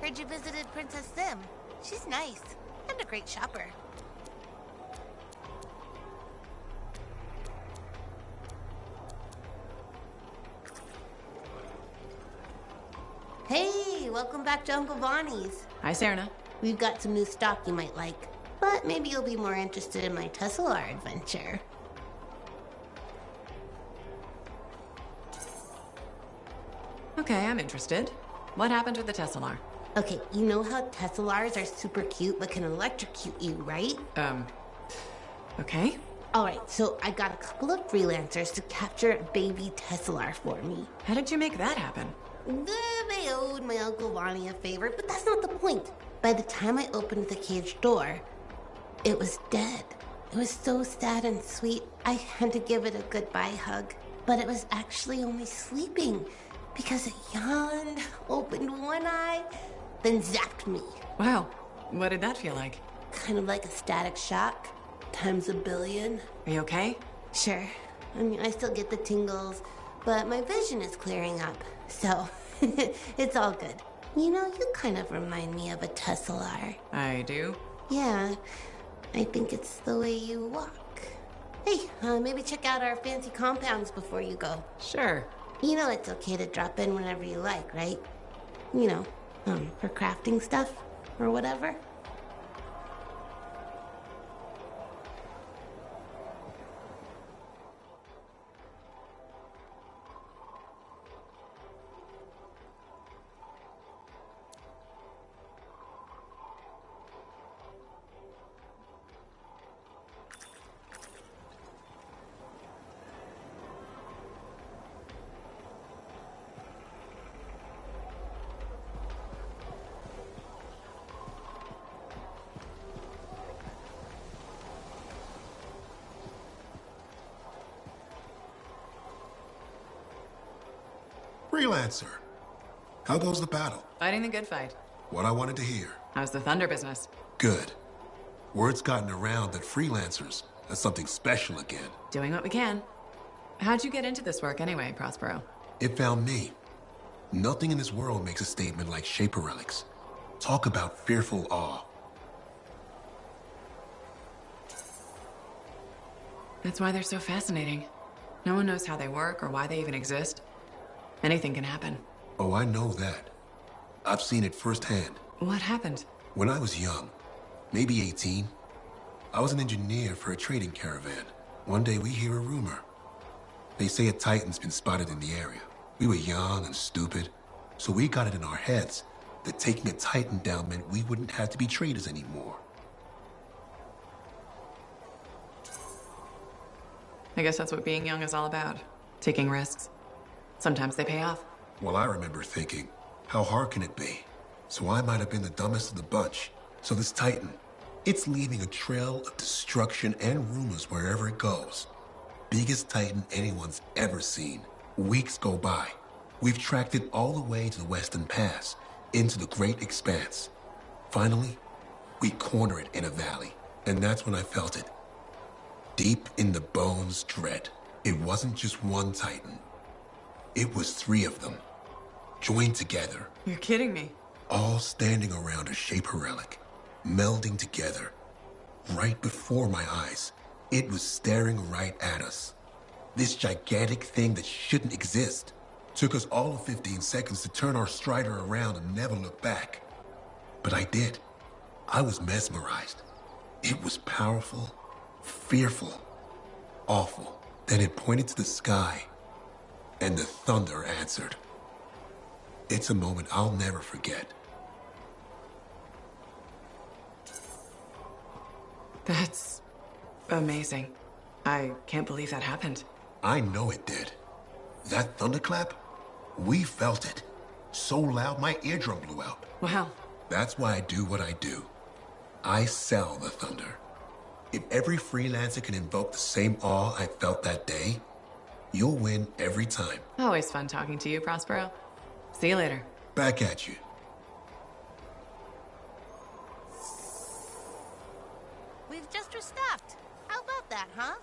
Heard you visited Princess Sim. She's nice, and a great shopper. Hey, welcome back to Uncle Bonnie's. Hi, Serena. We've got some new stock you might like, but maybe you'll be more interested in my Tesselar adventure. Okay, I'm interested. What happened with the Tesselar? Okay, you know how Tesselars are super cute but can electrocute you, right? Okay. Alright, so I got a couple of freelancers to capture a baby Tesselar for me. How did you make that happen? They owed my Uncle Bonnie a favor, but that's not the point. By the time I opened the cage door, it was dead. It was so sad and sweet, I had to give it a goodbye hug. But it was actually only sleeping because it yawned, opened one eye, then zapped me. Wow, what did that feel like? Kind of like a static shock, times a billion. Are you okay? Sure. I mean, I still get the tingles, but my vision is clearing up, so it's all good. You know, you kind of remind me of a Tesselar. I do? Yeah, I think it's the way you walk. Hey, maybe check out our fancy compounds before you go. Sure. You know it's okay to drop in whenever you like, right? You know, for crafting stuff or whatever. Freelancer. How goes the battle? Fighting the good fight. What I wanted to hear. How's the thunder business? Good. Word's gotten around that freelancers are something special again. Doing what we can. How'd you get into this work anyway, Prospero? It found me. Nothing in this world makes a statement like Shaper Relics. Talk about fearful awe. That's why they're so fascinating. No one knows how they work or why they even exist. Anything can happen. Oh, I know that. I've seen it firsthand. What happened? When I was young, maybe 18, I was an engineer for a trading caravan. One day we hear a rumor. They say a Titan's been spotted in the area. We were young and stupid, so we got it in our heads that taking a Titan down meant we wouldn't have to be traders anymore. I guess that's what being young is all about. Taking risks. Sometimes they pay off. Well, I remember thinking, how hard can it be? So I might have been the dumbest of the bunch. So this Titan, it's leaving a trail of destruction and rumors wherever it goes. Biggest Titan anyone's ever seen. Weeks go by. We've tracked it all the way to the Western Pass, into the Great Expanse. Finally, we corner it in a valley. And that's when I felt it. Deep in the bones dread. It wasn't just one Titan. It was 3 of them, joined together. You're kidding me. All standing around a Shaper Relic, melding together. Right before my eyes, it was staring right at us. This gigantic thing that shouldn't exist. Took us all of 15 seconds to turn our Strider around and never look back. But I did. I was mesmerized. It was powerful, fearful, awful. Then it pointed to the sky, and the thunder answered. It's a moment I'll never forget. That's amazing. I can't believe that happened. I know it did. That thunderclap, we felt it. So loud my eardrum blew out. Wow. That's why I do what I do. I sell the thunder. If every freelancer can invoke the same awe I felt that day, you'll win every time. Always fun talking to you, Prospero. See you later. Back at you. We've just restocked. How about that, huh?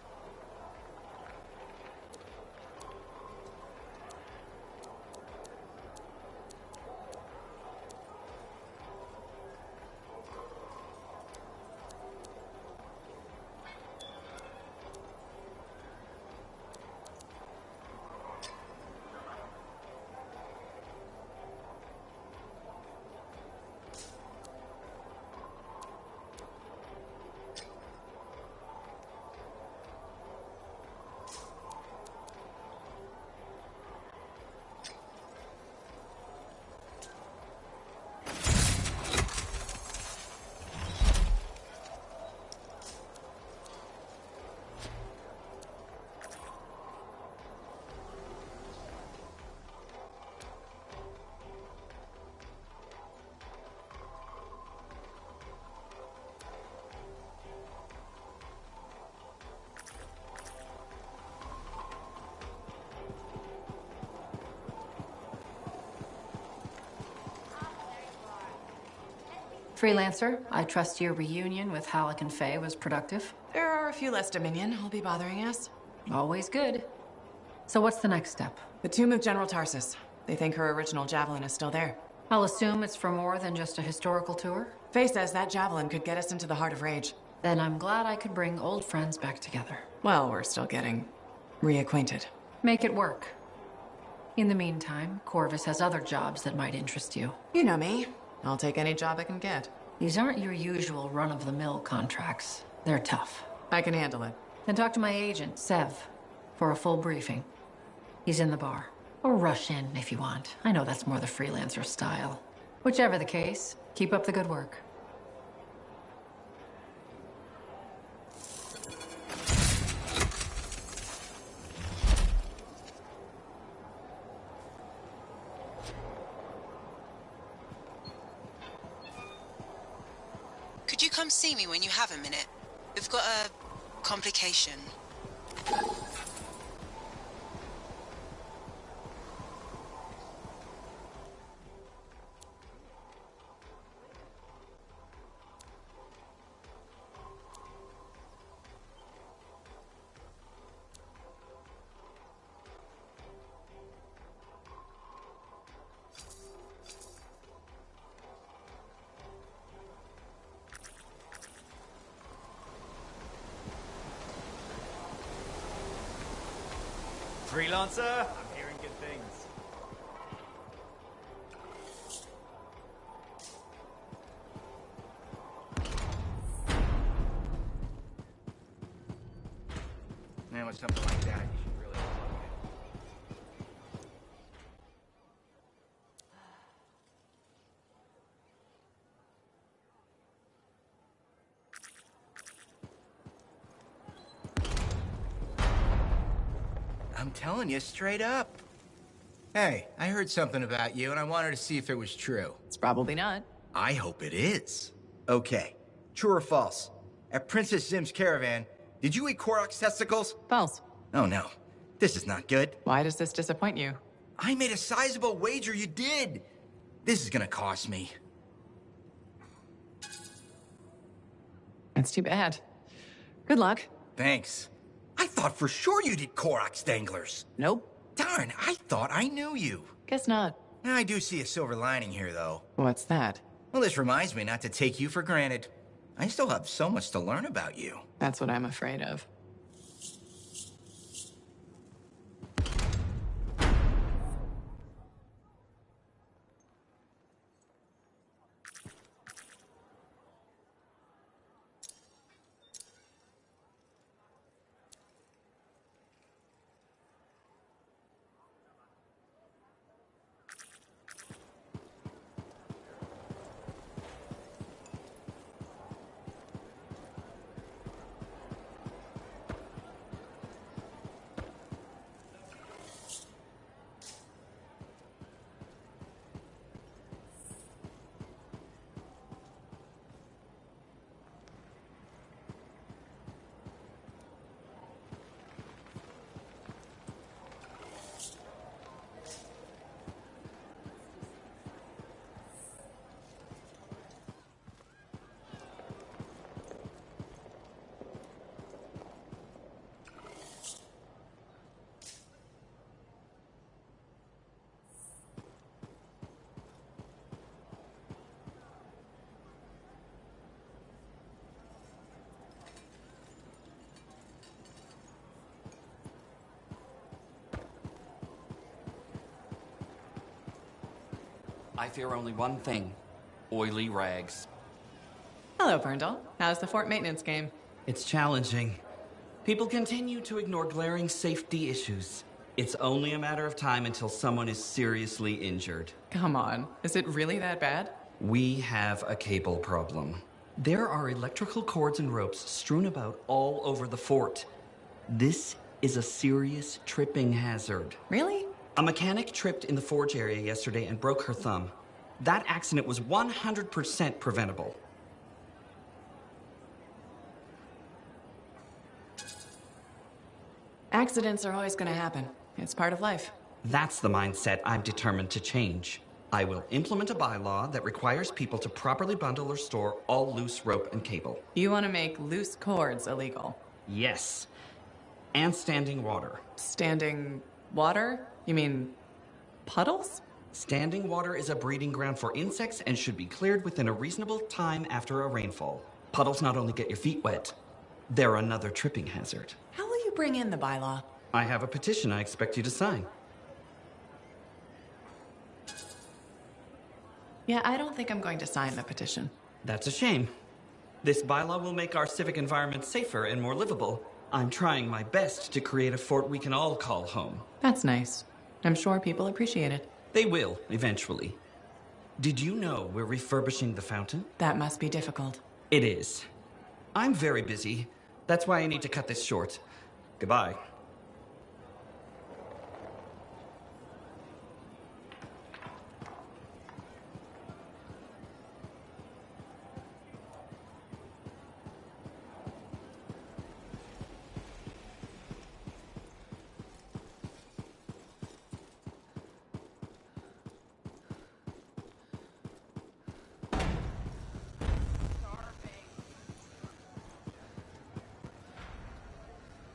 Freelancer, I trust your reunion with Halleck and Faye was productive. There are a few less Dominion who'll be bothering us. Always good. So what's the next step? The tomb of General Tarsus. They think her original javelin is still there. I'll assume it's for more than just a historical tour. Faye says that javelin could get us into the heart of Rage. Then I'm glad I could bring old friends back together. Well, we're still getting reacquainted. Make it work. In the meantime, Corvus has other jobs that might interest you. You know me. I'll take any job I can get. These aren't your usual run-of-the-mill contracts. They're tough. I can handle it. Then talk to my agent, Sev, for a full briefing. He's in the bar. Or rush in if you want. I know that's more the freelancer style. Whichever the case, keep up the good work. Could you come see me when you have a minute? We've got a complication. Freelancer, I'm hearing good things. Man, with something like that, you should really unplug it. I'm telling you straight up. Hey, I heard something about you, and I wanted to see if it was true. It's probably not. I hope it is. Okay, true or false? At Princess Zim's caravan, did you eat Korok's testicles? False. Oh no, this is not good. Why does this disappoint you? I made a sizable wager you did. This is gonna cost me. It's too bad. Good luck. Thanks. I thought for sure you did Korok's danglers. Nope. Darn, I thought I knew you. Guess not. Now, I do see a silver lining here, though. What's that? Well, this reminds me not to take you for granted. I still have so much to learn about you. That's what I'm afraid of. I fear only one thing. Oily rags. Hello, Berndal. How's the fort maintenance game? It's challenging. People continue to ignore glaring safety issues. It's only a matter of time until someone is seriously injured. Come on. Is it really that bad? We have a cable problem. There are electrical cords and ropes strewn about all over the fort. This is a serious tripping hazard. Really? A mechanic tripped in the forge area yesterday and broke her thumb. That accident was 100% preventable. Accidents are always going to happen. It's part of life. That's the mindset I'm determined to change. I will implement a bylaw that requires people to properly bundle or store all loose rope and cable. You want to make loose cords illegal? Yes. And standing water. Standing water? You mean puddles? Standing water is a breeding ground for insects and should be cleared within a reasonable time after a rainfall. Puddles not only get your feet wet, they're another tripping hazard. How will you bring in the bylaw? I have a petition I expect you to sign. Yeah, I don't think I'm going to sign the petition. That's a shame. This bylaw will make our civic environment safer and more livable. I'm trying my best to create a fort we can all call home. That's nice. I'm sure people appreciate it. They will, eventually. Did you know we're refurbishing the fountain? That must be difficult. It is. I'm very busy. That's why I need to cut this short. Goodbye.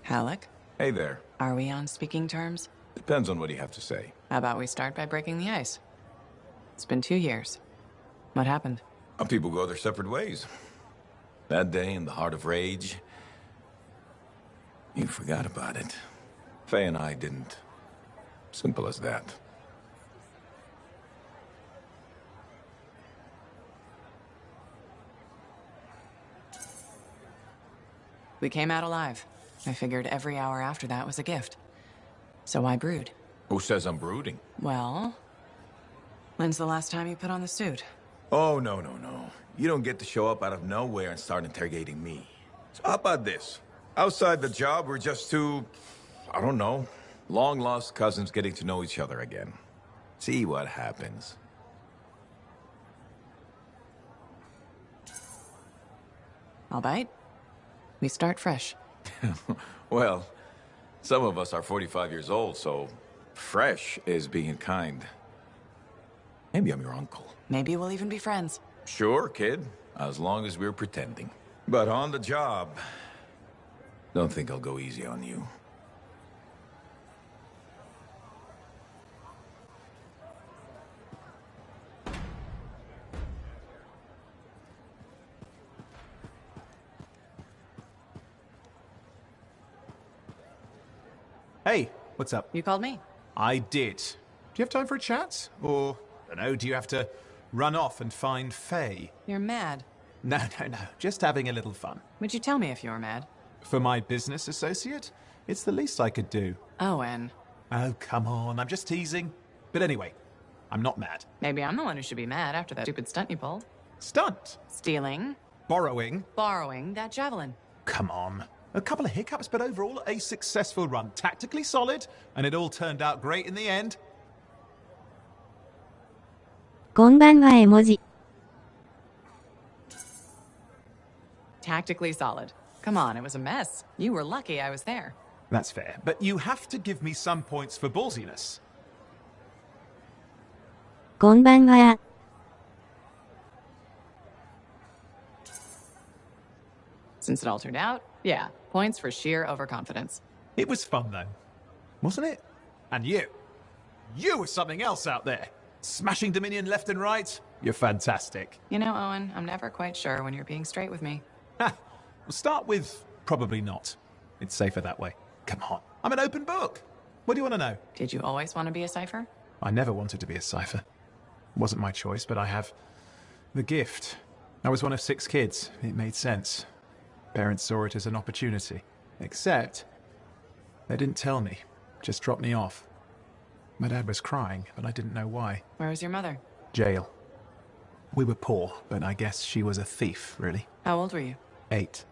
Halleck, Hey there. are we on speaking terms? Depends on what you have to say. How about we start by breaking the ice? It's been 2 years. What happened? People go their separate ways. That day in the heart of rage, you forgot about it. Faye and I didn't. Simple as that. We came out alive. I figured every hour after that was a gift. So I brood. Who says I'm brooding? Well, when's the last time you put on the suit? Oh, no. You don't get to show up out of nowhere and start interrogating me. So how about this? Outside the job, we're just two, I don't know, long-lost cousins getting to know each other again. See what happens. I'll bite. We start fresh. Well, some of us are 45 years old, so fresh is being kind. Maybe I'm your uncle. Maybe we'll even be friends. Sure, kid, as long as we're pretending. But on the job, don't think I'll go easy on you. Hey, what's up? You called me? I did. Do you have time for a chat? Or, I don't know, do you have to run off and find Faye? You're mad. No. Just having a little fun. Would you tell me if you were mad? For my business associate? It's the least I could do. Owen. Oh, come on. I'm just teasing. But anyway, I'm not mad. Maybe I'm the one who should be mad after that stupid stunt you pulled. Stunt? Stealing. Borrowing? Borrowing that javelin. Come on. A couple of hiccups, but overall a successful run. Tactically solid, and it all turned out great in the end. こんばんは絵文字。Tactically solid. Come on, it was a mess. You were lucky I was there. That's fair, but you have to give me some points for ballsiness. こんばんは。Since it all turned out, yeah, points for sheer overconfidence. It was fun, though. Wasn't it? And you. You were something else out there. Smashing Dominion left and right. You're fantastic. You know, Owen, I'm never quite sure when you're being straight with me. Ha! We'll start with probably not. It's safer that way. Come on. I'm an open book. What do you want to know? Did you always want to be a cipher? I never wanted to be a cipher. It wasn't my choice, but I have the gift. I was one of 6 kids. It made sense. Parents saw it as an opportunity. Except, they didn't tell me. Just dropped me off. My dad was crying, but I didn't know why. Where was your mother? Jail. We were poor, but I guess she was a thief, really. How old were you? 8.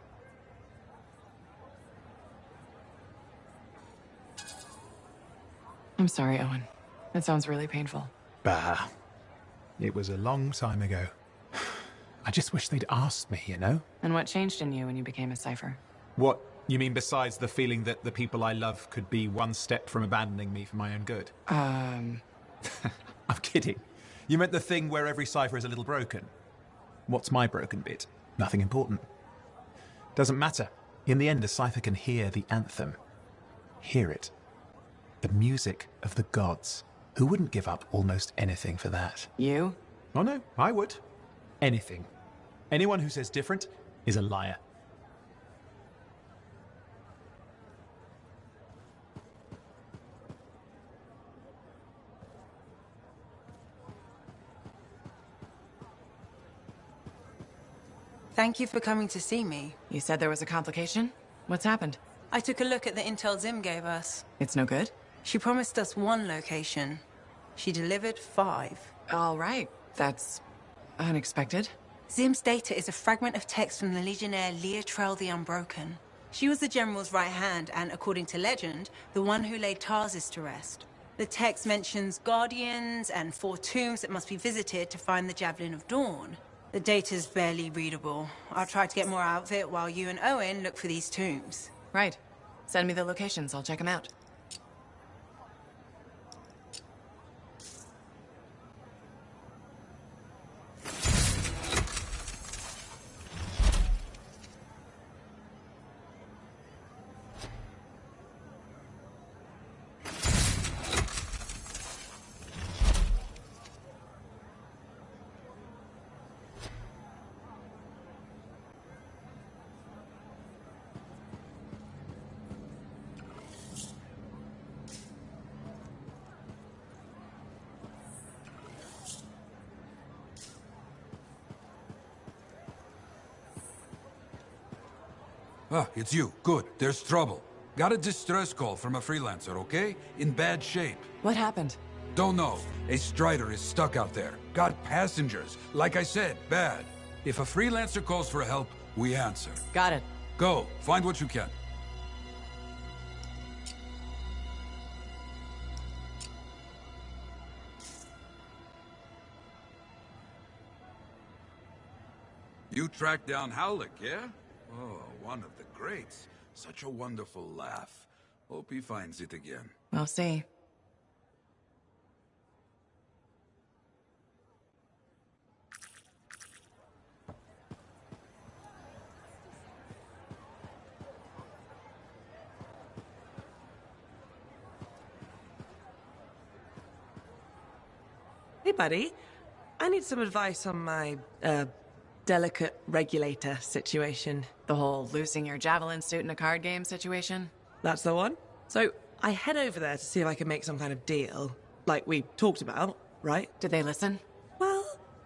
I'm sorry, Owen. That sounds really painful. Bah. It was a long time ago. I just wish they'd asked me, you know? And what changed in you when you became a cipher? What, you mean besides the feeling that the people I love could be one step from abandoning me for my own good? Um... I'm kidding. You meant the thing where every cipher is a little broken. What's my broken bit? Nothing important. Doesn't matter. In the end, a cipher can hear the anthem. Hear it. The music of the gods. Who wouldn't give up almost anything for that? You? Oh no, I would. Anything. Anyone who says different is a liar. Thank you for coming to see me. You said there was a complication? What's happened? I took a look at the intel Zim gave us. It's no good? She promised us 1 location. She delivered 5. All right. That's unexpected. Zim's data is a fragment of text from the Legionnaire Leotrel the Unbroken. She was the General's right hand and, according to legend, the one who laid Tarsis to rest. The text mentions guardians and 4 tombs that must be visited to find the Javelin of Dawn. The data's barely readable. I'll try to get more out of it while you and Owen look for these tombs. Right. Send me the locations. I'll check them out. Ah, it's you. Good. There's trouble. Got a distress call from a freelancer, okay? In bad shape. What happened? Don't know. A Strider is stuck out there. Got passengers. Like I said, bad. If a freelancer calls for help, we answer. Got it. Go. Find what you can. You tracked down Howlick, yeah? Oh, one of the greats. Such a wonderful laugh. Hope he finds it again. We'll see. Hey, buddy. I need some advice on my, delicate regulator situation. The whole losing your javelin suit in a card game situation? That's the one? So, I head over there to see if I can make some kind of deal. Like we talked about, right? Did they listen? Well,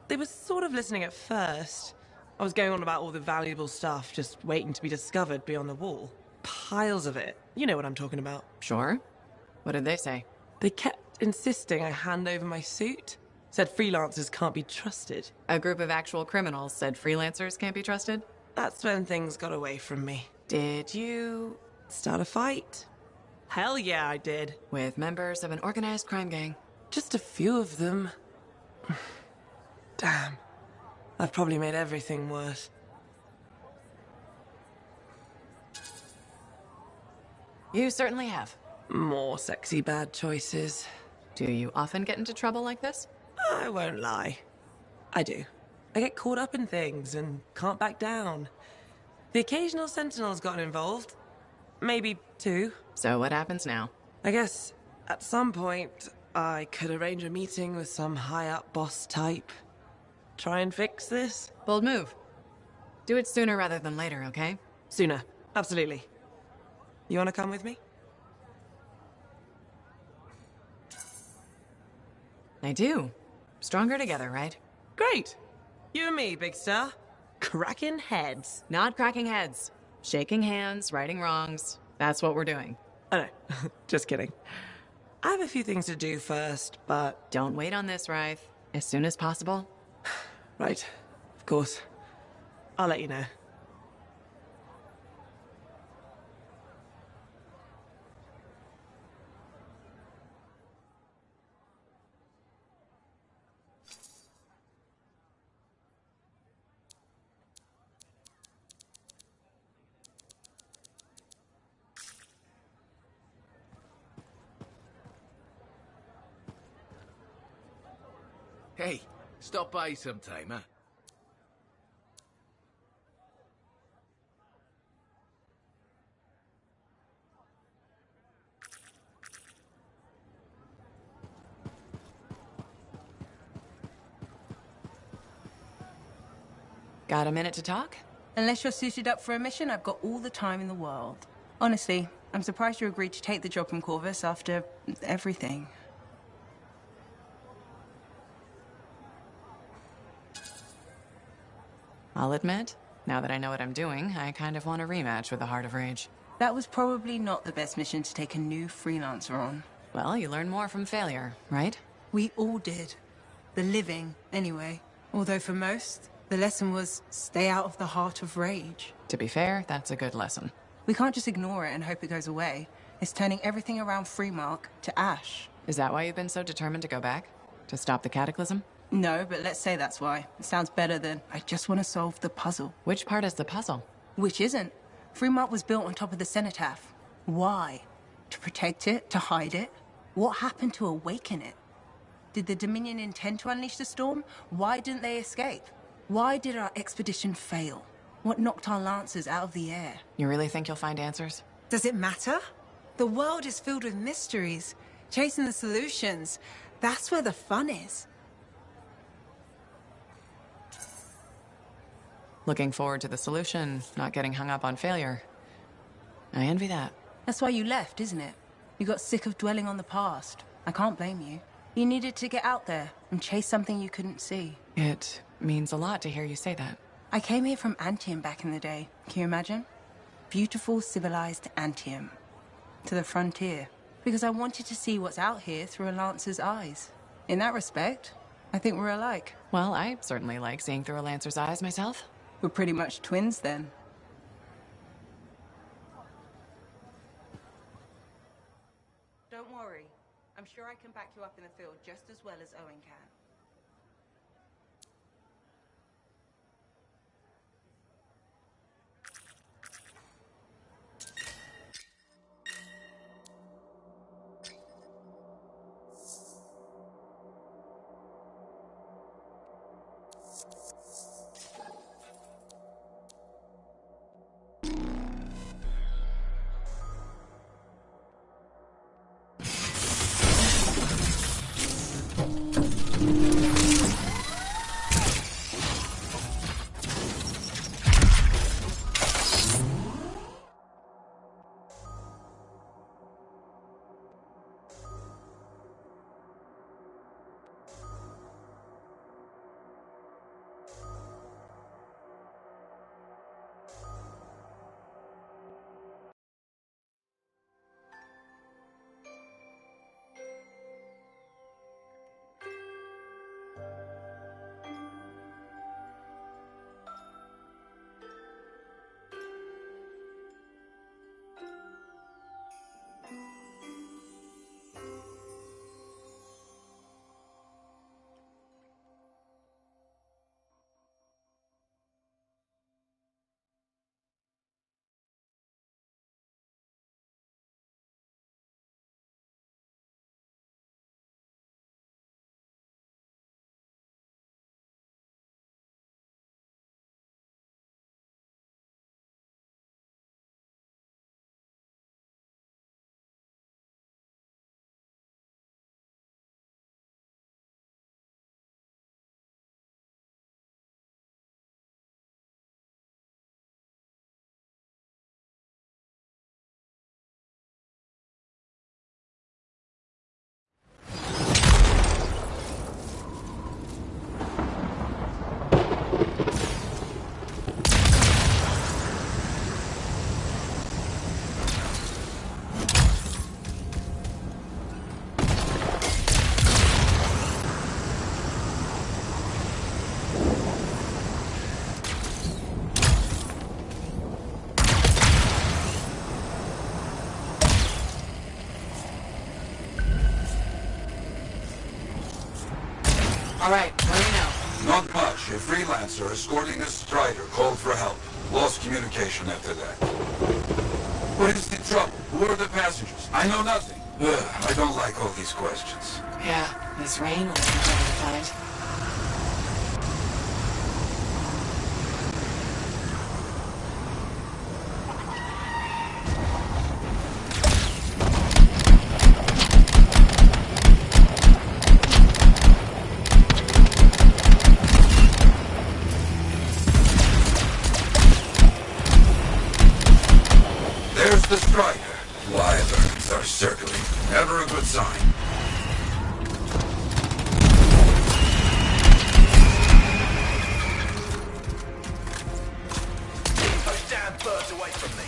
they were sort of listening at first. I was going on about all the valuable stuff just waiting to be discovered beyond the wall. Piles of it. You know what I'm talking about. Sure. What did they say? They kept insisting I hand over my suit. Said freelancers can't be trusted. A group of actual criminals said freelancers can't be trusted? That's when things got away from me. Did you start a fight? Hell yeah, I did. With members of an organized crime gang? Just a few of them. Damn. I've probably made everything worse. You certainly have. More sexy bad choices. Do you often get into trouble like this? I won't lie. I do. I get caught up in things and can't back down. The occasional Sentinel's gotten involved. Maybe 2. So what happens now? I guess at some point I could arrange a meeting with some high-up boss type. Try and fix this. Bold move. Do it sooner rather than later, okay? Sooner. Absolutely. You want to come with me? I do. Stronger together, right? Great. You and me, big star. Cracking heads. Not cracking heads. Shaking hands, righting wrongs. That's what we're doing. I know. Just kidding. I have a few things to do first, but... Don't wait on this, Rythe. As soon as possible. Right. Of course. I'll let you know. Hey, stop by sometime, huh? Got a minute to talk? Unless you're suited up for a mission, I've got all the time in the world. Honestly, I'm surprised you agreed to take the job from Corvus after everything. I'll admit, now that I know what I'm doing, I kind of want a rematch with the Heart of Rage. That was probably not the best mission to take a new freelancer on. Well, you learn more from failure, right? We all did. The living, anyway. Although for most, the lesson was stay out of the Heart of Rage. To be fair, that's a good lesson. We can't just ignore it and hope it goes away. It's turning everything around Freemark to ash. Is that why you've been so determined to go back? To stop the cataclysm? No, but let's say that's why. It sounds better than, I just want to solve the puzzle. Which part is the puzzle? Which isn't. Freemark was built on top of the cenotaph. Why? To protect it? To hide it? What happened to awaken it? Did the Dominion intend to unleash the storm? Why didn't they escape? Why did our expedition fail? What knocked our lancers out of the air? You really think you'll find answers? Does it matter? The world is filled with mysteries. Chasing the solutions, that's where the fun is. Looking forward to the solution, not getting hung up on failure. I envy that. That's why you left, isn't it? You got sick of dwelling on the past. I can't blame you. You needed to get out there and chase something you couldn't see. It means a lot to hear you say that. I came here from Antium back in the day. Can you imagine? Beautiful, civilized Antium. To the frontier. Because I wanted to see what's out here through a Lancer's eyes. In that respect, I think we're alike. Well, I certainly like seeing through a Lancer's eyes myself. We're pretty much twins then. Don't worry. I'm sure I can back you up in the field just as well as Owen can. All right, what do we know? Not much. A freelancer escorting a strider called for help. Lost communication after that. What is the trouble? Who are the passengers? I know nothing. I don't like all these questions. Yeah, this rain will be hard to find. the Strider. Wyverns are circling. Never a good sign. Keep those damn birds away from me.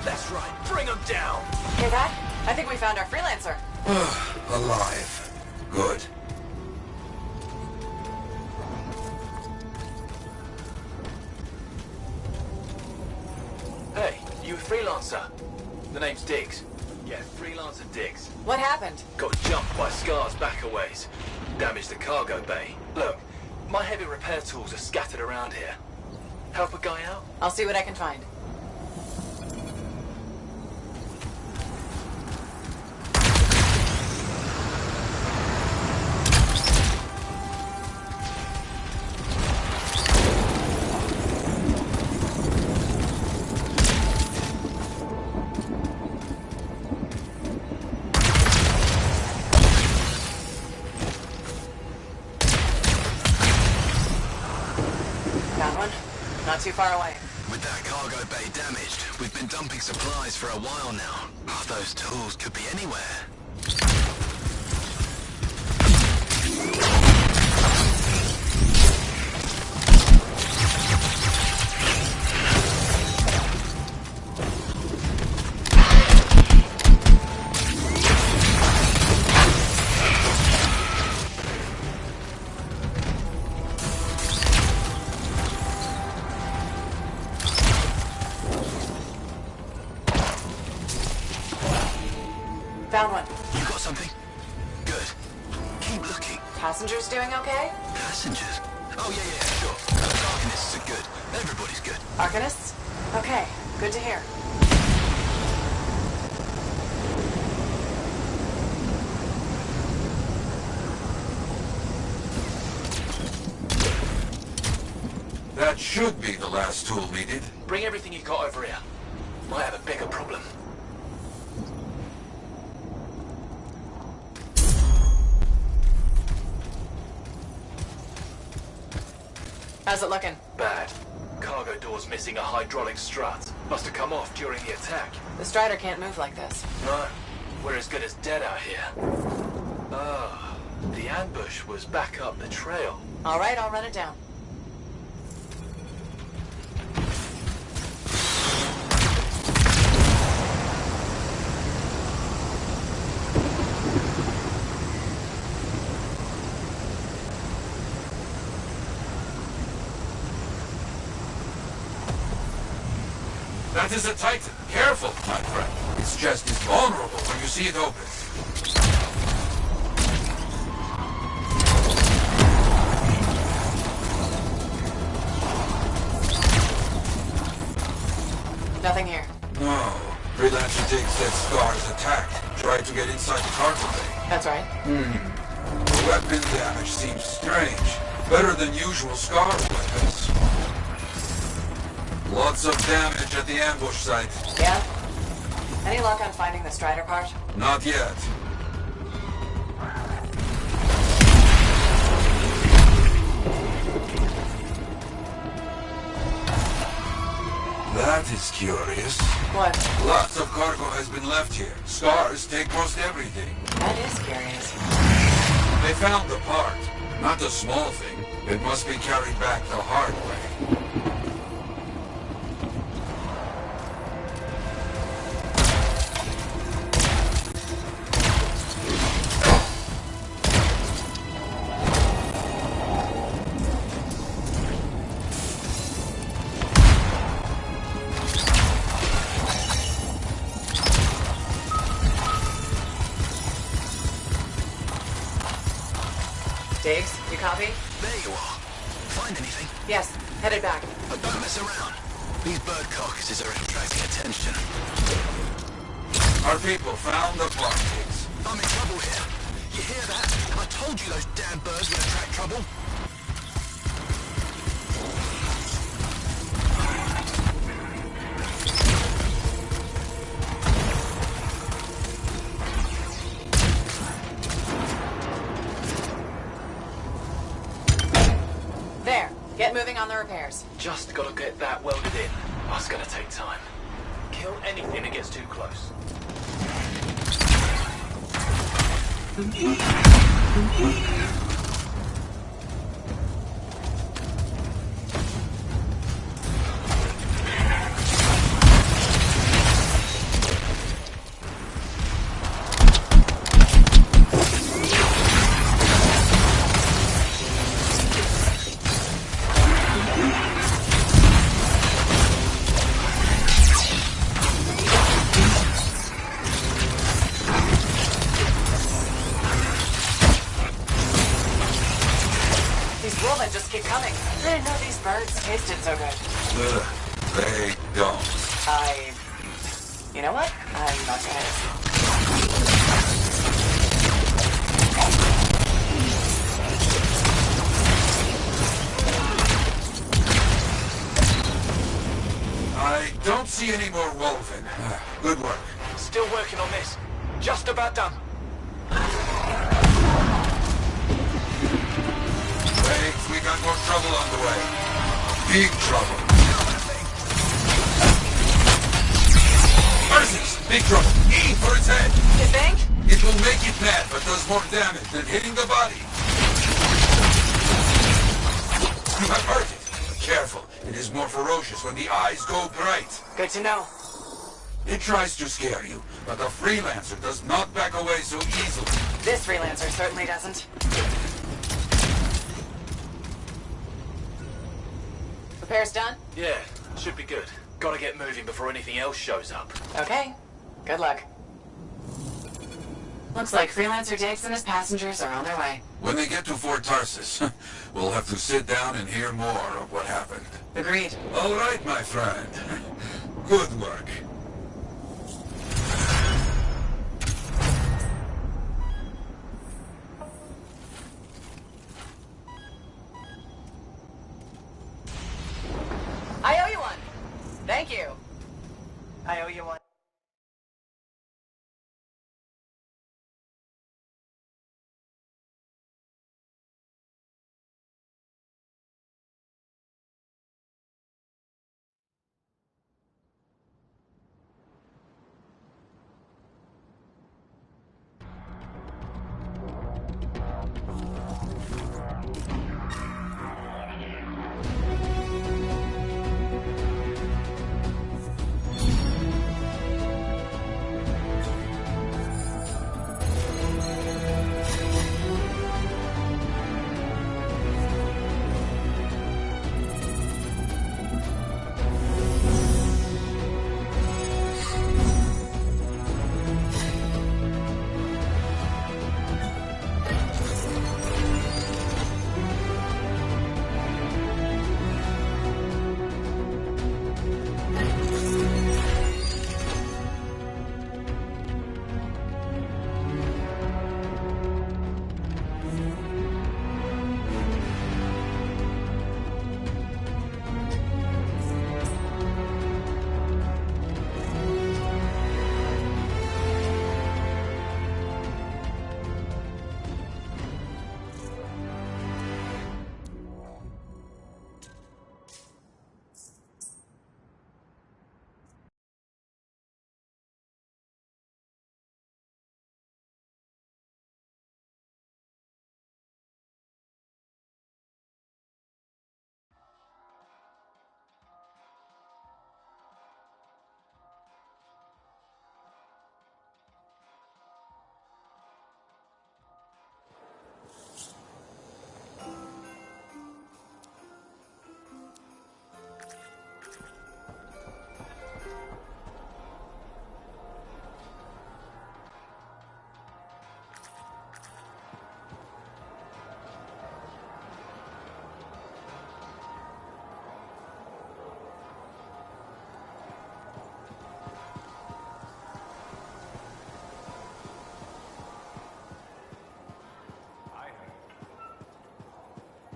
That's right. Bring them down. Hear that? I think we found our freelancer. Alive. Good. Hey, you a freelancer? The name's Diggs. Yeah, freelancer Diggs. What happened? Got jumped by Scars back a ways. Damaged the cargo bay. Look, my heavy repair tools are scattered around here. Help a guy out? I'll see what I can find. Not too far away. With that cargo bay damaged, we've been dumping supplies for a while now. Those tools could be anywhere. Found one. You got something? Good. Keep looking. Passengers doing okay? Passengers? Oh, yeah, sure. Arcanists are good. Everybody's good. Arcanists? Okay, good to hear. That should be the last tool needed. Bring everything you got over here. Might have a bigger problem. How's it looking? Bad. Cargo door's missing a hydraulic strut. Must have come off during the attack. The Strider can't move like this. No. We're as good as dead out here. Ah, the ambush was back up the trail. All right, I'll run it down. That is a Titan. Careful, my friend. Its chest is vulnerable when you see it open. Nothing here. No. Freelancer Diggs said Scars attacked. Tried to get inside the cargo bay. That's right. The weapon damage seems strange. Better than usual Scar weapons. Lots of damage at the ambush site. Yeah? Any luck on finding the Strider part? Not yet. That is curious. What? Lots of cargo has been left here. Scars take most everything. That is curious. They found the part. Not a small thing. It must be carried back the hard way. Diggs, you copy? There you are. Find anything? Yes, headed back. But don't mess around. These bird carcasses are attracting attention. Our people found the part, Diggs. I'm in trouble here. You hear that? I told you those damn birds would attract trouble. There. Get moving on the repairs. Just gotta get that welded in. That's gonna take time. Kill anything that gets too close. Just keep coming. I didn't know these birds tasted so good. They don't. You know what? I'm not gonna. I don't see any more Wolfen. Good work. Still working on this. Just about done. Wait, we got more trouble on the way. Big trouble. Versus, big trouble. Aim for its head. You think? It will make it mad, but does more damage than hitting the body. You have heard it. Careful. It is more ferocious when the eyes go bright. Good to know. It tries to scare you, but the freelancer does not back away so easily. This freelancer certainly doesn't. Repairs done? Yeah, should be good. Gotta get moving before anything else shows up. Okay. Good luck. Looks like Freelancer Diggs and his passengers are on their way. When they get to Fort Tarsus, we'll have to sit down and hear more of what happened. Agreed. All right, my friend. Good work. I owe you one. Thank you. I owe you one.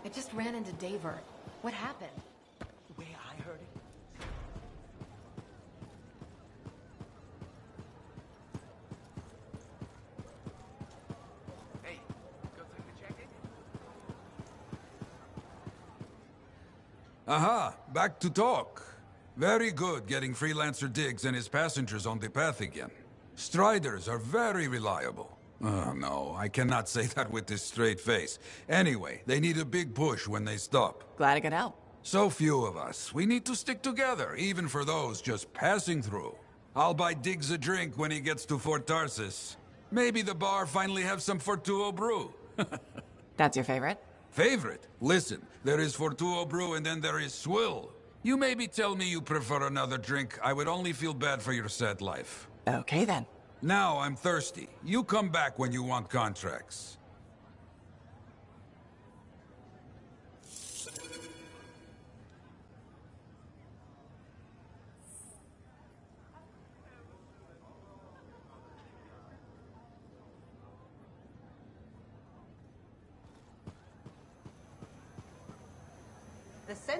I just ran into Daver. What happened? The way I heard it. Hey, go through the check-in? Aha, back to talk. Very good getting Freelancer Diggs and his passengers on the path again. Striders are very reliable. Oh, no, I cannot say that with this straight face. Anyway, they need a big push when they stop. Glad I could help. So few of us. We need to stick together, even for those just passing through. I'll buy Diggs a drink when he gets to Fort Tarsis. Maybe the bar finally have some Fortuo brew. That's your favorite? Favorite? Listen, there is Fortuo brew and then there is Swill. You maybe tell me you prefer another drink. I would only feel bad for your sad life. Okay, then. Now I'm thirsty. You come back when you want contracts.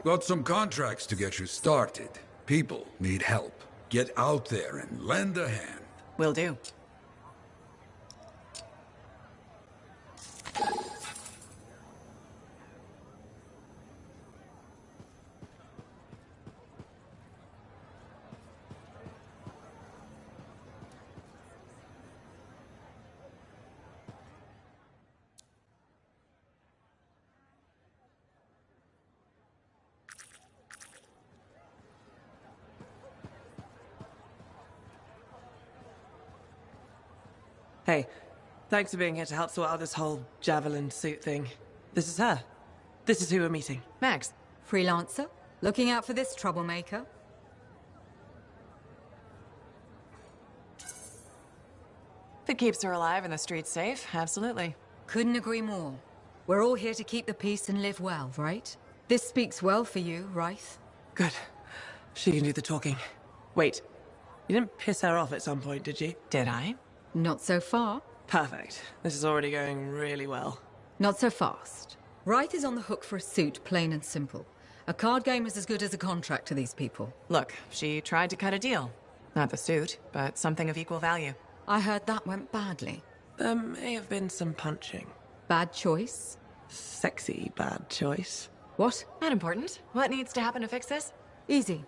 Got some contracts to get you started. People need help. Get out there and lend a hand. Will do. Hey, thanks for being here to help sort out this whole javelin suit thing. This is her. This is who we're meeting. Max. Freelancer? Looking out for this troublemaker? If it keeps her alive and the streets safe, absolutely. Couldn't agree more. We're all here to keep the peace and live well, right? This speaks well for you, Rice. Good. She can do the talking. Wait, you didn't piss her off at some point, did you? Did I? Not so far. Perfect. This is already going really well. Not so fast. Wright is on the hook for a suit, plain and simple. A card game is as good as a contract to these people. Look, she tried to cut a deal. Not the suit, but something of equal value. I heard that went badly. There may have been some punching. Bad choice? Sexy bad choice. What? Not important. What needs to happen to fix this? Easy.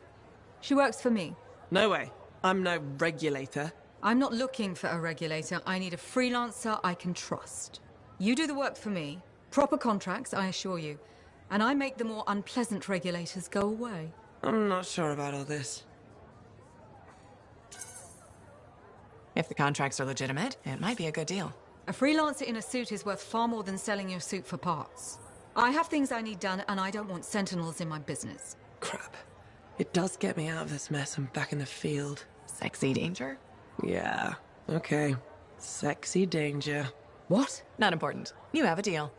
She works for me. No way. I'm no regulator. I'm not looking for a regulator. I need a freelancer I can trust. You do the work for me. Proper contracts, I assure you. And I make the more unpleasant regulators go away. I'm not sure about all this. If the contracts are legitimate, it might be a good deal. A freelancer in a suit is worth far more than selling your suit for parts. I have things I need done, and I don't want sentinels in my business. Crap. It does get me out of this mess and back in the field. Sexy danger? Yeah, okay. Sexy danger. What? Not important. You have a deal.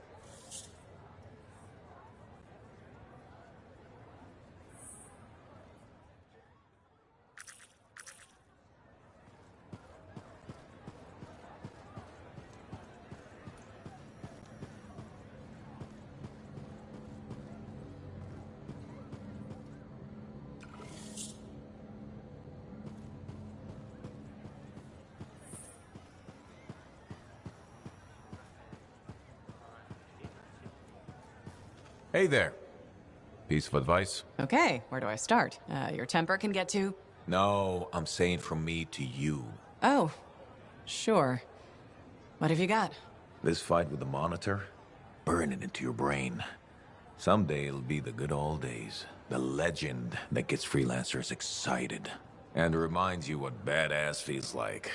Hey there. Piece of advice? Okay, where do I start? Your temper can get to... No, I'm saying from me to you. Oh, sure. What have you got? This fight with the Monitor, burn it into your brain. Someday it'll be the good old days. The legend that gets freelancers excited. And reminds you what badass feels like.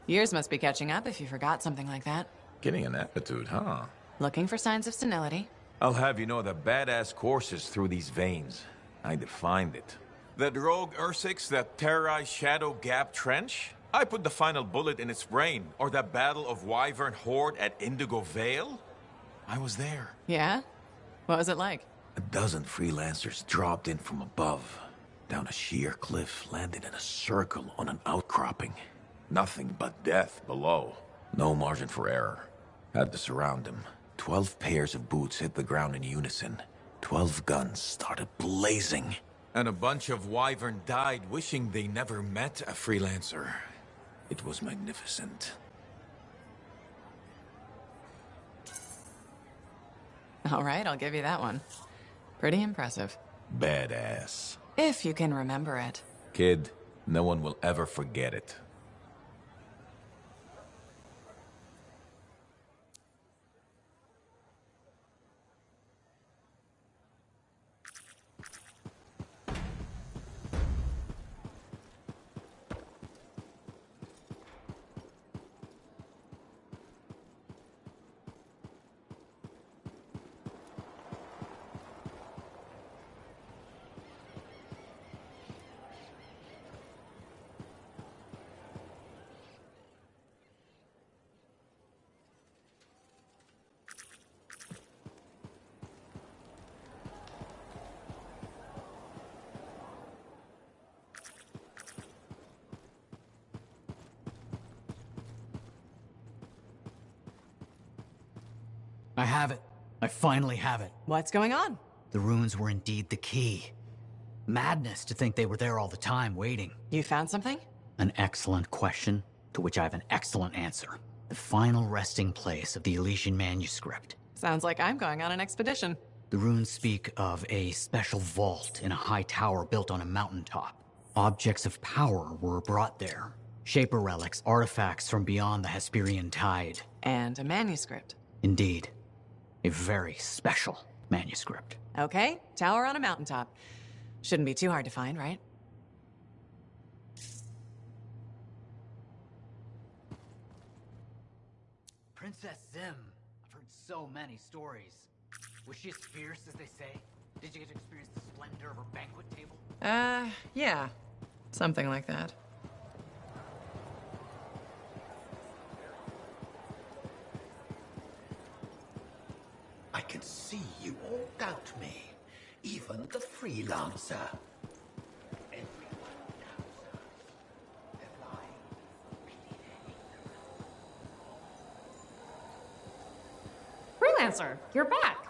Years must be catching up if you forgot something like that. Getting an attitude, huh? Looking for signs of senility. I'll have you know that badass courses through these veins. I defined it. That rogue Ursix that terrorized Shadow Gap Trench? I put the final bullet in its brain. Or that battle of Wyvern Horde at Indigo Vale? I was there. Yeah? What was it like? A dozen freelancers dropped in from above. Down a sheer cliff, landed in a circle on an outcropping. Nothing but death below. No margin for error. Had to surround them. 12 pairs of boots hit the ground in unison. 12 guns started blazing. And a bunch of Wyvern died wishing they never met a freelancer. It was magnificent. All right, I'll give you that one. Pretty impressive. Badass. If you can remember it. Kid, no one will ever forget it. I have it. I finally have it. What's going on? The runes were indeed the key. Madness to think they were there all the time, waiting. You found something? An excellent question, to which I have an excellent answer. The final resting place of the Elysian manuscript. Sounds like I'm going on an expedition. The runes speak of a special vault in a high tower built on a mountaintop. Objects of power were brought there. Shaper relics, artifacts from beyond the Hesperian tide. And a manuscript. Indeed. A very special manuscript. Okay, tower on a mountaintop. Shouldn't be too hard to find, right? Princess Zim. I've heard so many stories. Was she as fierce as they say? Did you get to experience the splendor of her banquet table? Yeah. Something like that. I can see you all doubt me. Even the freelancer. Everyone doubts us. They're lying. Freelancer, you're back.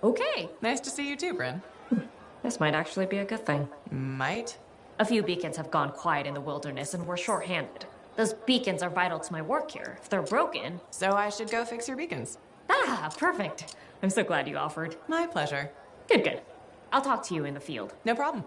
Okay. Nice to see you too, Bryn. This might actually be a good thing. Might? A few beacons have gone quiet in the wilderness and we're short-handed. Those beacons are vital to my work here. If they're broken... So I should go fix your beacons. Ah, perfect. I'm so glad you offered. My pleasure. Good, good. I'll talk to you in the field. No problem.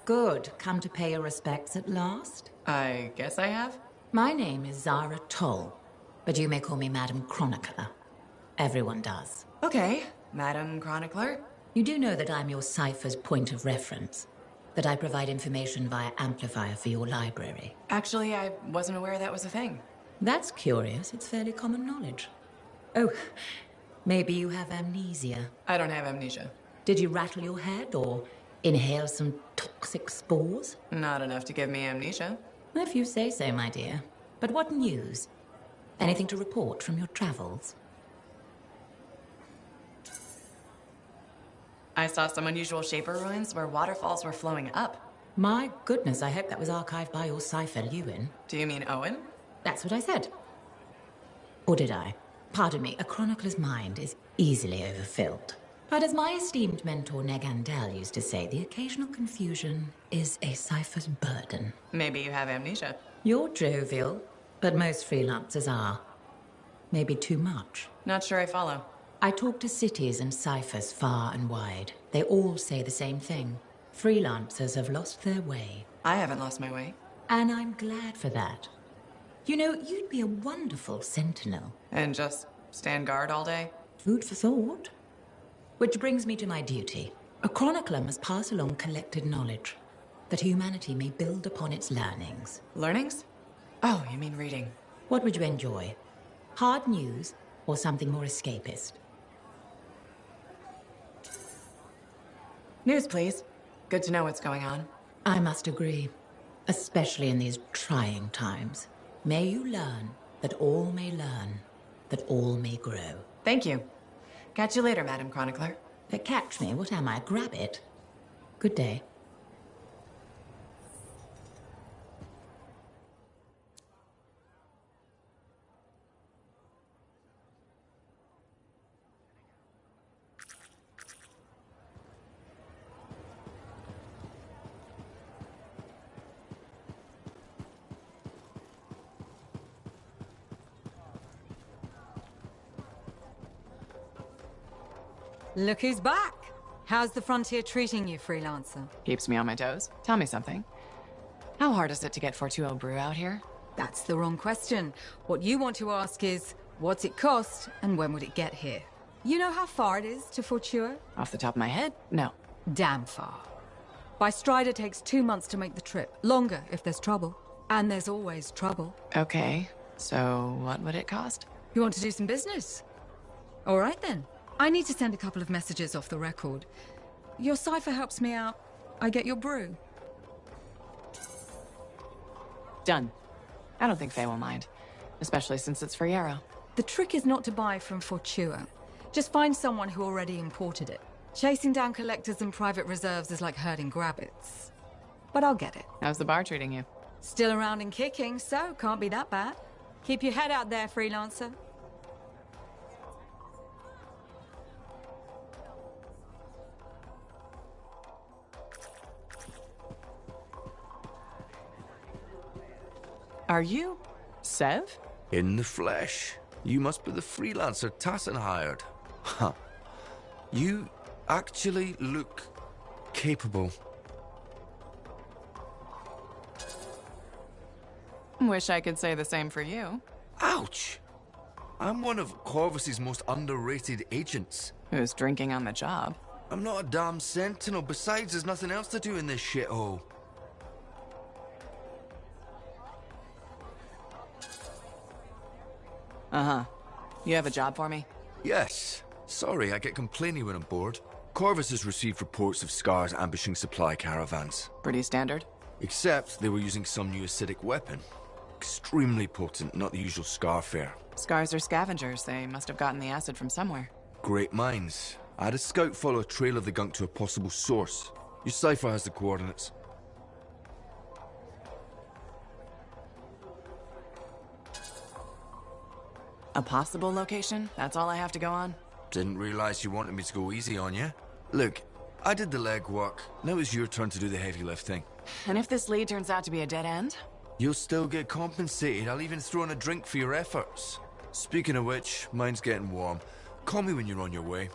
Good. Come to pay your respects at last? I guess I have. My name is Zara Toll, but you may call me Madam Chronicler. Everyone does. Okay, Madam Chronicler. You do know that I'm your cipher's point of reference, that I provide information via amplifier for your library. Actually, I wasn't aware that was a thing. That's curious. It's fairly common knowledge. Oh, maybe you have amnesia. I don't have amnesia. Did you rattle your head or inhale some toxic spores? Not enough to give me amnesia. If you say so, my dear. But what news? Anything to report from your travels? I saw some unusual Shaper ruins where waterfalls were flowing up. My goodness, I hope that was archived by your cipher, Lewin. Do you mean Owen? That's what I said. Or did I? Pardon me, a chronicler's mind is easily overfilled. But as my esteemed mentor Negandel used to say, the occasional confusion is a cipher's burden. Maybe you have amnesia. You're jovial, but most freelancers are. Maybe too much. Not sure I follow. I talk to cities and ciphers far and wide. They all say the same thing. Freelancers have lost their way. I haven't lost my way. And I'm glad for that. You know, you'd be a wonderful sentinel. And just stand guard all day? Food for thought. Which brings me to my duty. A chronicler must pass along collected knowledge, that humanity may build upon its learnings. Learnings? Oh, you mean reading. What would you enjoy? Hard news or something more escapist? News, please. Good to know what's going on. I must agree, especially in these trying times. May you learn that all may learn, that all may grow. Thank you. Catch you later, Madam Chronicler. Catch me? What am I? Grab it. Good day. Look who's back! How's the frontier treating you, freelancer? Keeps me on my toes. Tell me something. How hard is it to get Fortuo brew out here? That's the wrong question. What you want to ask is, what's it cost, and when would it get here? You know how far it is to Fortuo? Off the top of my head, no. Damn far. By Strider takes 2 months to make the trip. Longer if there's trouble. And there's always trouble. Okay, so what would it cost? You want to do some business? All right then. I need to send a couple of messages off the record. Your cipher helps me out. I get your brew. Done. I don't think Faye will mind. Especially since it's for Yarrow. The trick is not to buy from Fortuo. Just find someone who already imported it. Chasing down collectors and private reserves is like herding rabbits. But I'll get it. How's the bar treating you? Still around and kicking, so can't be that bad. Keep your head out there, freelancer. Are you Sev? In the flesh. You must be the freelancer Tassin hired. Huh. You actually look capable. Wish I could say the same for you. Ouch! I'm one of Corvus's most underrated agents. Who's drinking on the job? I'm not a damn sentinel. Besides, there's nothing else to do in this shithole. Uh-huh. You have a job for me? Yes. Sorry, I get complainy when I'm bored. Corvus has received reports of Scars ambushing supply caravans. Pretty standard. Except they were using some new acidic weapon. Extremely potent, not the usual Scar fare. Scars are scavengers. They must have gotten the acid from somewhere. Great minds. I had a scout follow a trail of the gunk to a possible source. Your cipher has the coordinates. A possible location? That's all I have to go on? Didn't realize you wanted me to go easy on you. Look, I did the legwork. Now it's your turn to do the heavy lifting. And if this lead turns out to be a dead end? You'll still get compensated. I'll even throw in a drink for your efforts. Speaking of which, mine's getting warm. Call me when you're on your way.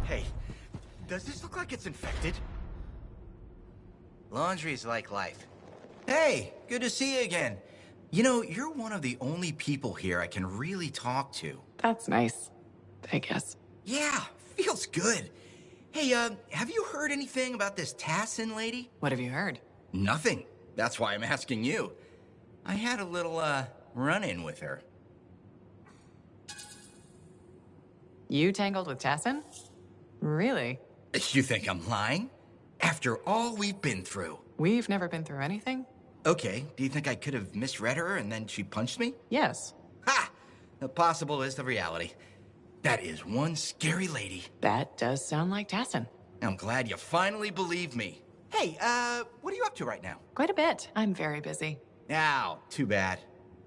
Hey, does this look like it's infected? Laundry's like life. Hey, good to see you again. You know, you're one of the only people here I can really talk to. That's nice, I guess. Yeah, feels good. Hey, have you heard anything about this Tassin lady? What have you heard? Nothing. That's why I'm asking you. I had a little, run-in with her. You tangled with Tassin? Really? You think I'm lying? After all we've been through. We've never been through anything? Okay, do you think I could have misread her and then she punched me? Yes. Ha! The possible is the reality. That is one scary lady. That does sound like Tassin. I'm glad you finally believed me. Hey, what are you up to right now? Quite a bit. I'm very busy. Ow, too bad.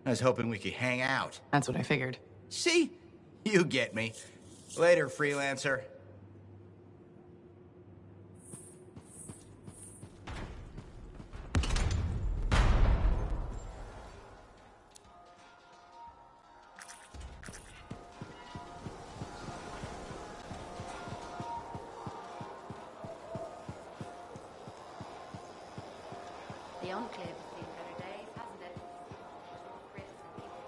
I was hoping we could hang out. That's what I figured. See? You get me. Later, freelancer. The Enclave has seen better days, hasn't it? Chris and people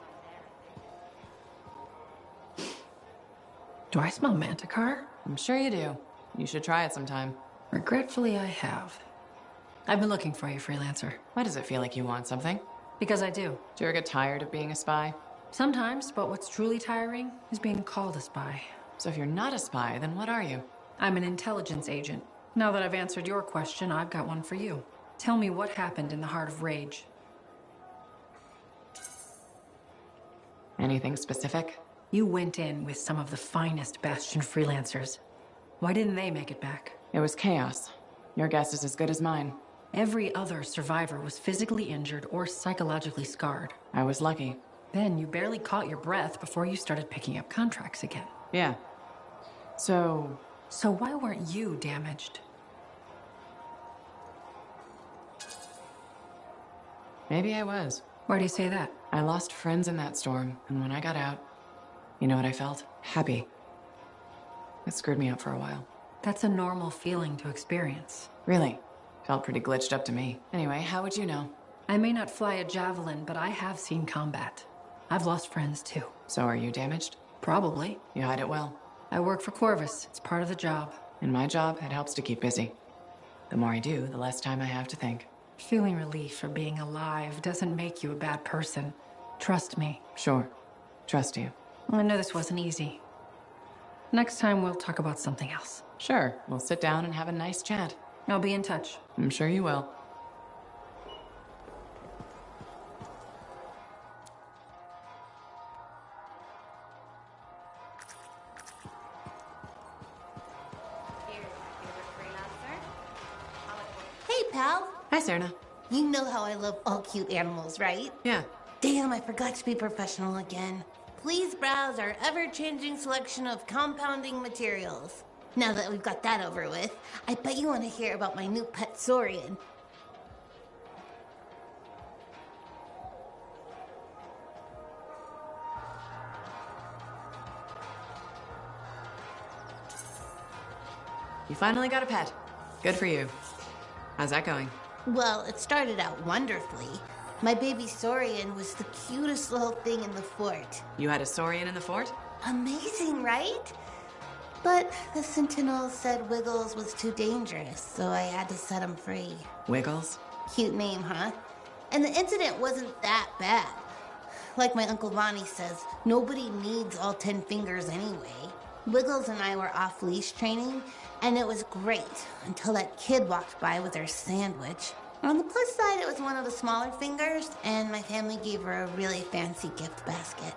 down there. Do I smell manticore? I'm sure you do. You should try it sometime. Regretfully, I have. I've been looking for you, freelancer. Why does it feel like you want something? Because I do. Do you ever get tired of being a spy? Sometimes, but what's truly tiring is being called a spy. So if you're not a spy, then what are you? I'm an intelligence agent. Now that I've answered your question, I've got one for you. Tell me what happened in the Heart of Rage. Anything specific? You went in with some of the finest Bastion freelancers. Why didn't they make it back? It was chaos. Your guess is as good as mine. Every other survivor was physically injured or psychologically scarred. I was lucky. Then you barely caught your breath before you started picking up contracts again. Yeah. So why weren't you damaged? Maybe I was. Why do you say that? I lost friends in that storm, and when I got out, you know what I felt? Happy. It screwed me up for a while. That's a normal feeling to experience. Really? Felt pretty glitched up to me. Anyway, how would you know? I may not fly a javelin, but I have seen combat. I've lost friends too. So are you damaged? Probably. You hide it well. I work for Corvus. It's part of the job. In my job, it helps to keep busy. The more I do, the less time I have to think. Feeling relief for being alive doesn't make you a bad person. Trust me. Sure. Trust you. Well, I know this wasn't easy. Next time, we'll talk about something else. Sure. We'll sit down and have a nice chat. I'll be in touch. I'm sure you will. Hey, pal. Hi, Serna. You know how I love all cute animals, right? Yeah. Damn, I forgot to be professional again. Please browse our ever-changing selection of compounding materials. Now that we've got that over with, I bet you want to hear about my new pet Saurian. You finally got a pet. Good for you. How's that going? Well, it started out wonderfully. My baby Saurian was the cutest little thing in the fort. You had a Saurian in the fort? Amazing, right? But the Sentinels said Wiggles was too dangerous, so I had to set him free. Wiggles? Cute name, huh? And the incident wasn't that bad. Like my Uncle Lonnie says, nobody needs all 10 fingers anyway. Wiggles and I were off-leash training, and it was great until that kid walked by with her sandwich. On the plus side, it was one of the smaller fingers, and my family gave her a really fancy gift basket.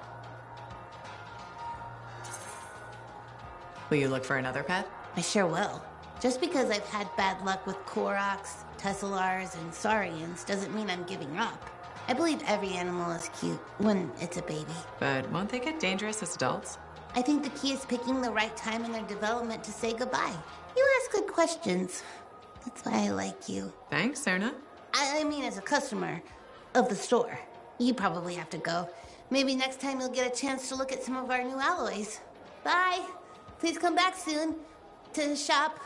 Will you look for another pet? I sure will. Just because I've had bad luck with Koroks, Tesselars, and Saurians doesn't mean I'm giving up. I believe every animal is cute when it's a baby. But won't they get dangerous as adults? I think the key is picking the right time in their development to say goodbye. You ask good questions. That's why I like you. Thanks, Serna. I mean as a customer of the store. You probably have to go. Maybe next time you'll get a chance to look at some of our new alloys. Bye. Please come back soon to shop.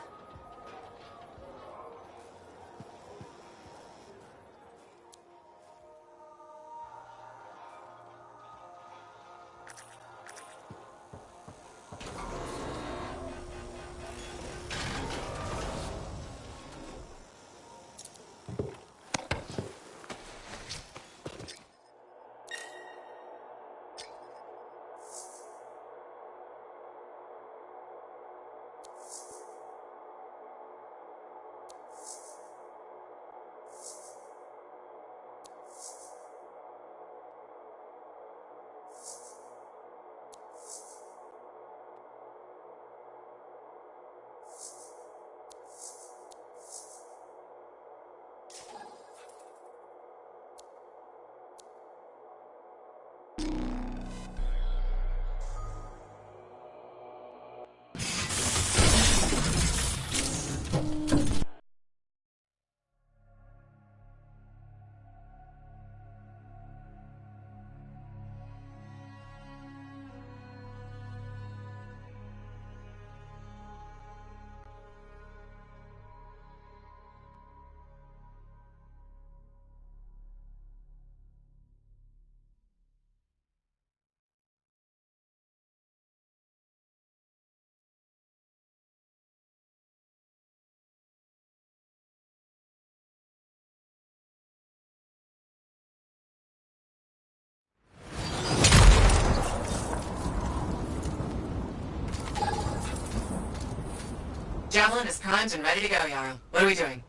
Javelin is primed and ready to go, Jarl. What are we doing?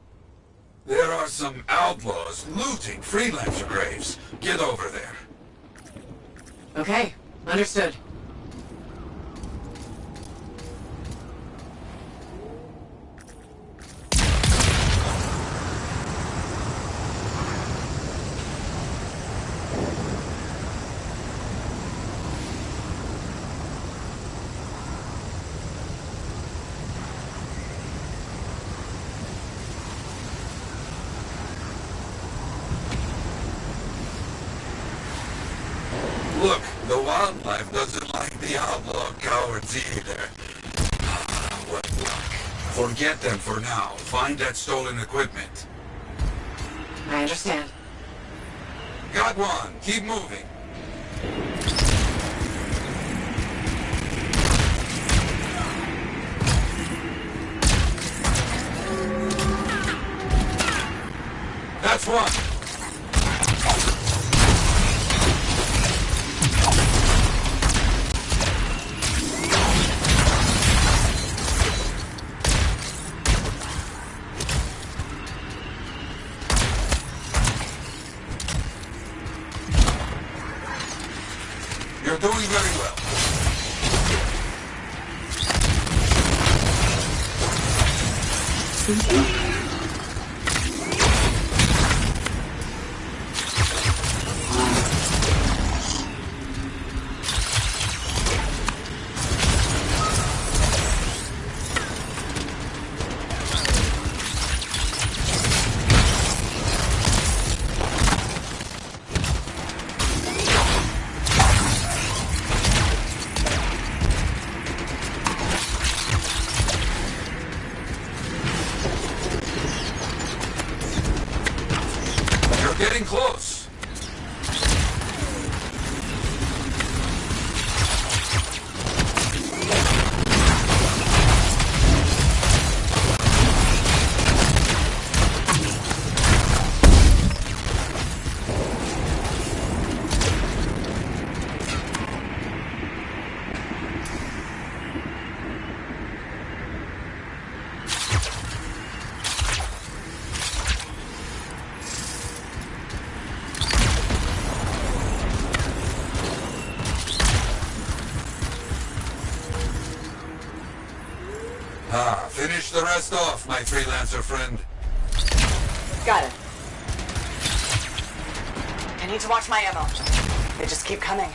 There are some outlaws looting freelancer graves. Get over there. Okay, understood. Look, the wildlife doesn't like the outlaw cowards either. What luck. Forget them for now. Find that stolen equipment. I understand. Got one. Keep moving. That's one. You're doing very well. Getting close. Finish the rest off, my freelancer friend. Got it. I need to watch my ammo. They just keep coming.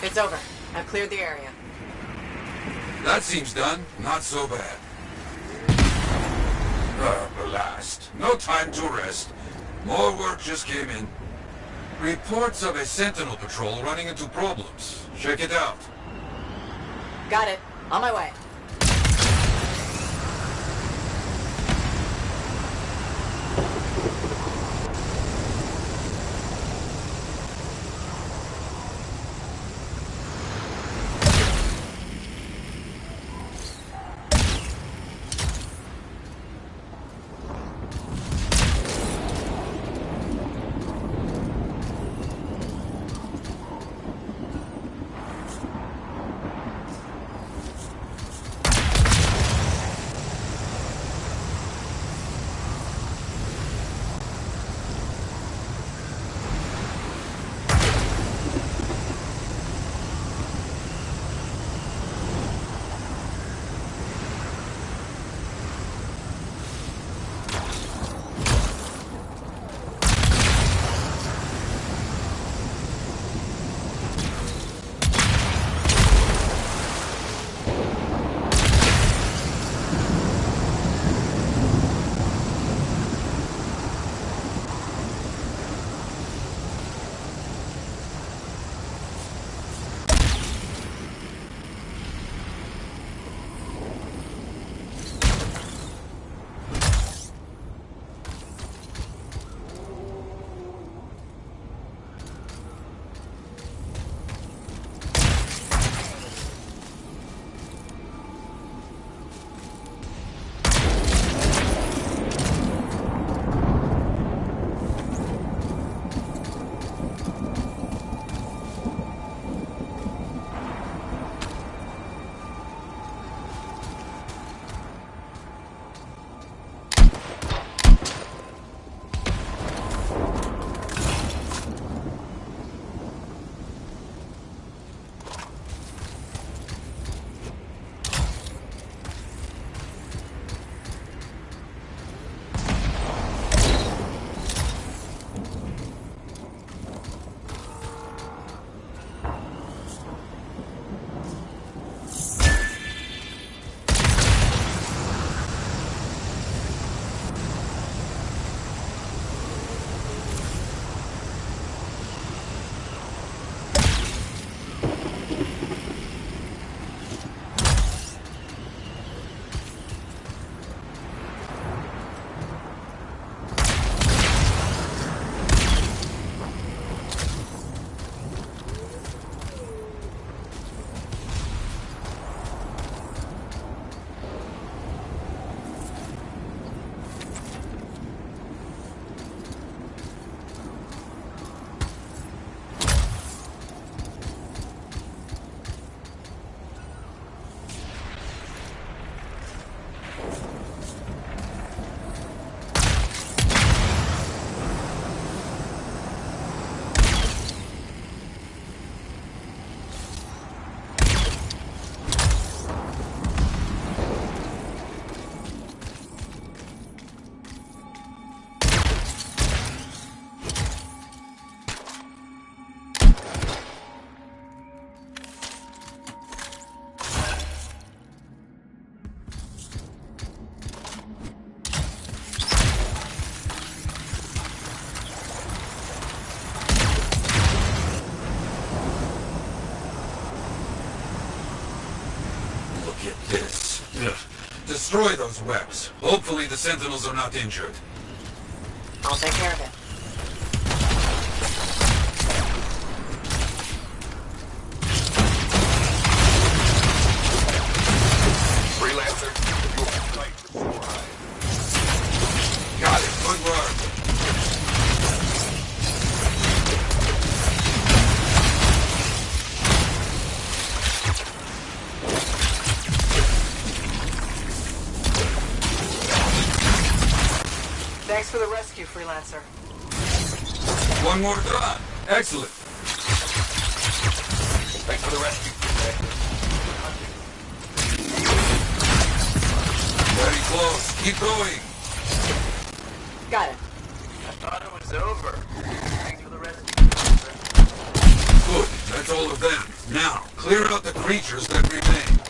It's over. I've cleared the area. That seems done. Not so bad. Blast. No time to rest. More work just came in. Reports of a sentinel patrol running into problems. Check it out. Got it. On my way. Destroy those webs. Hopefully the Sentinels are not injured. I'll take care of it. Freelancer, you're right for sure. Got it. Good work. Thanks for the rescue, Freelancer. One more try. Excellent. Thanks for the rescue. Very close. Keep going. Got it. I thought it was over. Thanks for the rescue. Good. That's all of them. Now, clear out the creatures that remain.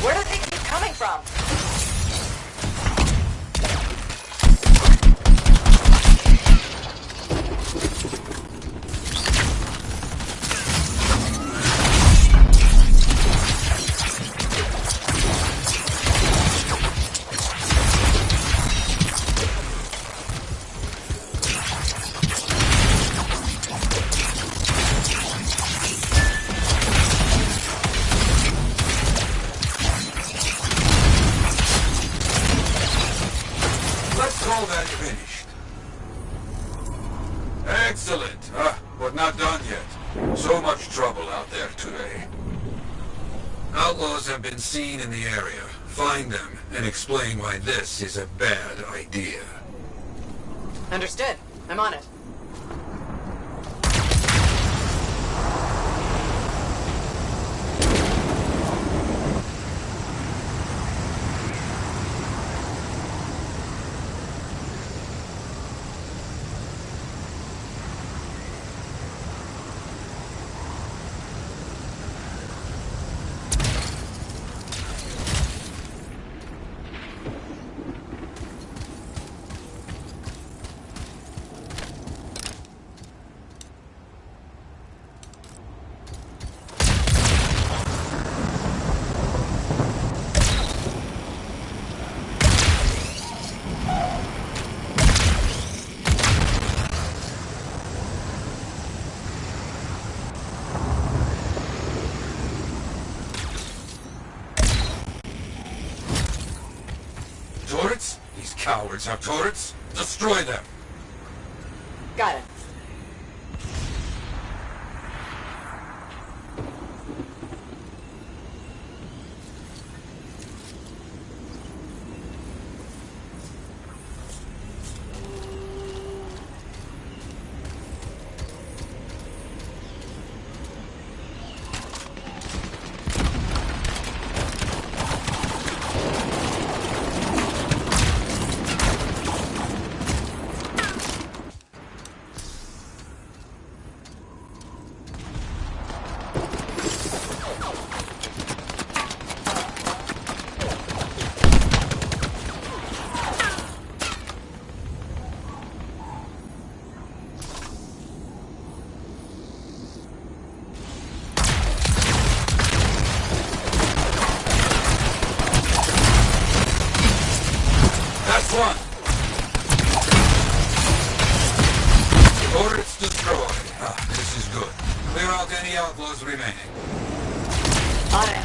Where do they keep coming from? Let's call that finished. Excellent. But not done yet. So much trouble out there today. Outlaws have been seen in the area. Find them and explain why this is a bad idea. Understood. I'm on it. Turrets? These cowards have turrets? Destroy them! Got it. That's one! Turrets destroyed. This is good. Clear out any outlaws remaining. On it.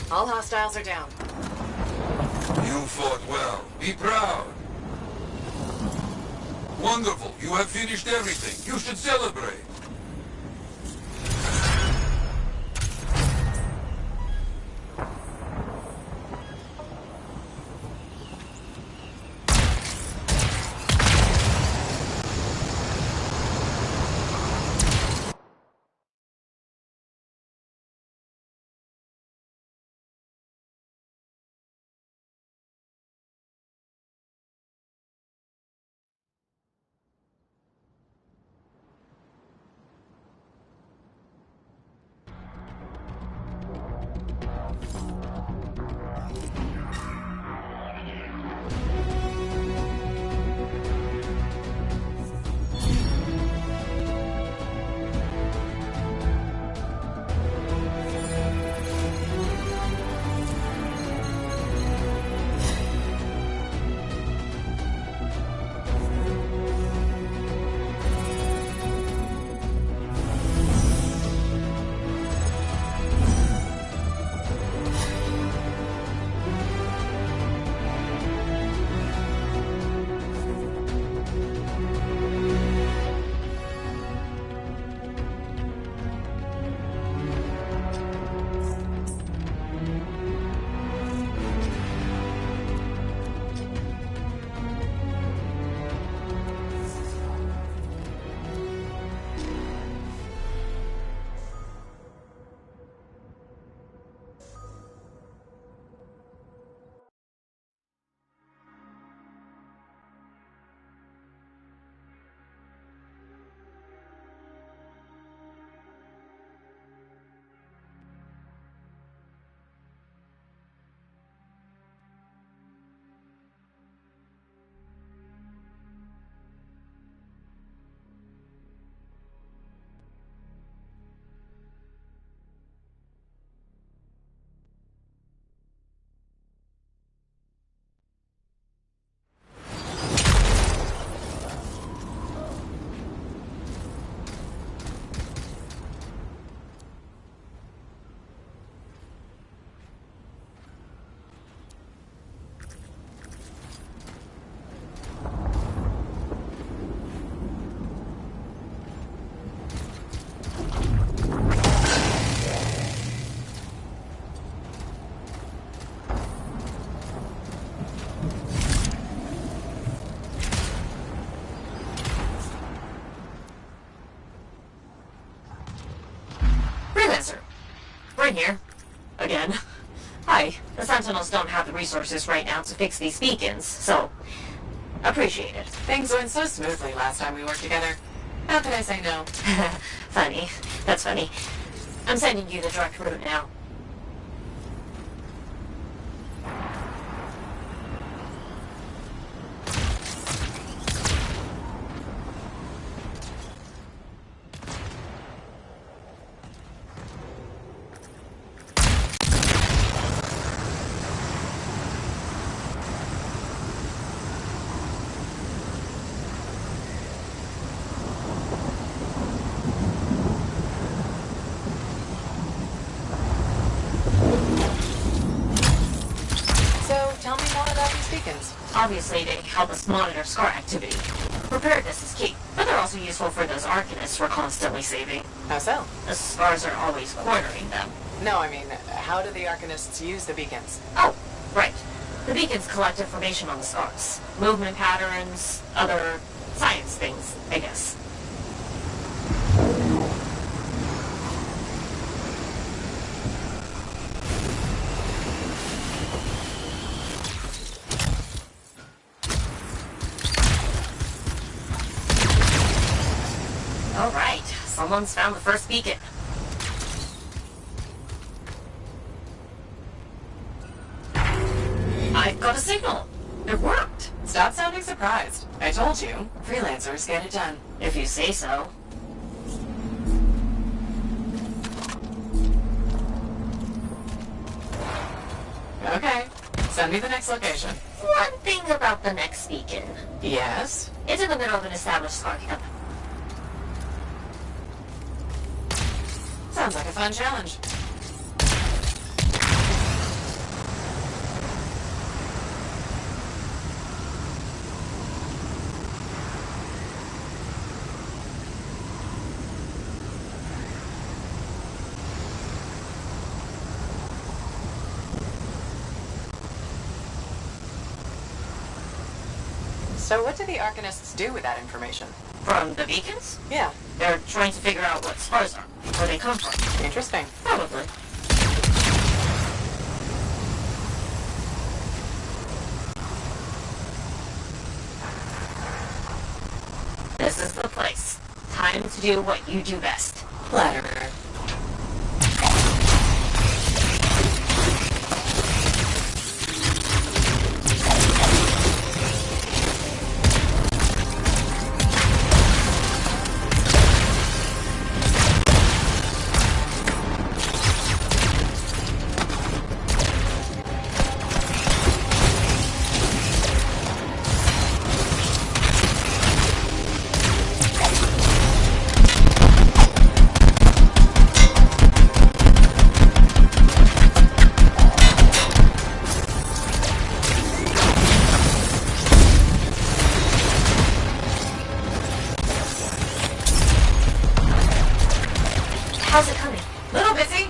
All hostiles are down. You fought well. Be proud. Wonderful. You have finished everything. You should celebrate. We're here. Again. Hi. The Sentinels don't have the resources right now to fix these beacons, so... appreciate it. Things went so smoothly last time we worked together. How could I say no? Funny. That's funny. I'm sending you the direct route now. Obviously, they help us monitor scar activity. Preparedness is key, but they're also useful for those Arcanists we're constantly saving. How so? The scars are always cornering them. No, I mean, how do the Arcanists use the beacons? Oh, right. The beacons collect information on the scars. Movement patterns, other science things, I guess. All right, someone's found the first beacon. I've got a signal. It worked. Stop sounding surprised. I told you, freelancers get it done. If you say so. Okay, send me the next location. One thing about the next beacon. Yes? It's in the middle of an established scar camp. Sounds like a fun challenge. So what do the Arcanists do with that information? From the beacons? Yeah. They're trying to figure out what stars are, where they come from. Interesting. Probably. This is the place. Time to do what you do best. Flatterer. How's it coming? Little busy?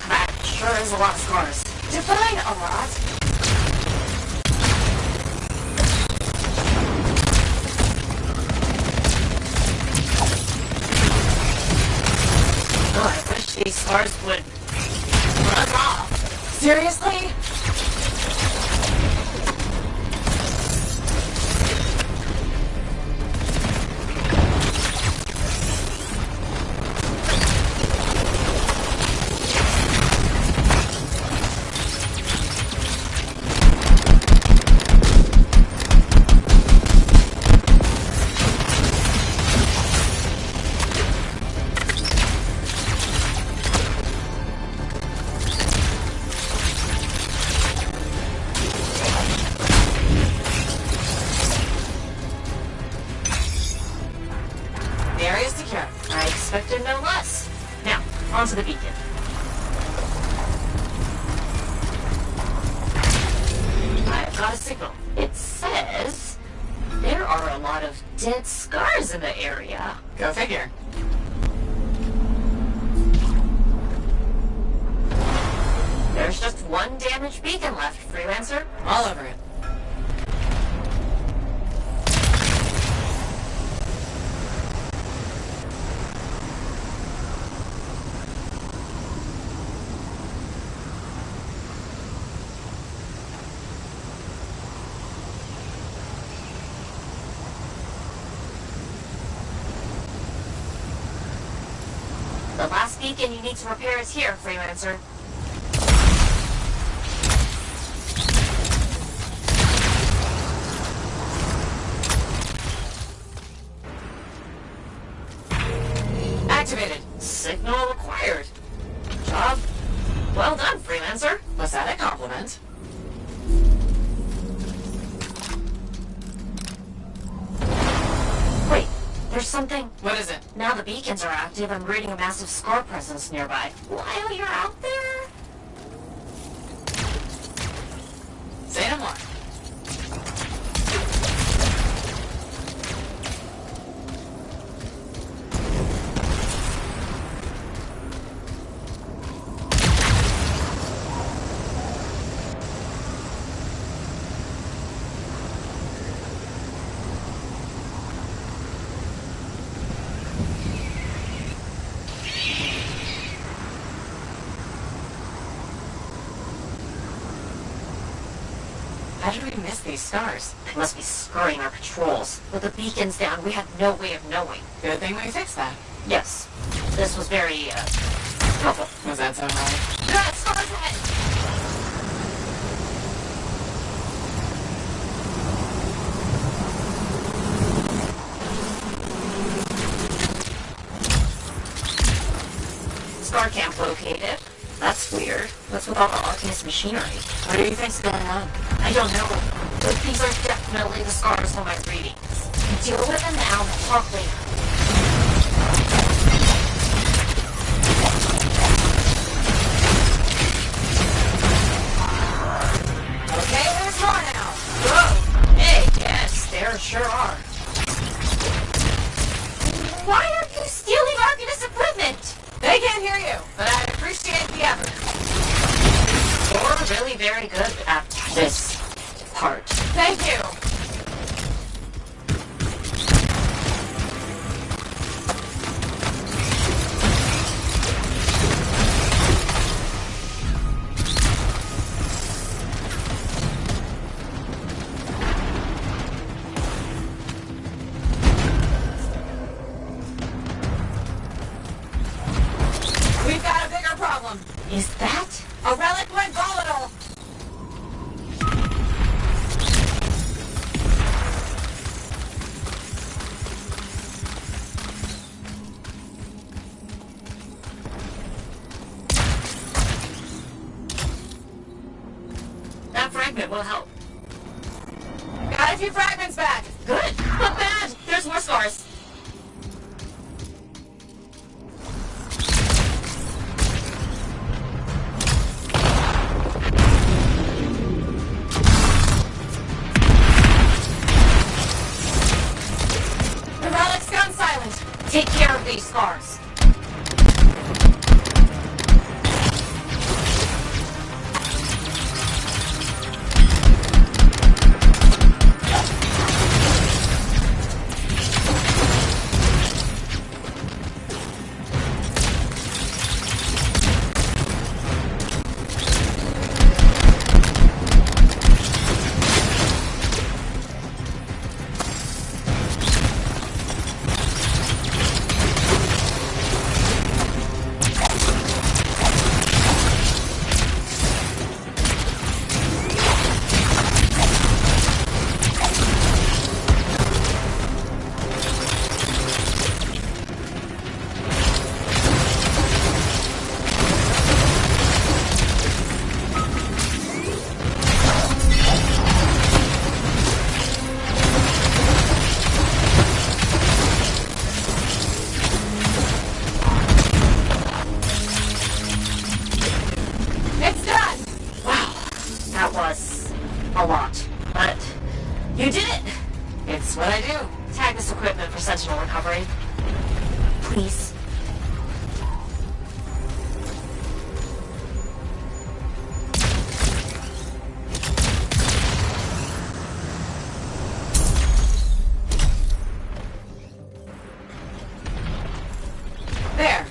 That sure is a lot of scars. Define a lot. I wish these stars would run off. Seriously? The area's secure. I expected no less. Now, onto the beacon. I've got a signal. It says there are a lot of dead scars in the area. Go figure. There's just one damaged beacon left, Freelancer. All over it. The last beacon you need to repair is here, Freelancer. Activated. Signal acquired. Job well done, Freelancer. Was that a compliment? Wait, there's something. What is it? Now the beacons are active, I'm reading a massive scar presence nearby. While you're out there? Say no more. How did we miss these stars? They must be scurrying our patrols. With the beacons down, we had no way of knowing. Good thing we fixed that. Yes. This was very, helpful. Was that so hard? God, stars ahead! Star camp located. That's weird. What's with all the Arcanist machinery? What do you think's going on? I don't know. But these are definitely the scars from my readings. Deal with them now and talk later. Okay, there's more now. Whoa! Hey, yeah. very good at this part. Thank you! We've got a bigger problem. Is that a relic went volatile? That fragment will help. Got a few fragments back. Good, but bad. There's more scars. The relic's gone silent. Take care of these scars. It's done! Wow, that was a lot. But you did it! It's what I do. Tag this equipment for Sentinel recovery. Please. There.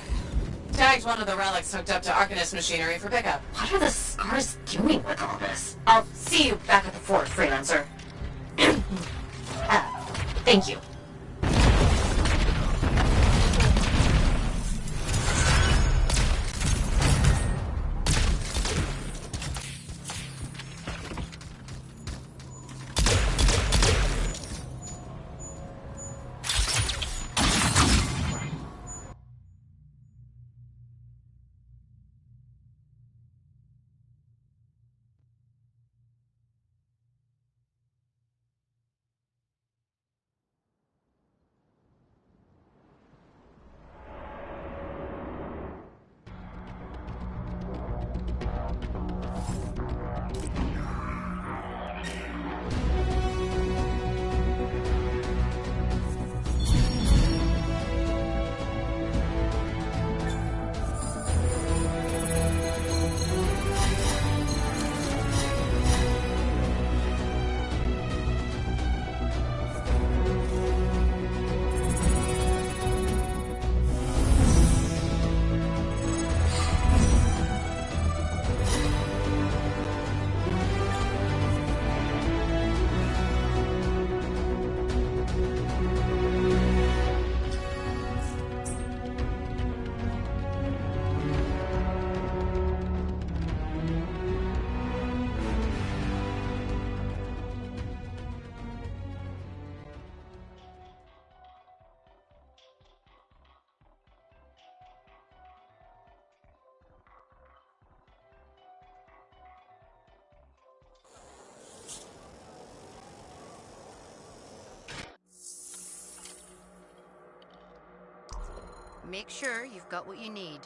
Tagged one of the relics hooked up to Arcanist machinery for pickup. What are the scars doing with all this? I'll see you back at the fort, Freelancer. Thank you. Make sure you've got what you need.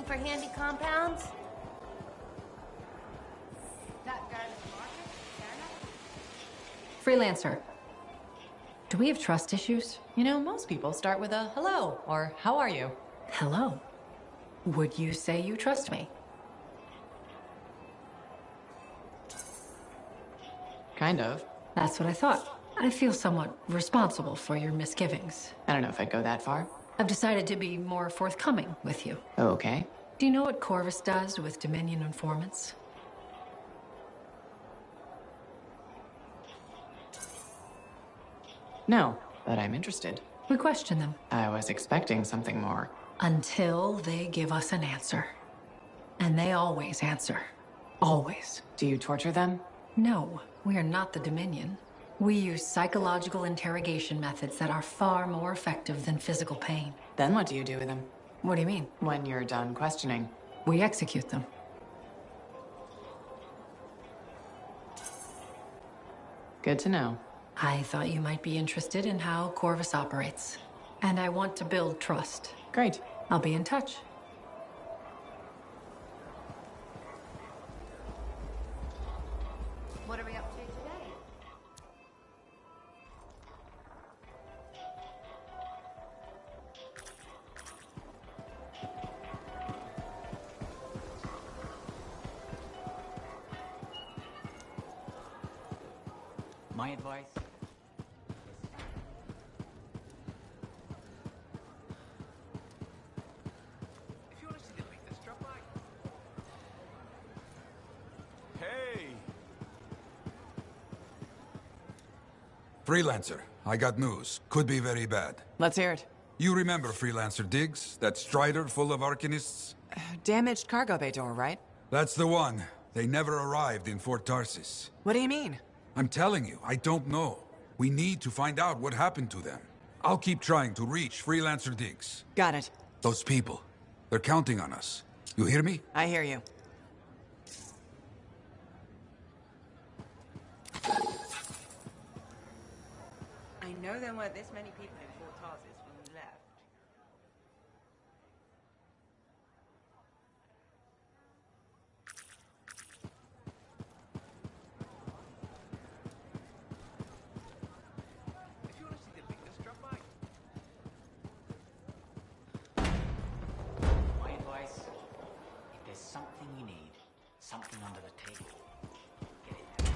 looking for handy compounds? Freelancer. Do we have trust issues? You know, most people start with a hello or how are you? Hello. Would you say you trust me? Kind of. That's what I thought. I feel somewhat responsible for your misgivings. I don't know if I'd go that far. I've decided to be more forthcoming with you. Okay. Do you know what Corvus does with Dominion informants? No, but I'm interested. We question them. I was expecting something more. Until they give us an answer. And they always answer. Always. Do you torture them? No, we are not the Dominion. We use psychological interrogation methods that are far more effective than physical pain. Then what do you do with them? What do you mean? When you're done questioning. We execute them. Good to know. I thought you might be interested in how Corvus operates. And I want to build trust. Great. I'll be in touch. What are we up to today? My advice? If you want to see the latest, drop by. Hey! Freelancer, I got news. Could be very bad. Let's hear it. You remember Freelancer Diggs? That strider full of Arcanists? Damaged cargo bay door, right? That's the one. They never arrived in Fort Tarsis. What do you mean? I'm telling you, I don't know. We need to find out what happened to them. I'll keep trying to reach Freelancer Diggs. Got it. Those people, they're counting on us. You hear me? I hear you. I know there weren't this many people in Fort Tarsis when we left. If you want to see the latest, drop by. My advice? If there's something you need, something under the table, get it there.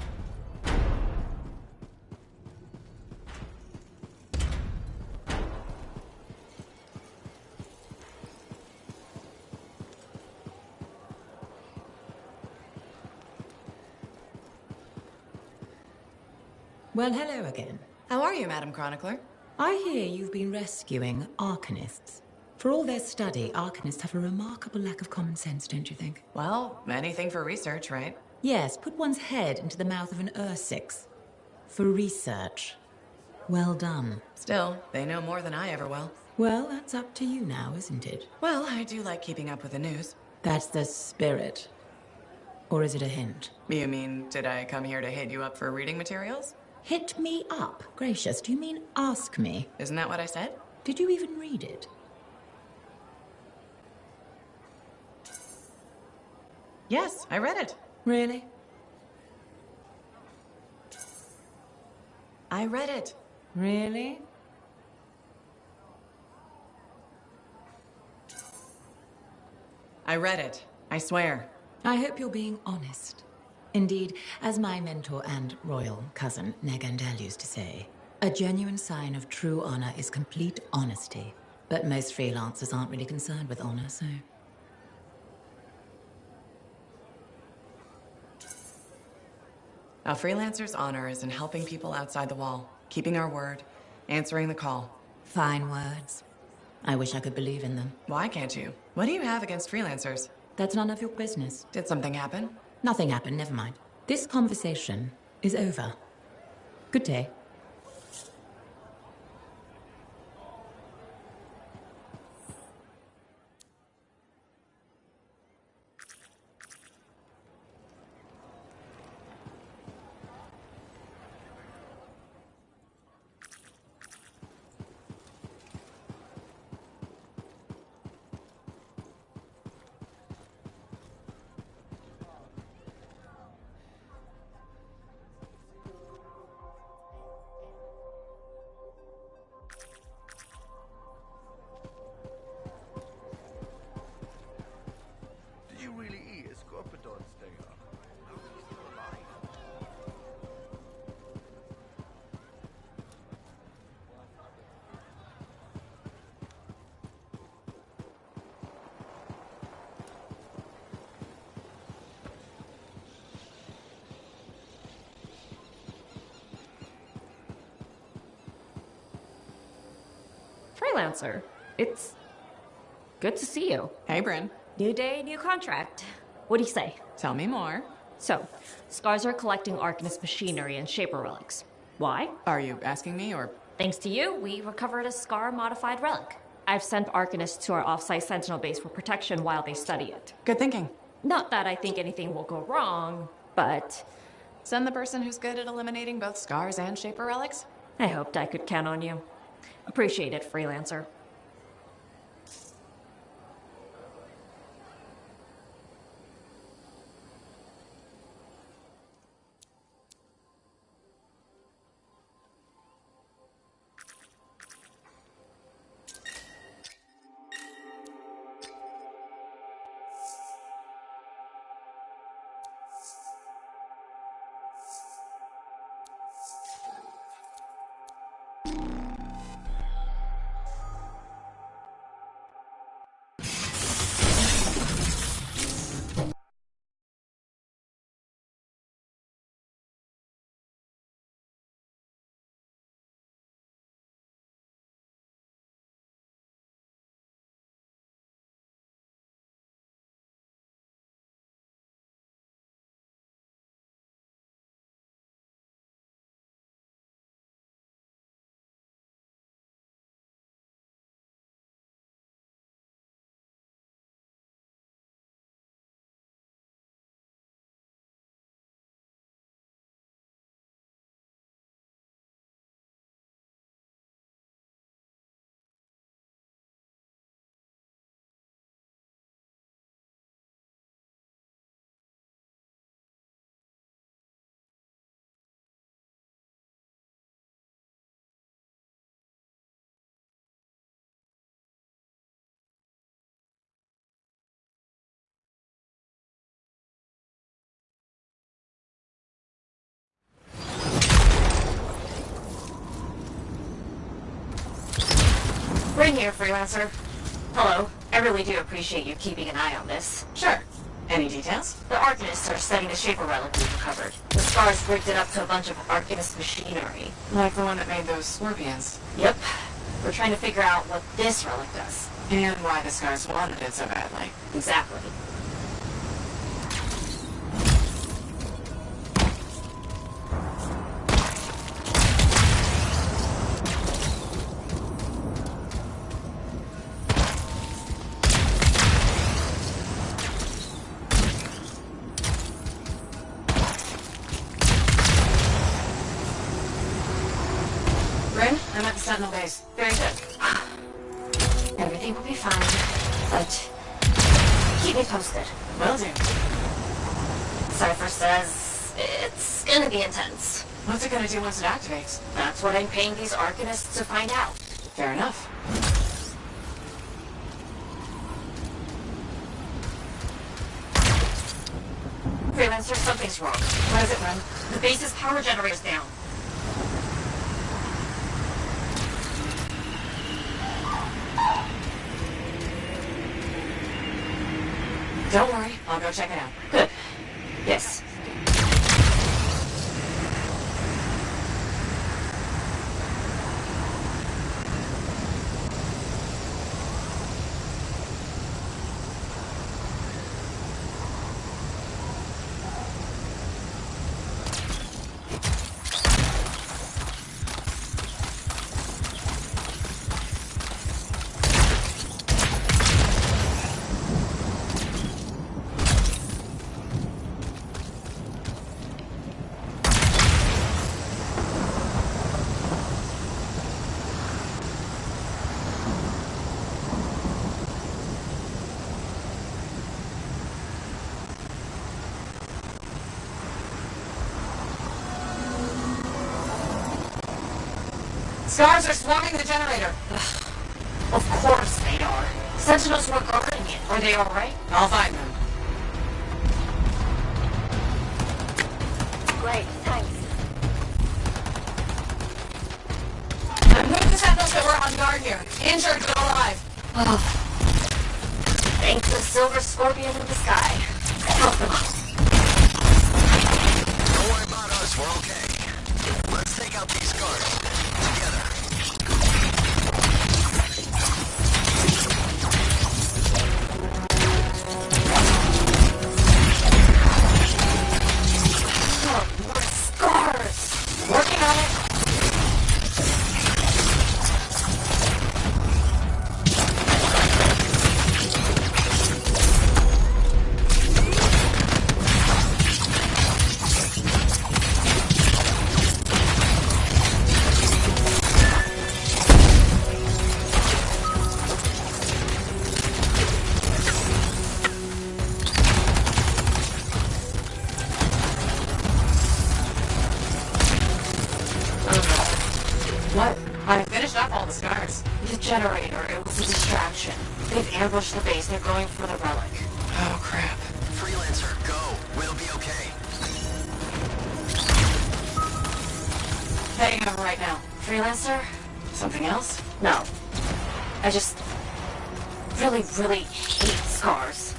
Well, hello again. How are you, Madam Chronicler? I hear you've been rescuing Arcanists. For all their study, Arcanists have a remarkable lack of common sense, don't you think? Well, anything for research, right? Yes, put one's head into the mouth of an Ursix. For research. Well done. Still, they know more than I ever will. Well, that's up to you now, isn't it? Well, I do like keeping up with the news. That's the spirit. Or is it a hint? You mean, did I come here to hit you up for reading materials? Hit me up? Gracious, do you mean ask me? Isn't that what I said? Did you even read it? Yes, I read it. Really? I read it. Really? I read it. I swear. I hope you're being honest. Indeed, as my mentor and royal cousin Negandel used to say, a genuine sign of true honor is complete honesty. But most freelancers aren't really concerned with honor, so... A freelancer's honor is in helping people outside the wall, keeping our word, answering the call. Fine words. I wish I could believe in them. Why can't you? What do you have against freelancers? That's none of your business. Did something happen? Nothing happened, never mind. This conversation is over. Good day. Freelancer. It's good to see you. Hey, Bryn. New day, new contract. What do you say? Tell me more. So, Scars are collecting Arcanist machinery and Shaper relics. Why? Are you asking me, or...? Thanks to you, we recovered a Scar-modified relic. I've sent Arcanists to our off-site Sentinel base for protection while they study it. Good thinking. Not that I think anything will go wrong, but... Send the person who's good at eliminating both Scars and Shaper relics? I hoped I could count on you. Appreciate it, Freelancer. Bryn here, Freelancer. Hello. I really do appreciate you keeping an eye on this. Sure. Any details? The Arcanists are studying the Shaper relic we recovered. The Scars rigged it up to a bunch of Arcanist machinery. Like the one that made those scorpions. Yep. We're trying to figure out what this relic does. And why the Scars wanted it so badly. Exactly. I'm at the Sentinel base. Very good. Everything will be fine, but keep me posted. Will do. Cypher says it's gonna be intense. What's it gonna do once it activates? That's what I'm paying these Arcanists to find out. Fair enough. Freelancer, something's wrong. What is it, Ren? The base's power generator's down. Don't worry, I'll go check it out. Good. Yes. Scars are swarming the generator. Of course they are. Sentinels were guarding it. Are they alright? I'll find them. Great, thanks. Move the Sentinels that were on guard here. Injured but alive. Oh. Thank the silver scorpion in the sky. Help them out. Don't worry about us, we're okay. Let's take out these Scars. Together. I finished up all the scars. The generator, it was a distraction. They've ambushed the base. They're going for the relic. Oh, crap. Freelancer, go. We'll be okay. Heading over right now. Freelancer? Something else? No. I just really, really hate scars.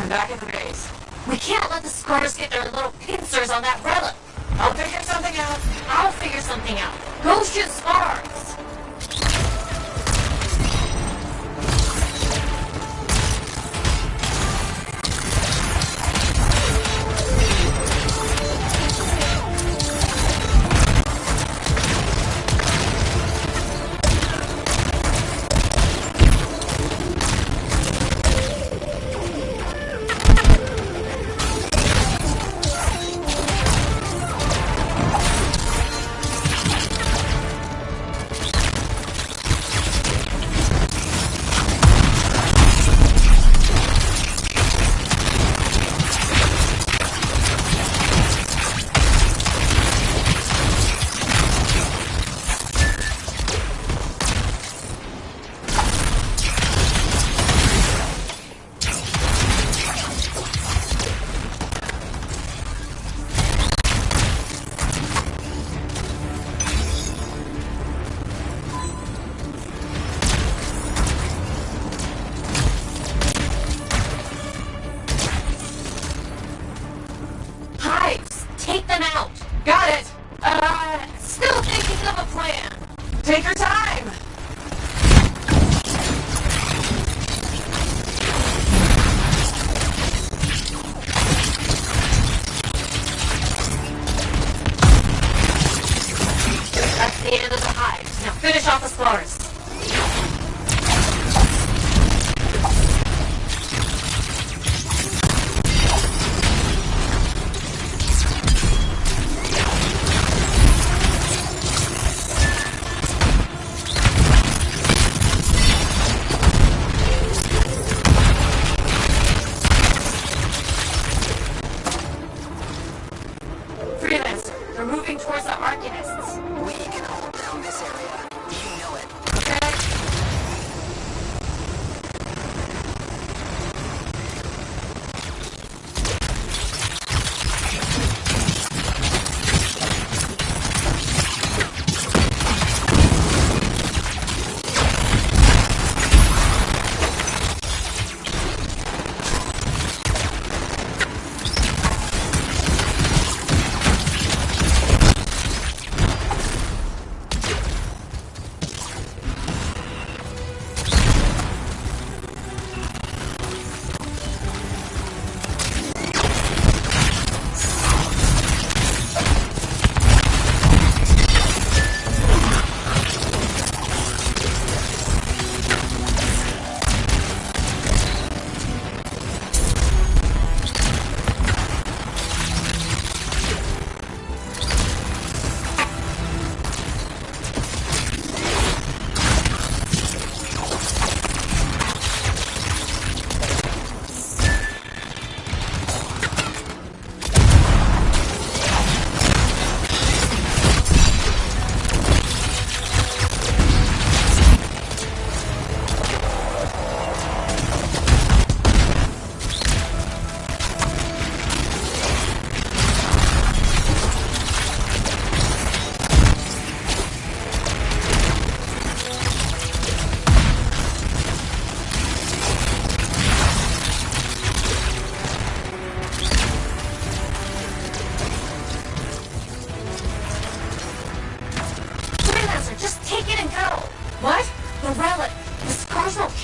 Back at the base. We can't let the scars get their little pincers on that relic. I'll figure something out. I'll figure something out. Go shoot scars. Take your time! That's the end of the hive. Now finish off the spars.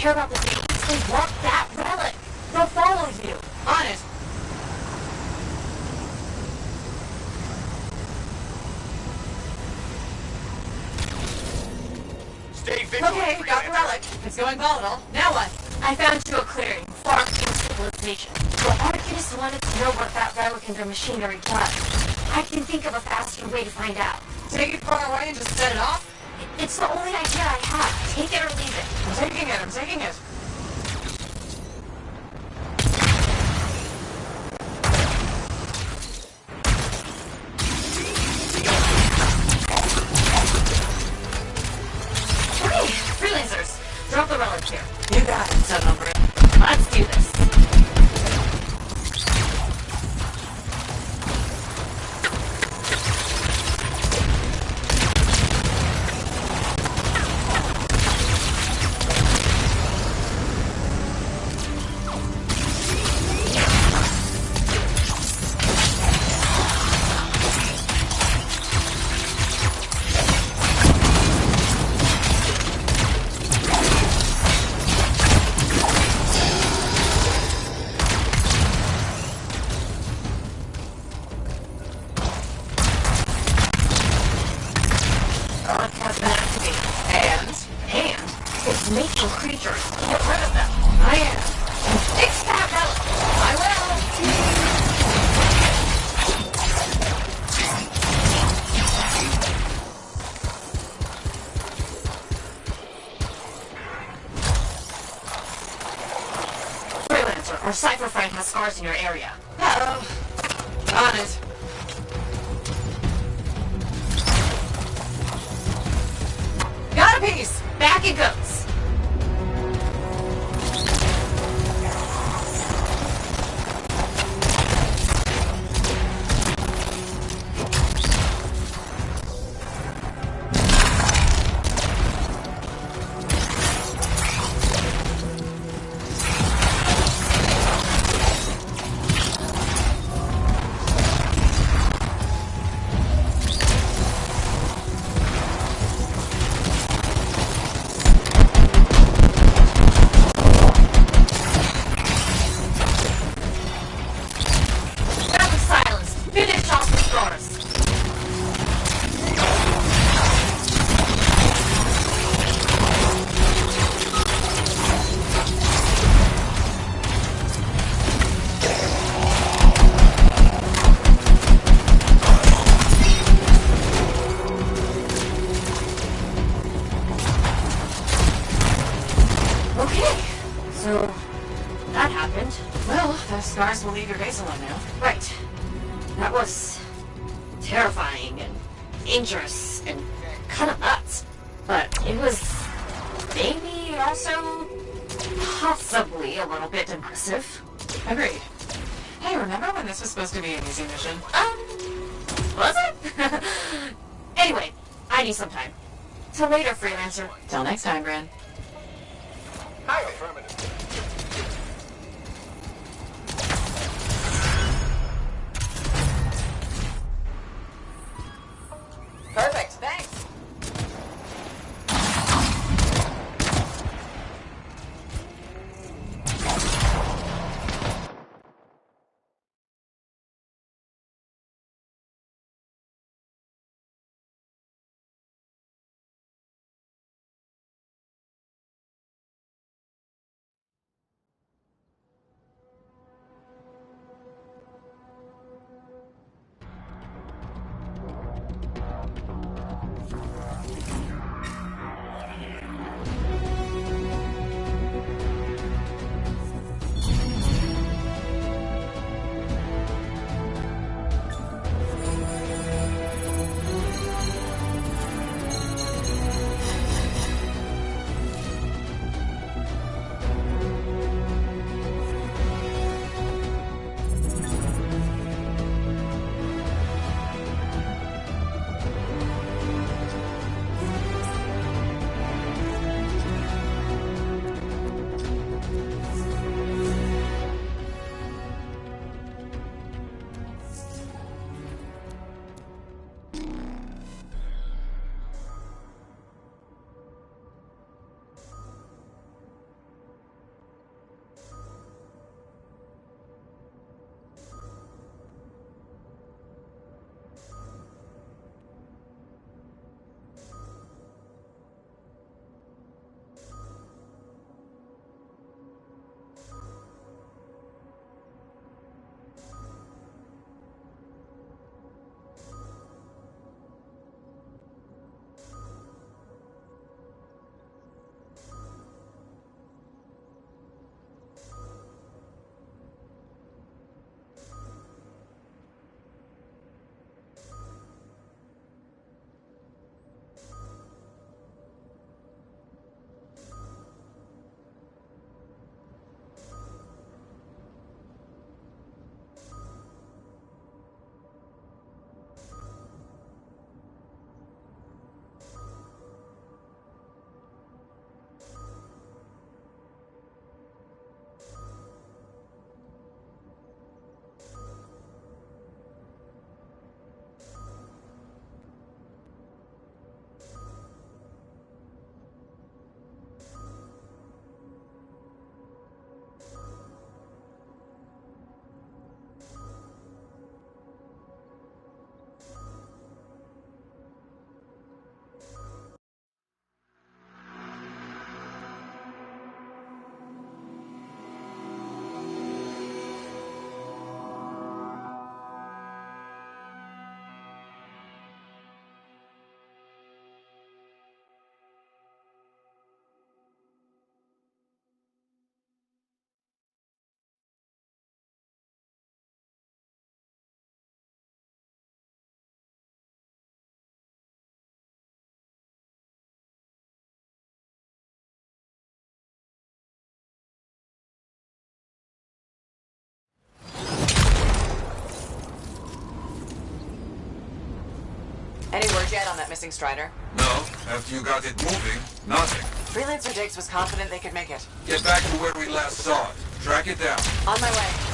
Care about the dates. They want that relic. They'll follow you. On it. Stay vigilant. Okay, got the relic. It's going volatile. Now what? I found you a clearing, far from civilization. The Arcanist wanted to know what that relic and their machinery does. I can think of a faster way to find out. Take it far away and just set it off? It's the only idea I have. Take it or leave it. I'm taking it. Okay, freelancers, drop the relic here. You got it, son of a... Let's do this. Our cypher friend has scars in your area. Uh-oh. On it. Got a piece! Back it goes. Scars will leave your base alone now. Right. That was terrifying and dangerous and kind of nuts. But it was maybe also possibly a little bit impressive. Agreed. Hey, remember when this was supposed to be an easy mission? Was it? Anyway, I need some time. Till later, freelancer. Till next time, Gran. Hi, affirmative. Perfect, thanks. Any word yet on that missing Strider? No, after you got it moving, nothing. Freelancer Diggs was confident they could make it. Get back to where we last saw it. Track it down. On my way.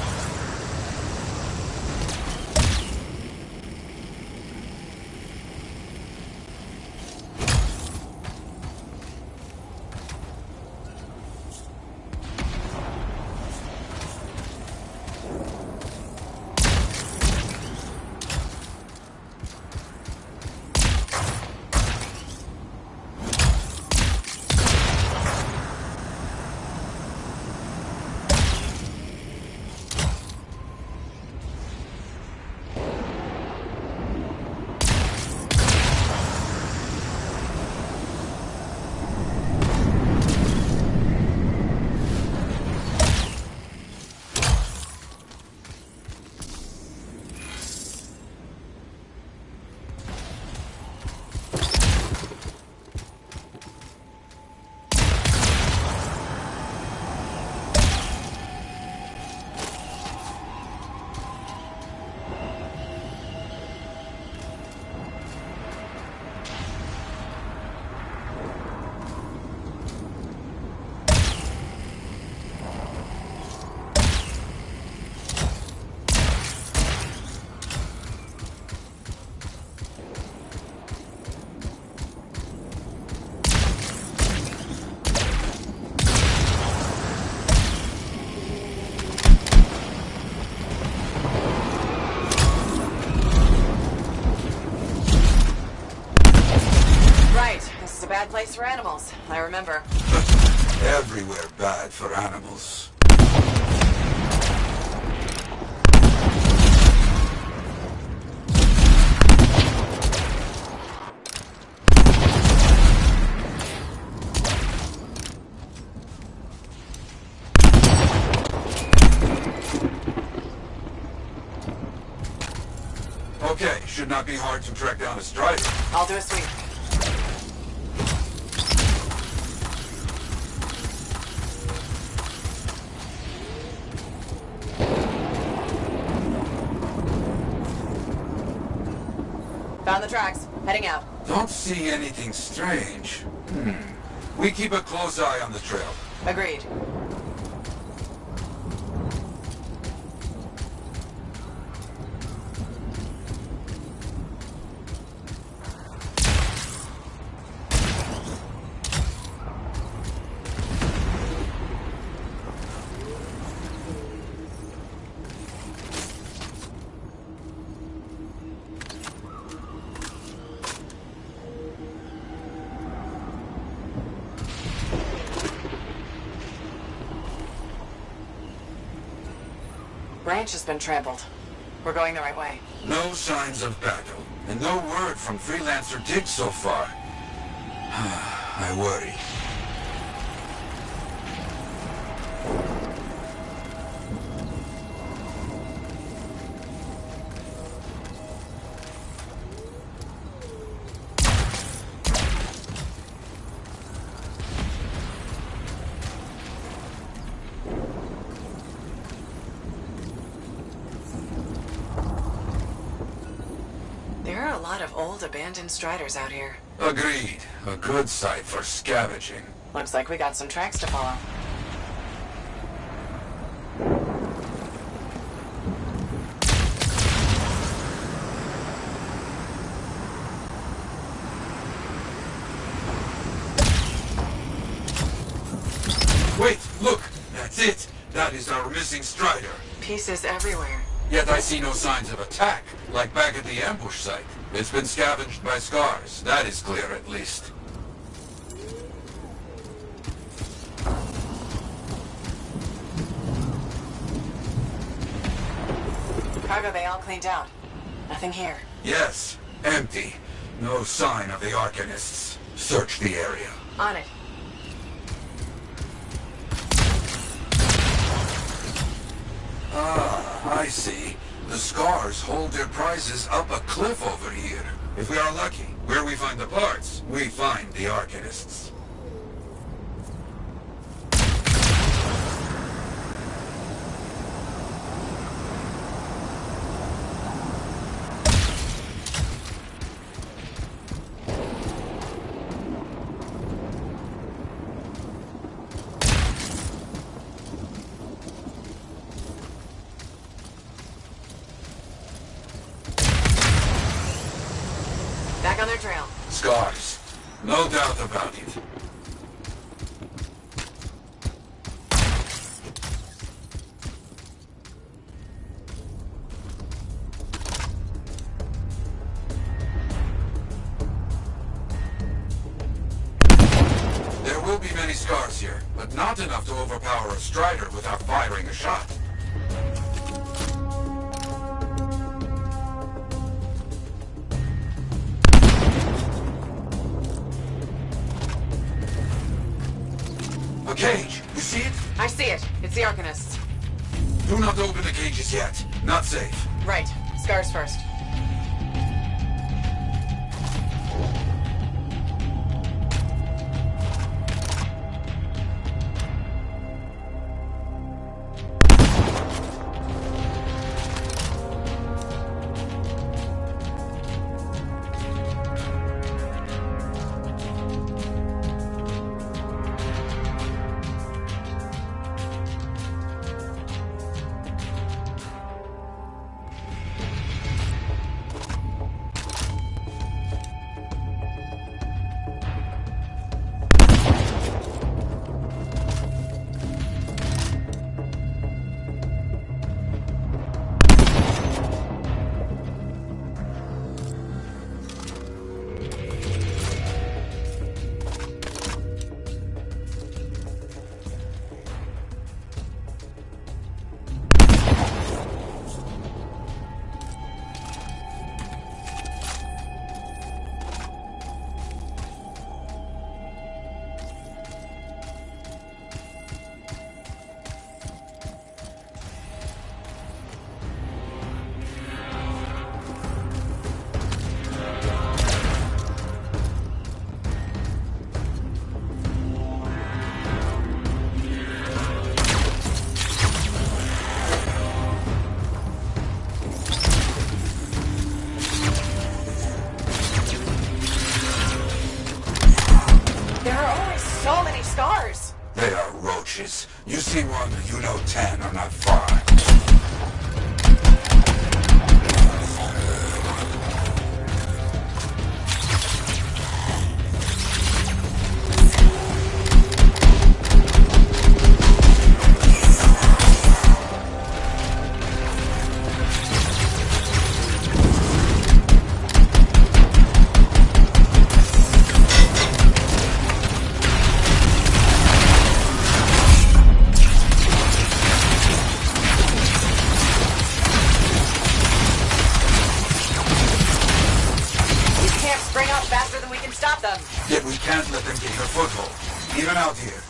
Bad place for animals, I remember. Everywhere bad for animals. Okay, should not be hard to track down a Strider. I'll do a sweep. Found the tracks. Heading out. Don't see anything strange. We keep a close eye on the trail. Agreed. Branch has been trampled. We're going the right way. No signs of battle, and no word from Freelancer Diggs so far. I worry. There are a lot of old abandoned Striders out here. Agreed. A good site for scavenging. Looks like we got some tracks to follow. Wait, look! That's it! That is our missing Strider. Pieces everywhere. Yet I see no signs of attack, like back at the ambush site. It's been scavenged by scars. That is clear, at least. Cargo bay all cleaned out. Nothing here. Yes, empty. No sign of the Arcanists. Search the area. On it. Ah, I see. The scars hold their prizes up a cliff over here. If we are lucky, where we find the parts, we find the Arcanists. their trail. Scars. No doubt about it. There will be many scars here, but not enough to overpower a Strider without firing a shot. A cage! You see it? I see it. It's the Arcanists. Do not open the cages yet. Not safe. Right. Scars first. They are roaches. You see one, you know 10 are not far. Yet we can't let them gain a foothold, even out here.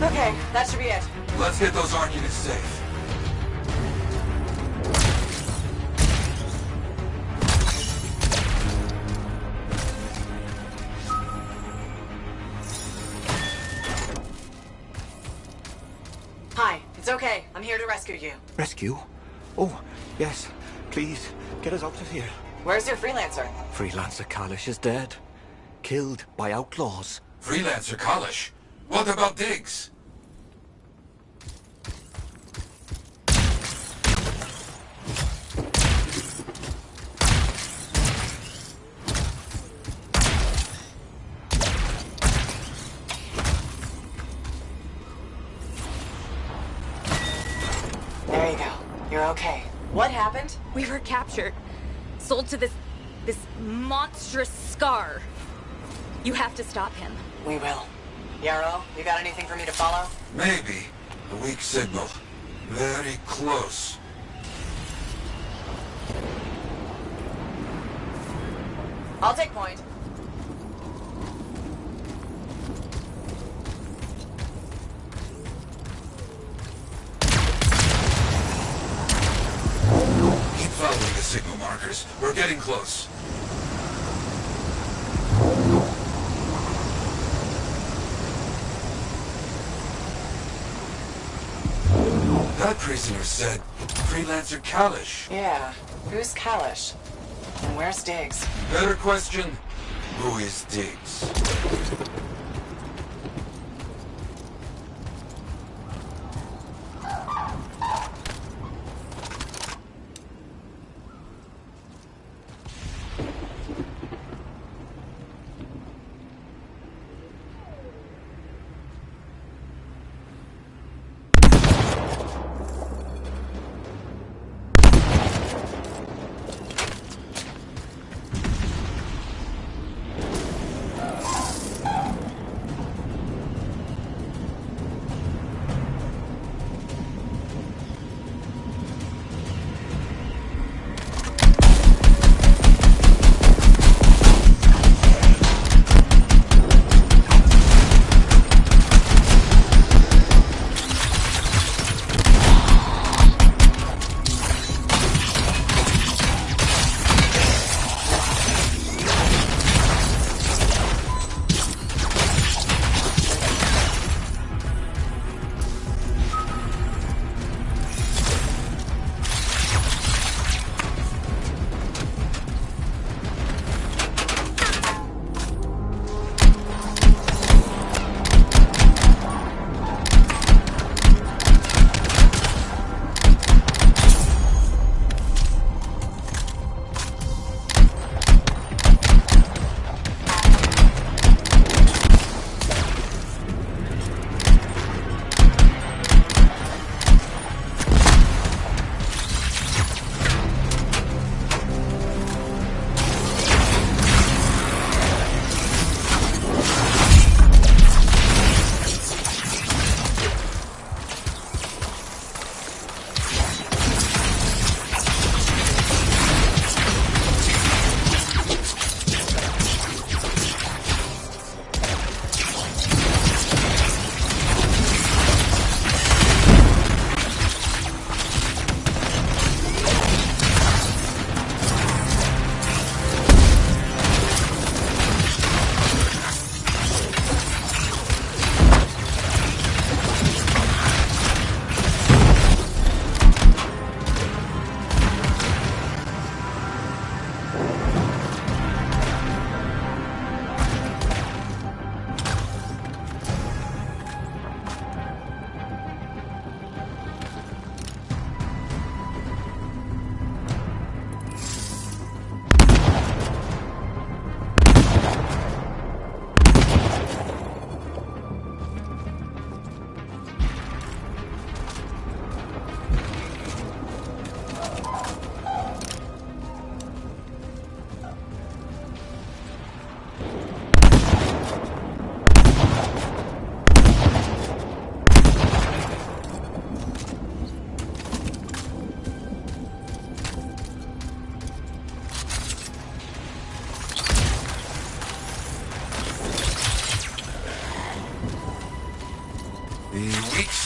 Okay, that should be it. Let's get those Arcanists safe. Hi, it's okay. I'm here to rescue you. Rescue? Oh, yes. Please, get us out of here. Where's your freelancer? Freelancer Kalish is dead. Killed by outlaws. Freelancer Kalish? What about Diggs? There you go. You're okay. What happened? We were captured. Sold to this monstrous Scar. You have to stop him. We will. Yarrow, you got anything for me to follow? Maybe. A weak signal. Very close. I'll take point. Keep following the signal markers. We're getting close. That prisoner said Freelancer Kalish. Yeah. Who's Kalish? And where's Diggs? Better question, who is Diggs?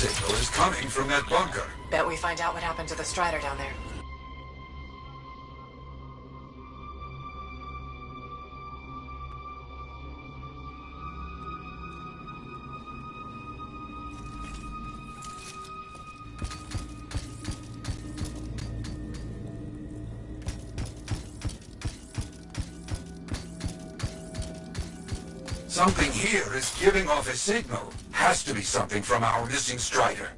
signal is coming from that bunker. Bet we find out what happened to the Strider down there. Something here is giving off a signal. Has to be something from our missing Strider.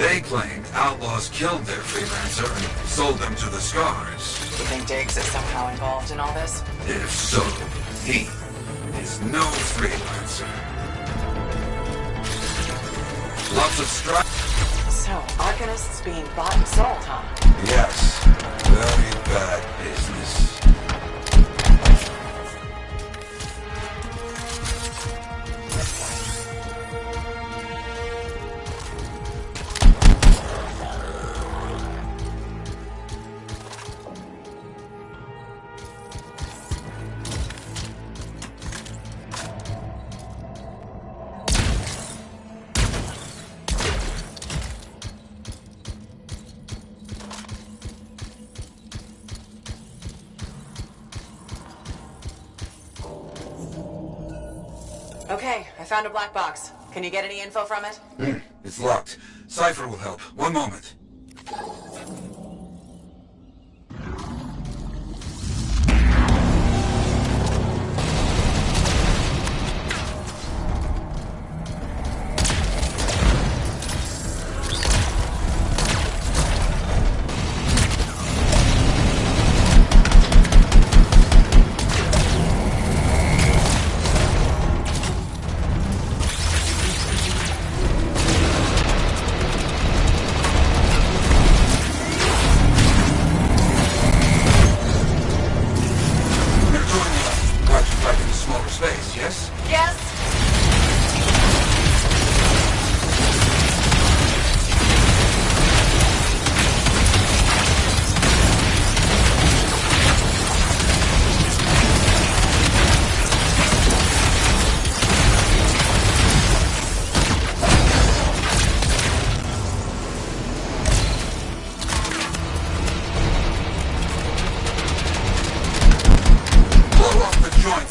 They claimed outlaws killed their freelancer and sold them to the Scars. You think Diggs is somehow involved in all this? If so, he is no freelancer. Lots of So, Arcanists being bought and sold, huh? Yes. Very bad business. Okay, I found a black box. Can you get any info from it? It's locked. Cypher will help. One moment.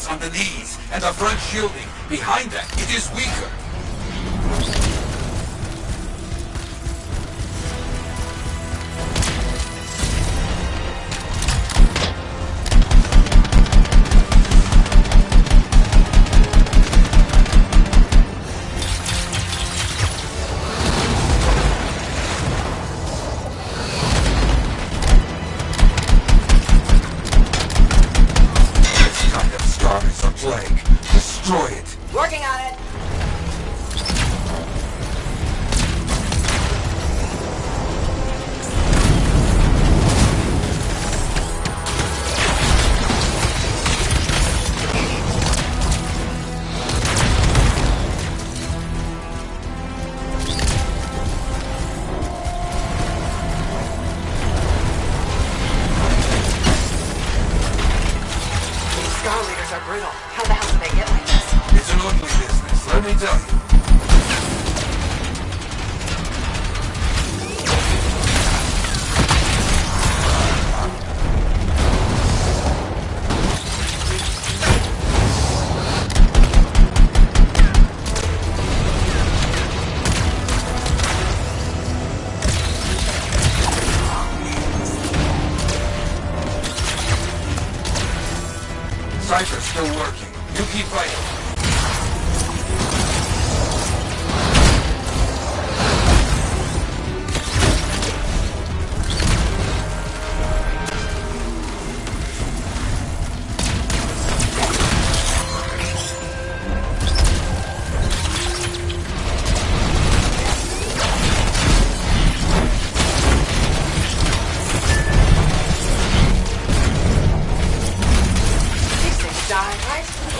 On the knees, and the front shielding. Behind that, it is weaker. Destroy it. Working on it. Scar leaders are brutal. How the hell did they get like this? It's an ugly business, let me tell you. Cypher's still working. You keep fighting.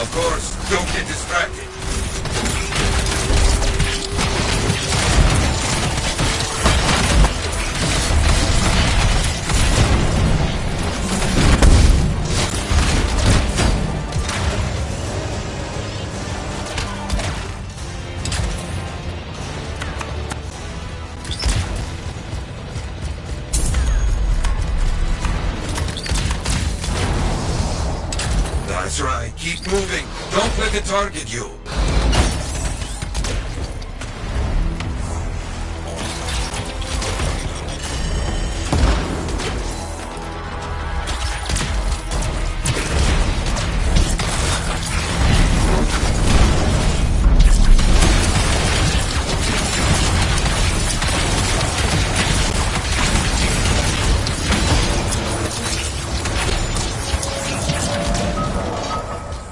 Of course, don't get distracted. That's right, keep moving. Don't let it target you.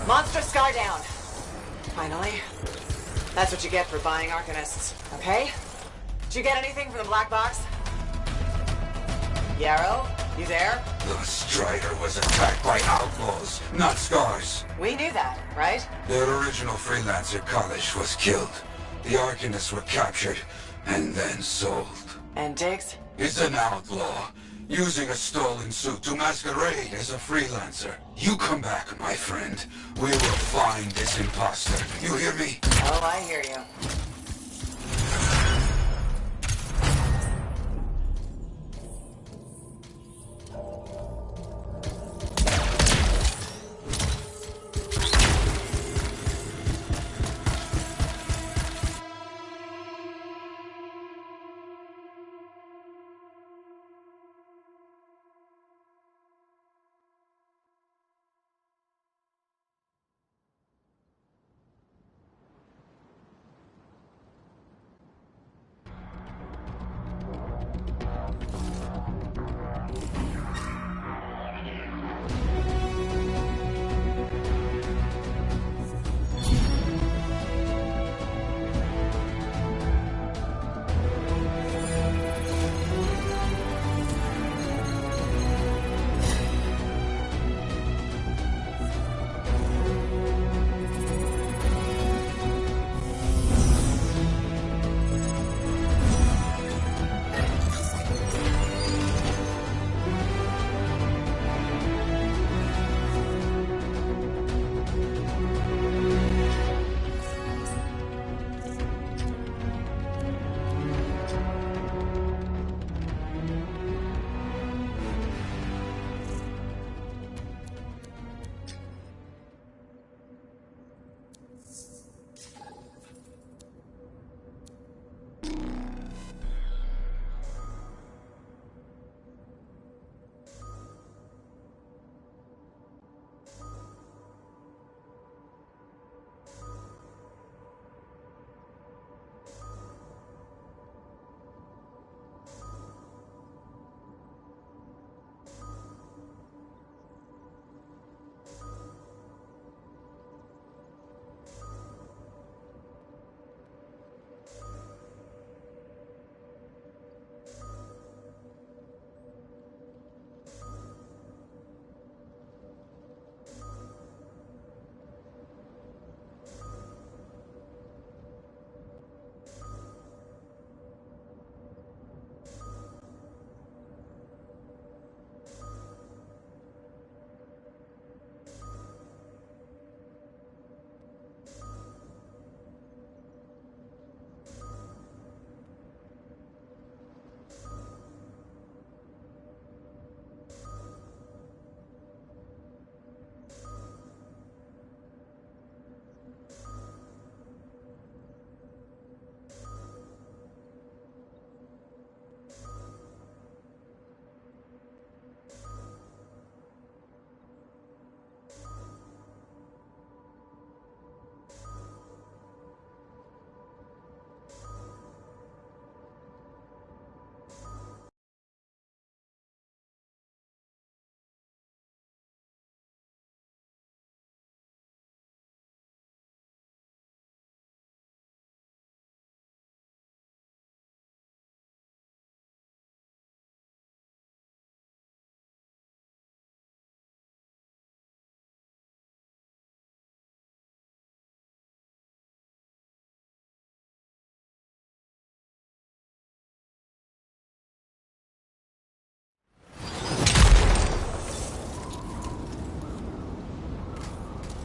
Monster Scar down. Finally. That's what you get for buying Arcanists, okay? Did you get anything from the black box? Yarrow, you there? The Strider was attacked by outlaws, not Scars. We knew that, right? Their original freelancer, Kalish, was killed. The Arcanists were captured and then sold. And Diggs? Is an outlaw, using a stolen suit to masquerade as a freelancer. You come back, my friend. We will find this imposter. You hear me? Oh, I hear you.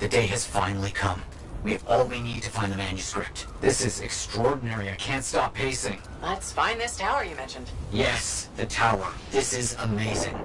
The day has finally come. We have all we need to find the manuscript. This is extraordinary. I can't stop pacing. Let's find this tower you mentioned. Yes, the tower. This is amazing.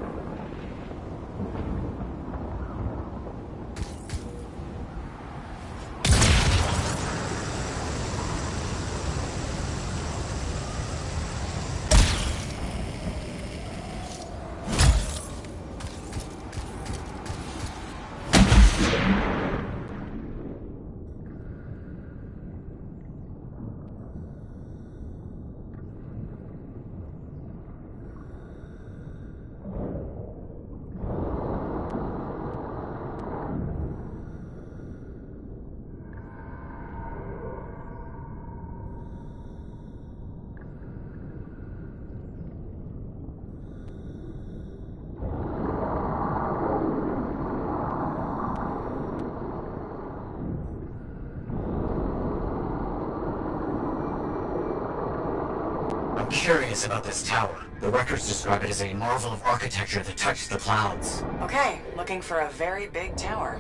I'm curious about this tower. The records describe it as a marvel of architecture that touched the clouds. Okay, looking for a very big tower.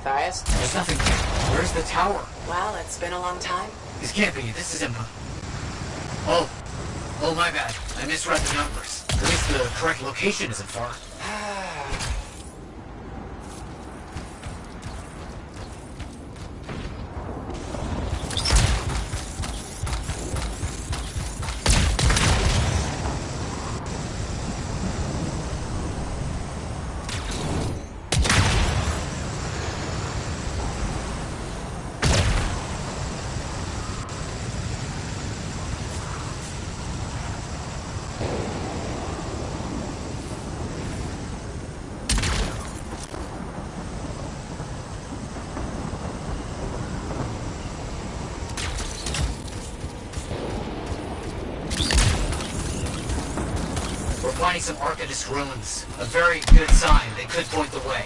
Matthias? There's nothing there. Where's the tower? Well, it's been a long time. This can't be. This is Oh, my bad. I misread the numbers. At least the correct location isn't far. Finding some Arcanist ruins. A very good sign. They could point the way.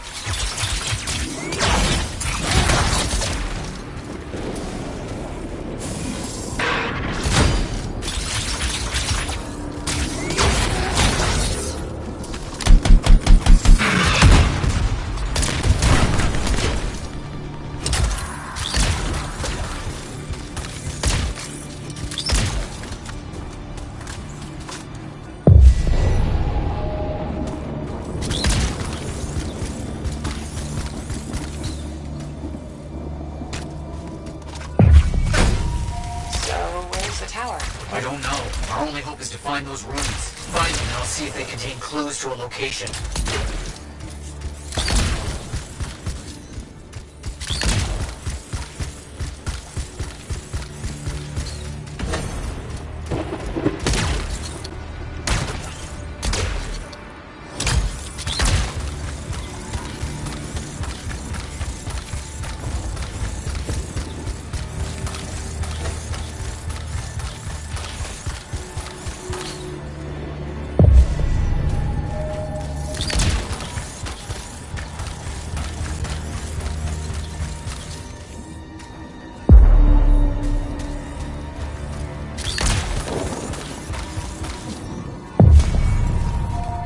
I don't know. Our only hope is to find those ruins. Find them and I'll see if they contain clues to a location.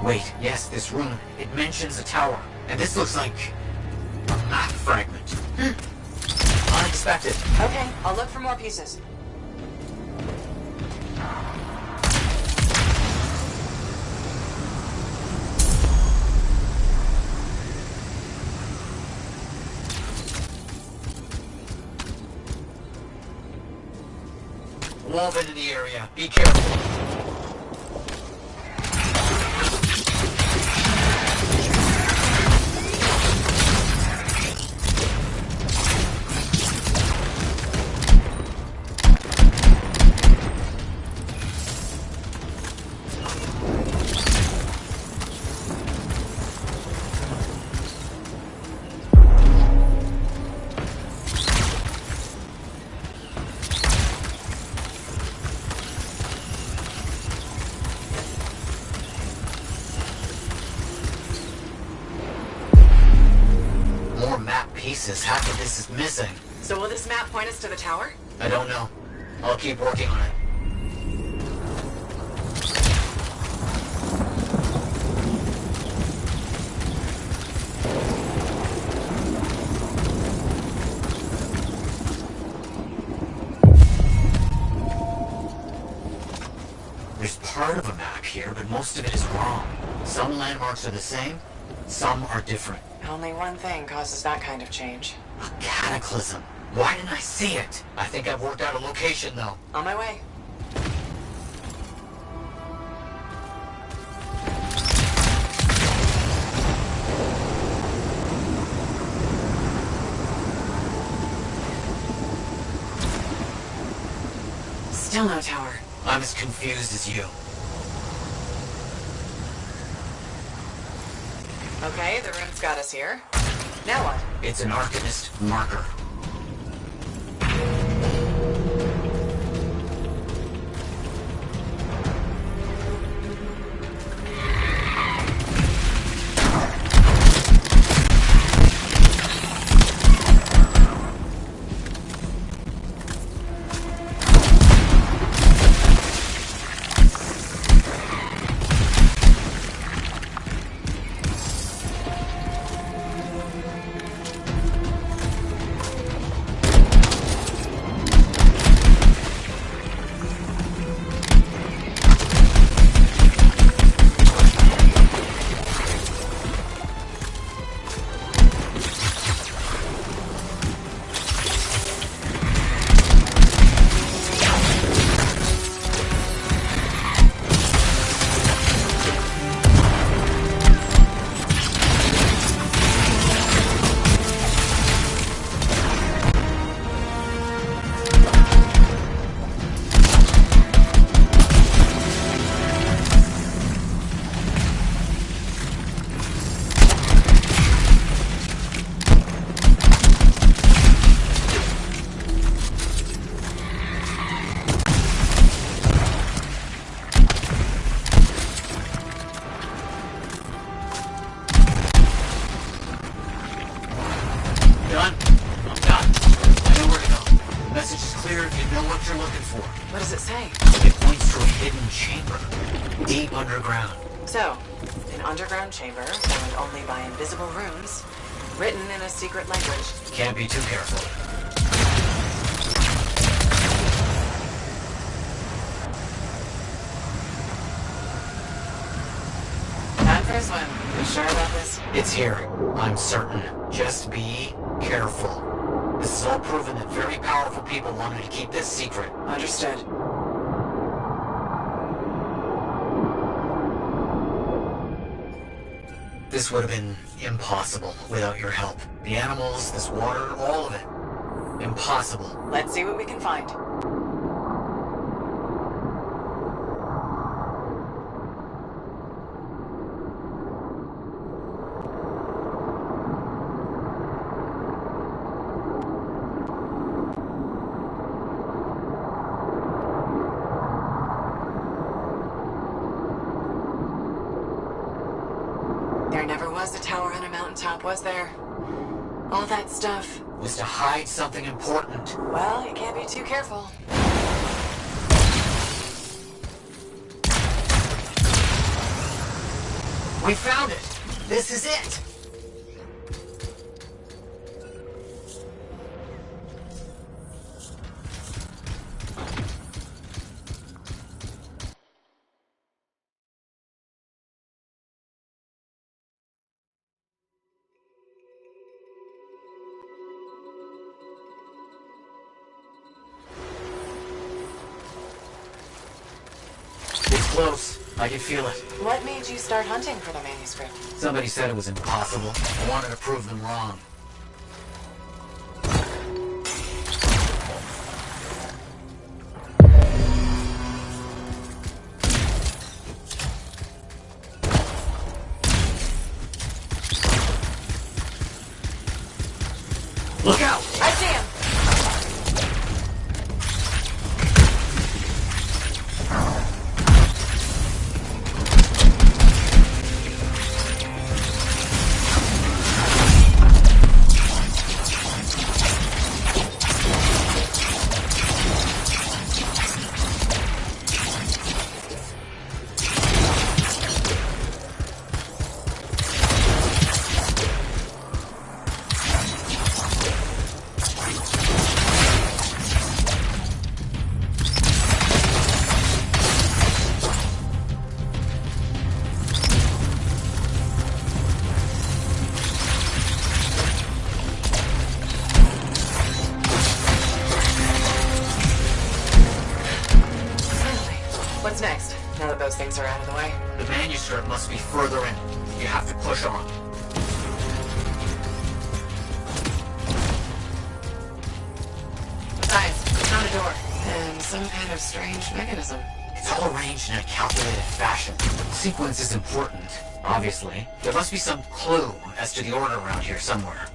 Wait, yes, this rune. It mentions a tower. And this looks like a map fragment. Unexpected. Okay, I'll look for more pieces. Woven in the area. Be careful. pieces. Half of this is missing. So will this map point us to the tower? I don't know. I'll keep working on it. There's part of a map here, but most of it is wrong. Some landmarks are the same, some are different. Only one thing causes that kind of change. A cataclysm. Why didn't I see it? I think I've worked out a location, though. On my way. Still no tower. I'm as confused as you. Okay, the room's got us here. Now what? It's an Arcanist marker. What does it say? It points to a hidden chamber, deep underground. So, an underground chamber formed only by invisible runes, written in a secret language. Can't be too careful. Time for a swim. You sure about this? It's here. I'm certain. Just be careful. This is all proven that very powerful people wanted to keep this secret. Understood. This would have been impossible without your help. The animals, this water, all of it. Impossible. Let's see what we can find. There never was a tower on a mountaintop, was there? All that stuff was to hide something important. Well, you can't be too careful. We found it! This is it! Close. I can feel it. What made you start hunting for the manuscript? Somebody said it was impossible. I wanted to prove them wrong. Look out! I see him! next, now that those things are out of the way? The manuscript must be further in. You have to push on. Guys, found a door. And some kind of strange mechanism. It's all arranged in a calculated fashion. Sequence is important, obviously. There must be some clue as to the order around here somewhere.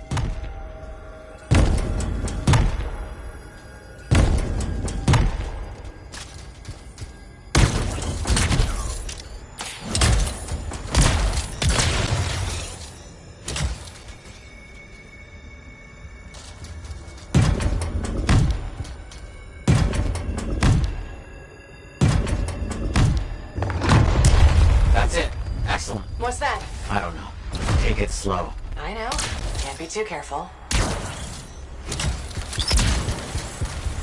What's that? I don't know. Take it slow. I know. Can't be too careful.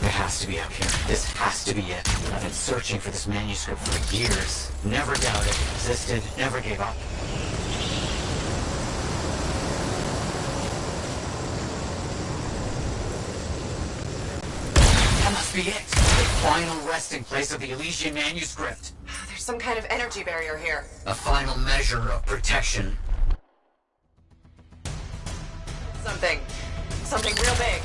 It has to be up here. This has to be it. I've been searching for this manuscript for years. Never doubted it existed. Never gave up. That must be it. The final resting place of the Elysian manuscript. There's some kind of energy barrier here. A final measure of protection. Something real big.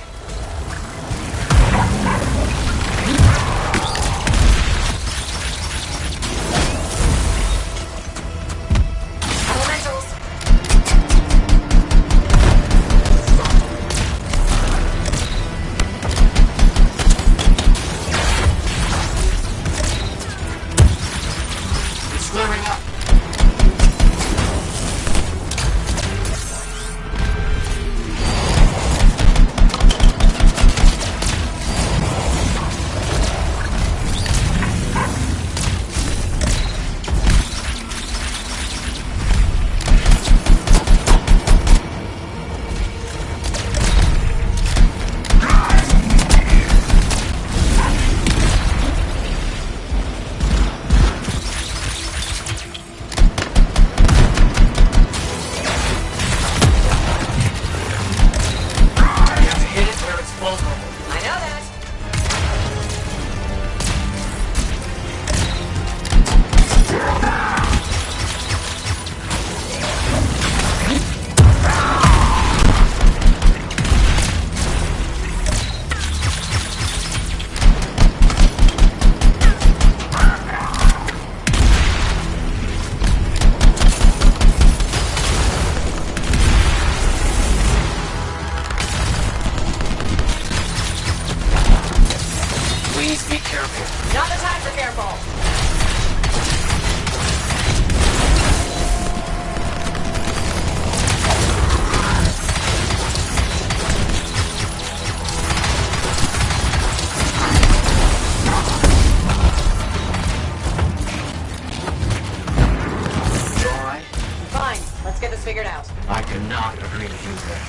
Elementals. It's clearing up. I cannot agree with you there.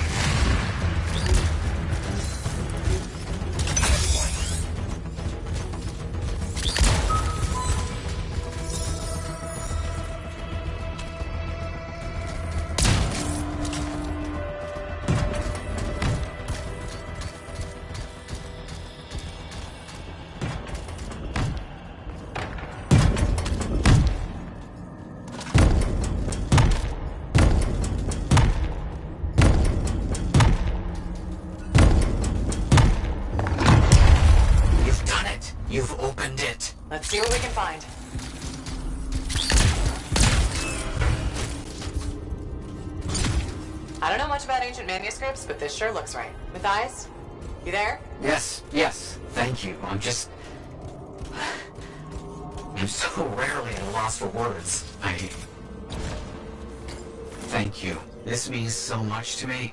You've opened it. Let's see what we can find. I don't know much about ancient manuscripts, but this sure looks right. Matthias, you there? Yes, thank you. I'm so rarely at a loss for words. Thank you. This means so much to me.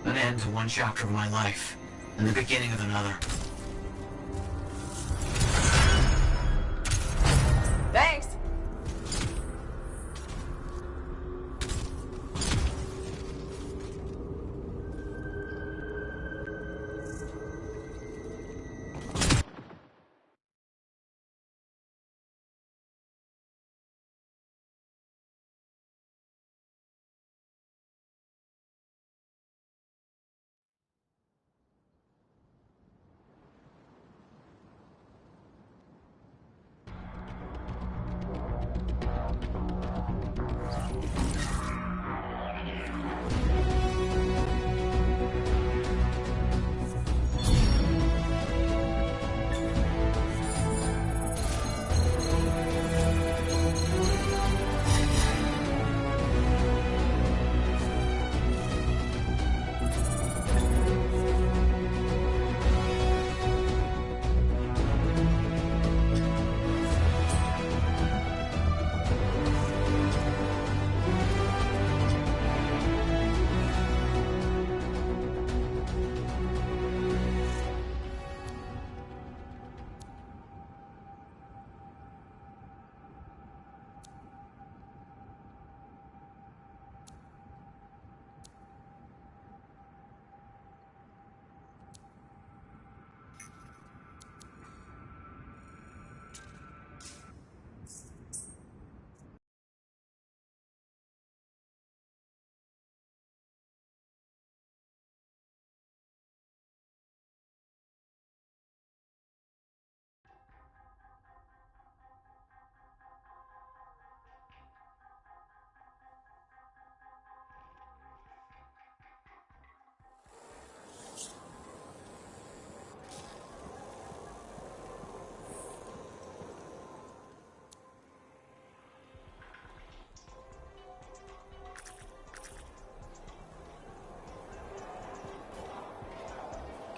An end to one chapter of my life, and the beginning of another. Thanks.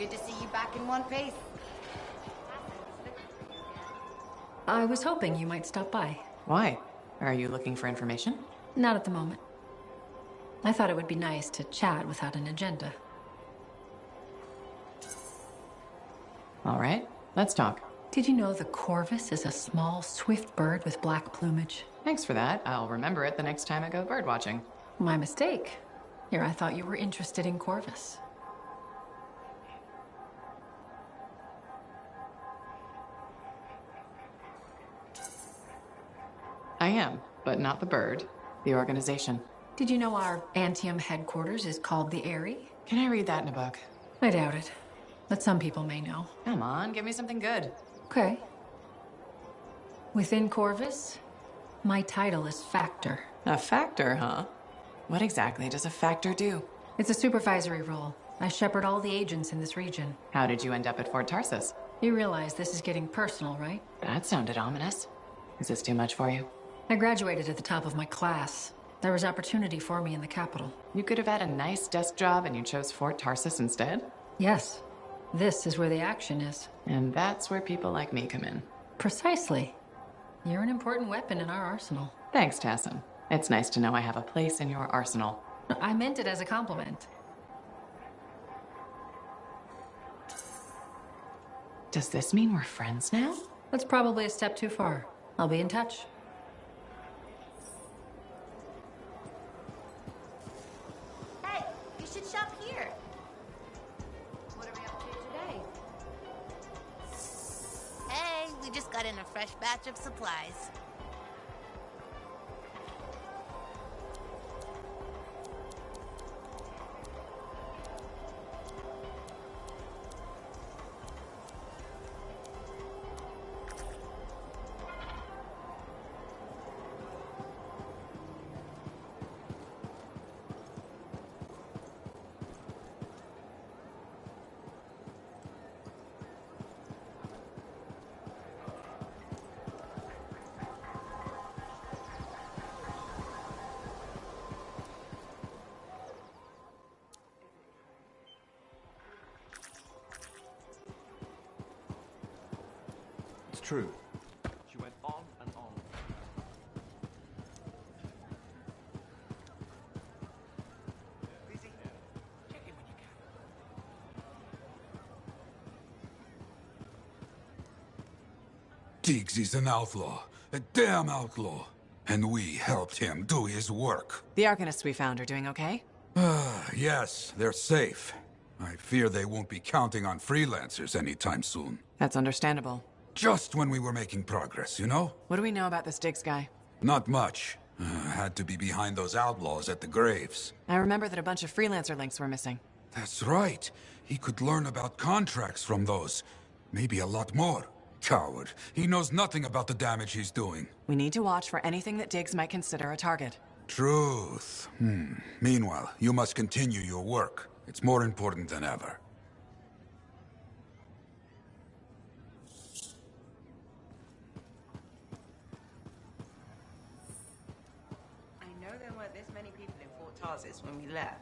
Good to see you back in one piece. I was hoping you might stop by. Why? Are you looking for information? Not at the moment. I thought it would be nice to chat without an agenda. All right, let's talk. Did you know the corvus is a small, swift bird with black plumage? Thanks for that. I'll remember it the next time I go bird watching. My mistake. Here, I thought you were interested in corvus. I am, but not the bird. The organization. Did you know our Antium headquarters is called the Eyrie? Can I read that in a book? I doubt it. But some people may know. Come on, give me something good. Okay. Within Corvus, my title is Factor. A factor, huh? What exactly does a factor do? It's a supervisory role. I shepherd all the agents in this region. How did you end up at Fort Tarsus? You realize this is getting personal, right? That sounded ominous. Is this too much for you? I graduated at the top of my class. There was opportunity for me in the capital. You could have had a nice desk job and you chose Fort Tarsus instead? Yes. This is where the action is. And that's where people like me come in. Precisely. You're an important weapon in our arsenal. Thanks, Tassim. It's nice to know I have a place in your arsenal. I meant it as a compliment. Does this mean we're friends now? That's probably a step too far. I'll be in touch. Hey, you should shop here. What are we up to today? Hey, we just got in a fresh batch of supplies. True. She went on and on. Busy? Check in when you can. Diggs is an outlaw. A damn outlaw. And we helped him do his work. The Arcanists we found are doing okay? Yes, they're safe. I fear they won't be counting on freelancers anytime soon. That's understandable. Just when we were making progress, you know? What do we know about this Diggs guy? Not much. Had to be behind those outlaws at the graves. I remember that a bunch of freelancer links were missing. That's right. He could learn about contracts from those. Maybe a lot more. Coward. He knows nothing about the damage he's doing. We need to watch for anything that Diggs might consider a target. Truth. Meanwhile, you must continue your work. It's more important than ever. I know there weren't this many people in Fort Tarsus when we left.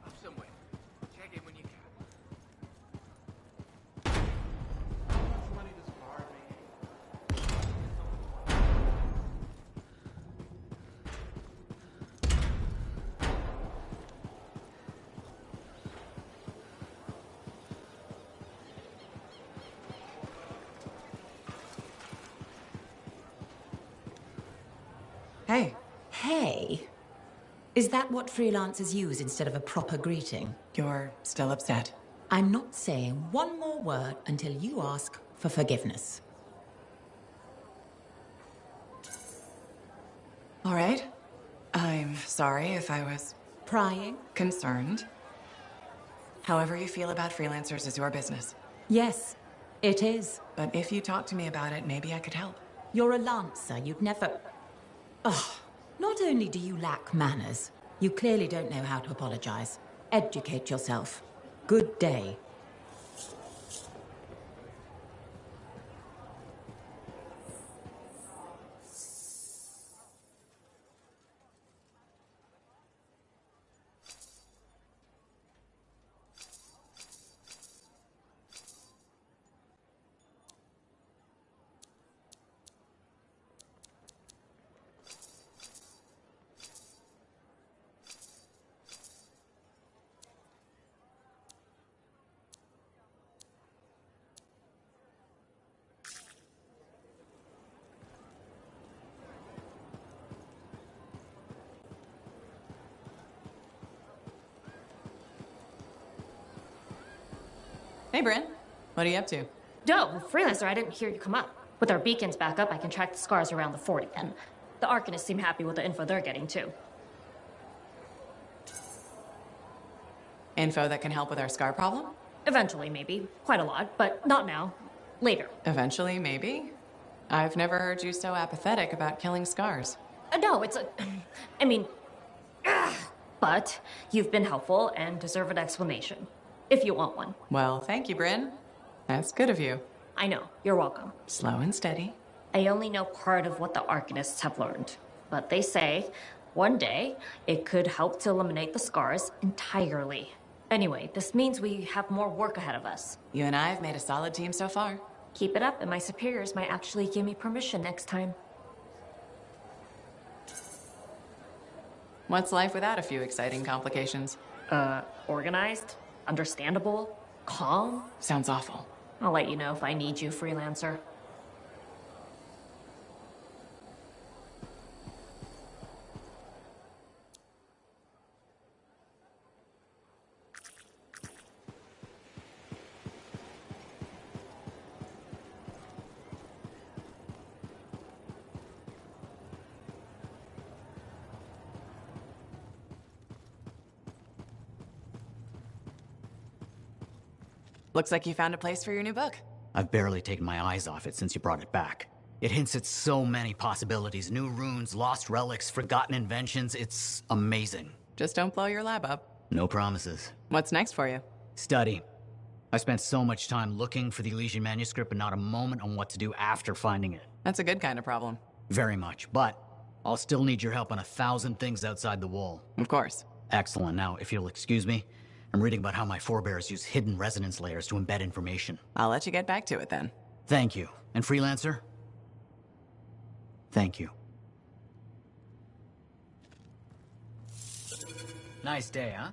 Up somewhere. Check in when you can. Money to spar me. Hey. Hey. Is that what freelancers use instead of a proper greeting? You're still upset? I'm not saying one more word until you ask for forgiveness. All right. I'm sorry if I was... Prying? Concerned. However you feel about freelancers is your business. Yes, it is. But if you talk to me about it, maybe I could help. You're a lancer. You'd never... Oh, not only do you lack manners, you clearly don't know how to apologize. Educate yourself. Good day. Hey, Bryn. What are you up to? No, Freelancer, I didn't hear you come up. With our beacons back up, I can track the scars around the fort again. The Arcanists seem happy with the info they're getting, too. Info that can help with our scar problem? Eventually, maybe. Quite a lot, but not now. Later. Eventually, maybe? I've never heard you so apathetic about killing scars. No, it's a... I mean... But you've been helpful and deserve an explanation. If you want one. Well, thank you, Bryn. That's good of you. I know. You're welcome. Slow and steady. I only know part of what the Arcanists have learned. But they say, one day, it could help to eliminate the scars entirely. Anyway, this means we have more work ahead of us. You and I have made a solid team so far. Keep it up, and my superiors might actually give me permission next time. What's life without a few exciting complications? Organized, understandable, calm. Sounds awful. I'll let you know if I need you, Freelancer. Looks like you found a place for your new book. I've barely taken my eyes off it since you brought it back. It hints at so many possibilities. New runes, lost relics, forgotten inventions. It's amazing. Just don't blow your lab up. No promises. What's next for you? Study. I spent so much time looking for the Elysian manuscript, but not a moment on what to do after finding it. That's a good kind of problem. Very much, but I'll still need your help on 1,000 things outside the wall. Of course. Excellent. Now, if you'll excuse me, I'm reading about how my forebears use hidden resonance layers to embed information. I'll let you get back to it then. Thank you. And Freelancer? Thank you. Nice day, huh?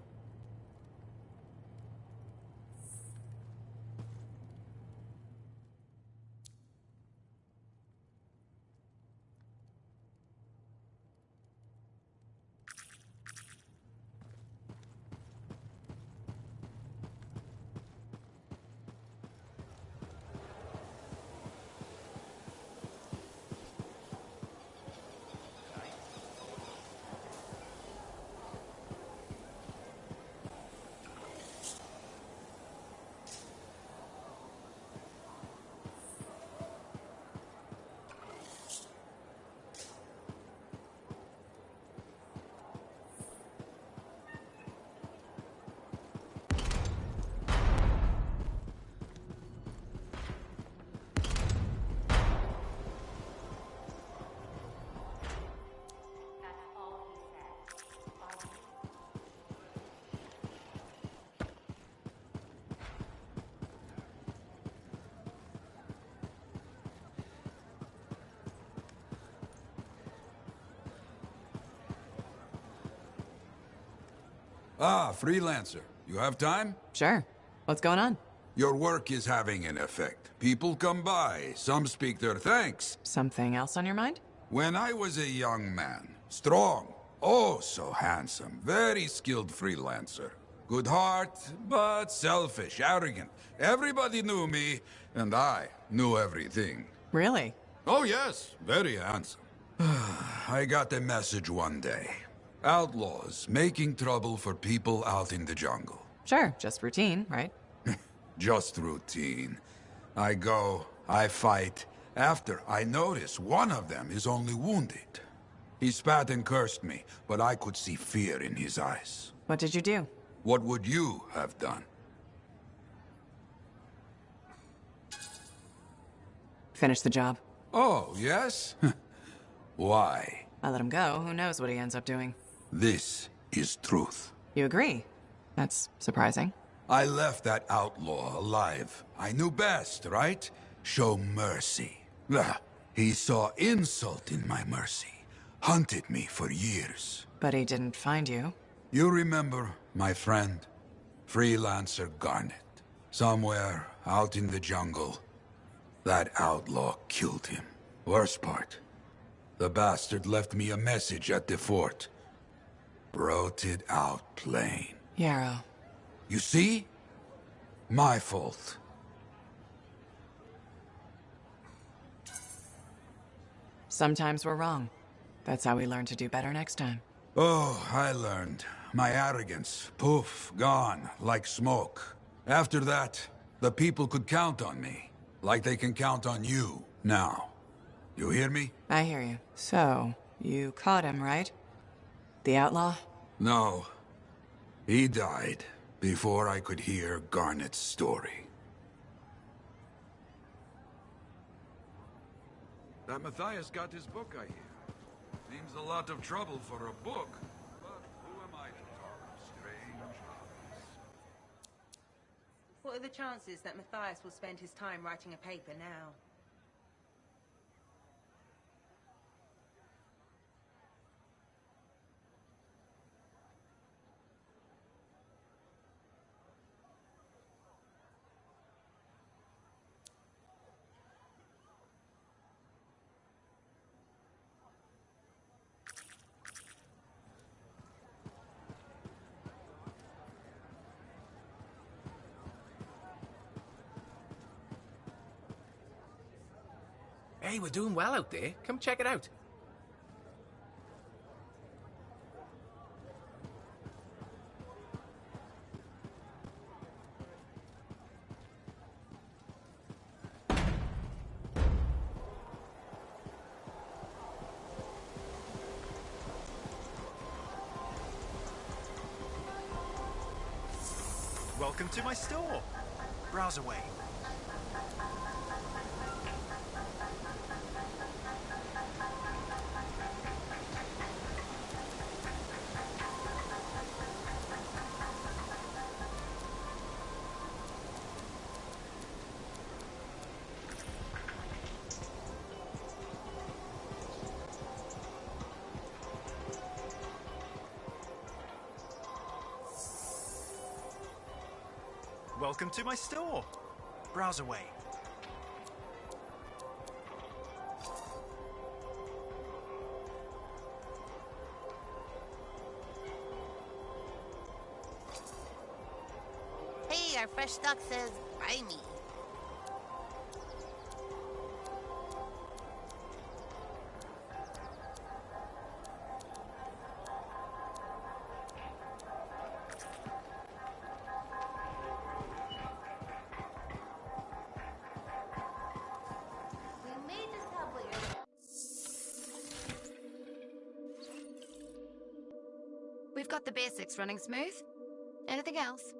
Ah, Freelancer. You have time? Sure. What's going on? Your work is having an effect. People come by, some speak their thanks. Something else on your mind? When I was a young man, strong, oh so handsome, very skilled freelancer. Good heart, but selfish, arrogant. Everybody knew me, and I knew everything. Really? Oh yes, very handsome. I got a message one day. Outlaws making trouble for people out in the jungle. Sure, just routine, right? Just routine. I go, I fight. After, I notice one of them is only wounded. He spat and cursed me, but I could see fear in his eyes. What did you do? What would you have done? Finish the job. Oh, yes? Why? I let him go. Who knows what he ends up doing? This is truth. You agree? That's surprising. I left that outlaw alive. I knew best, right? Show mercy. Ugh. He saw insult in my mercy. Hunted me for years. But he didn't find you. You remember, my friend? Freelancer Garnet. Somewhere out in the jungle. That outlaw killed him. Worst part, the bastard left me a message at the fort. Wrote it out plain. Yarrow. You see? My fault. Sometimes we're wrong. That's how we learn to do better next time. Oh, I learned. My arrogance, poof, gone, like smoke. After that, the people could count on me. Like they can count on you now. You hear me? I hear you. So, you caught him, right? The outlaw? No. He died before I could hear Garnet's story. That Matthias got his book, I hear. Seems a lot of trouble for a book. But who am I to talk of strange hobbies? What are the chances that Matthias will spend his time writing a paper now? Hey, we're doing well out there. Come check it out. Welcome to my store. Browse away. Welcome to my store. Browse away. Hey, our fresh stock says buy me. We've got the basics running smooth. Anything else?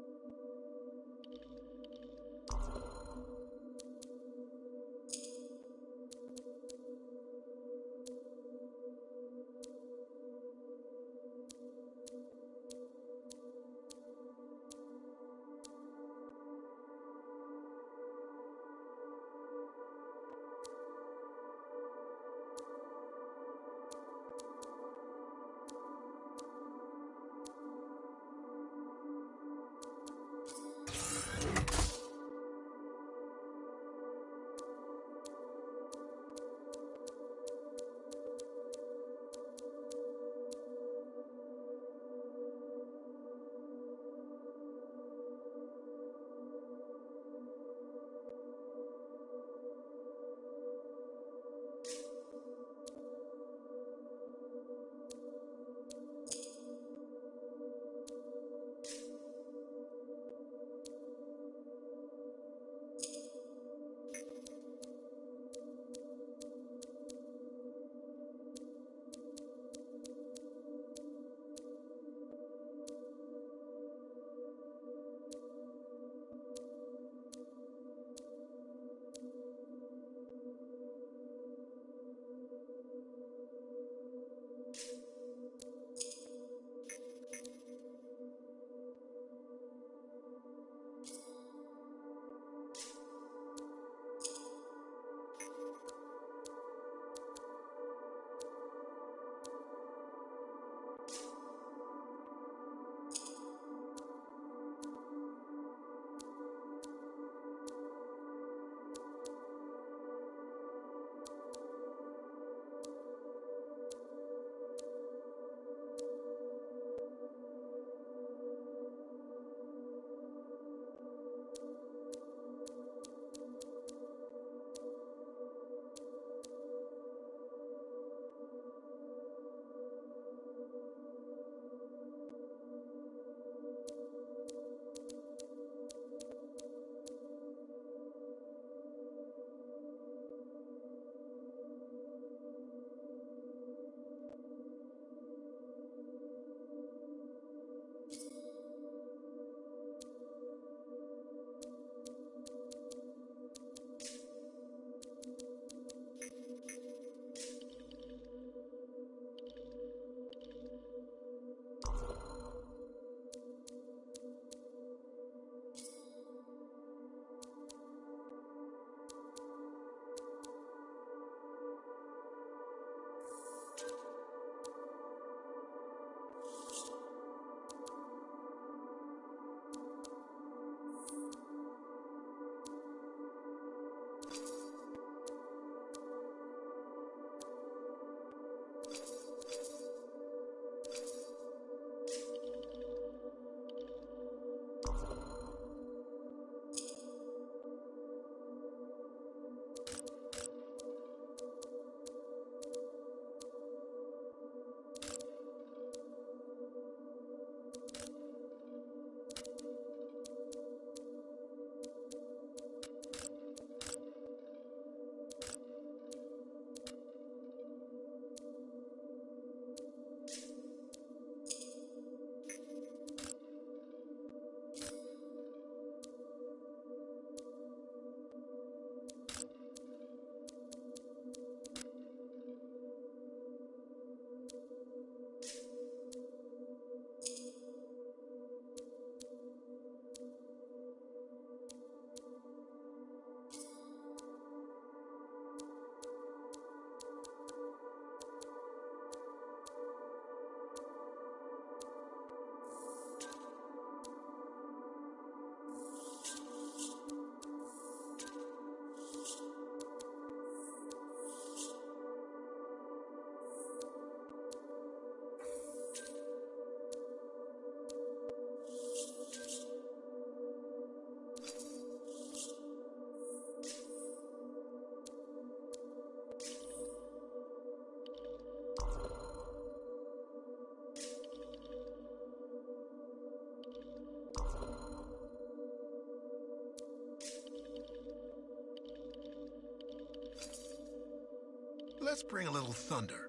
Let's bring a little thunder.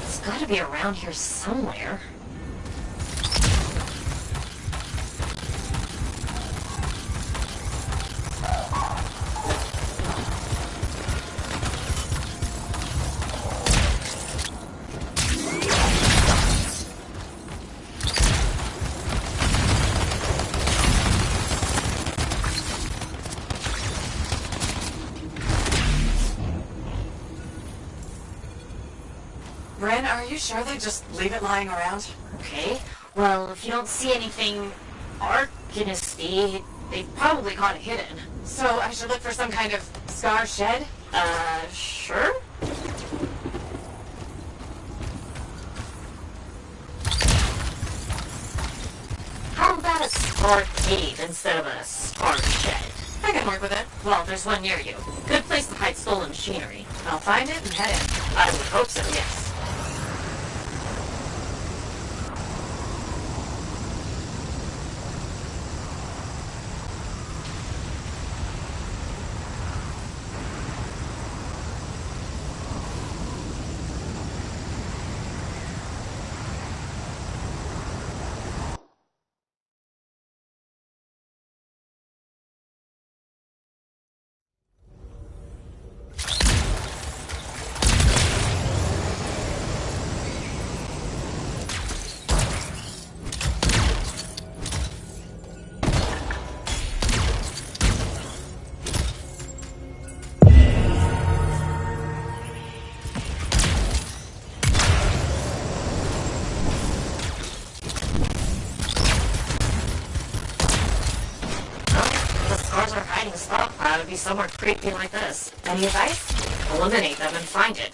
It's gotta be around here somewhere. Ren, are you sure they just leave it lying around? Okay, well, if you don't see anything Arcanist-y, they've probably got it hidden. So I should look for some kind of scar shed? Sure? How about a scar cave instead of a scar shed? I can work with it. Well, there's one near you. Good place to hide stolen machinery. I'll find it and head in. I would hope so, yes. Stockpile to be somewhere creepy like this. Any advice? Eliminate them and find it.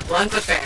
One foot fair.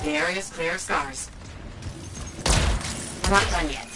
The area's clear of scars. We're not done yet.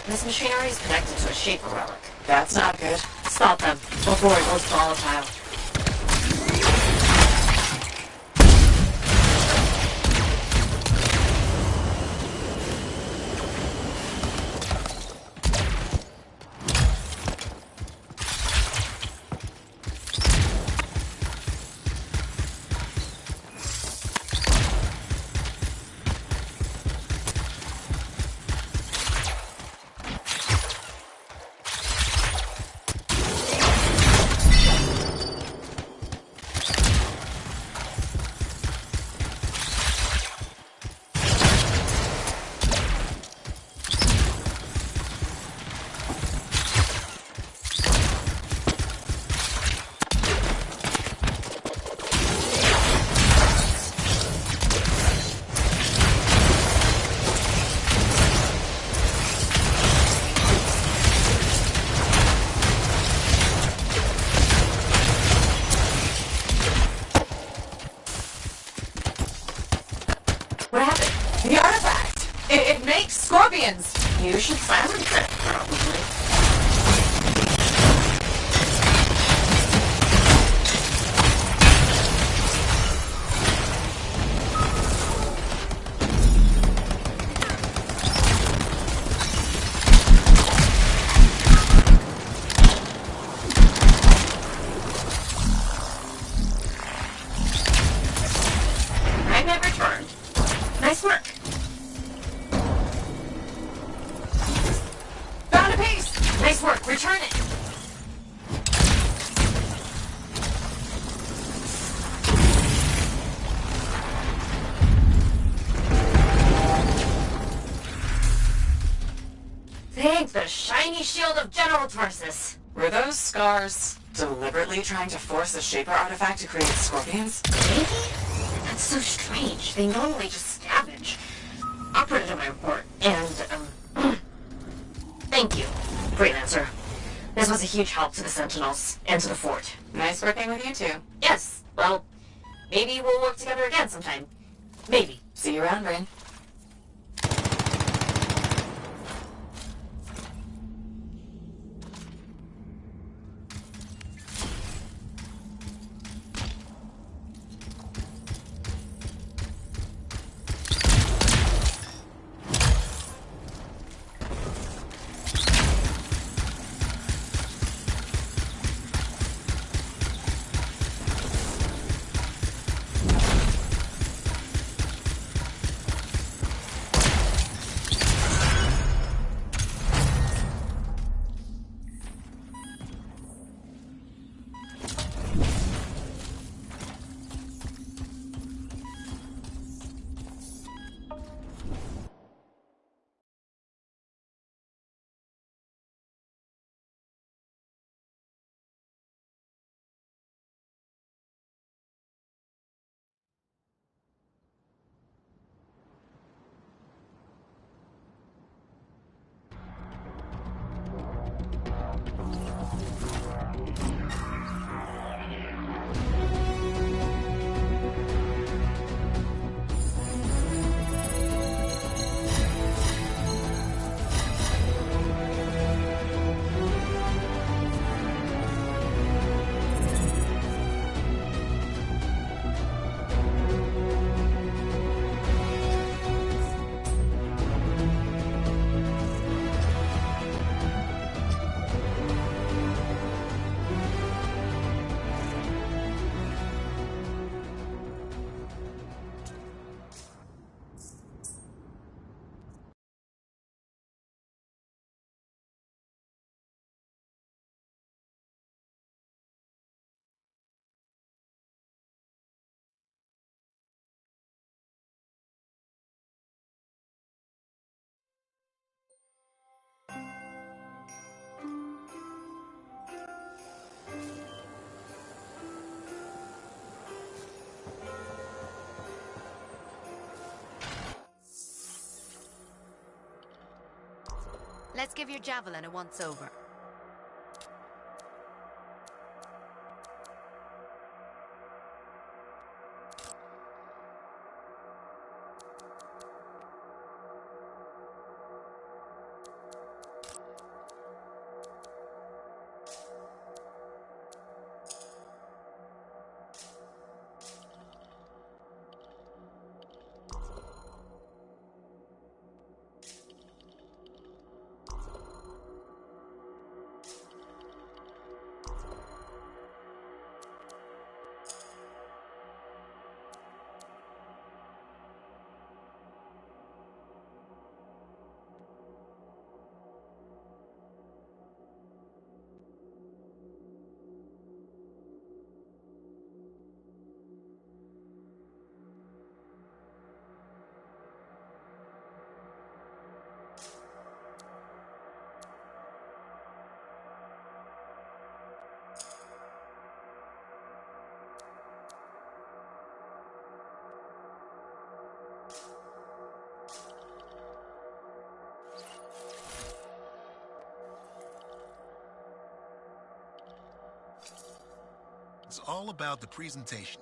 This machinery is connected to a Shaper relic. That's not good. Stop them before it goes volatile. Scorpions! You should silence it, probably. Fragment returned. Nice work. Nice work. Return it. Thank the shiny shield of General Tarsus. Were those scars deliberately trying to force a Shaper artifact to create scorpions? Maybe? That's so strange. They normally just scavenge. I'll put it in my report. And, thank you, Freelancer. This was a huge help to the Sentinels and to the fort. Nice working with you too. Yes. Well, maybe we'll work together again sometime. Maybe. See you around, Rain. Let's give your javelin a once-over. It's all about the presentation.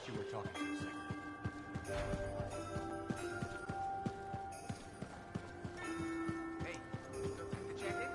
you were talking to a second. Hey, the check-in?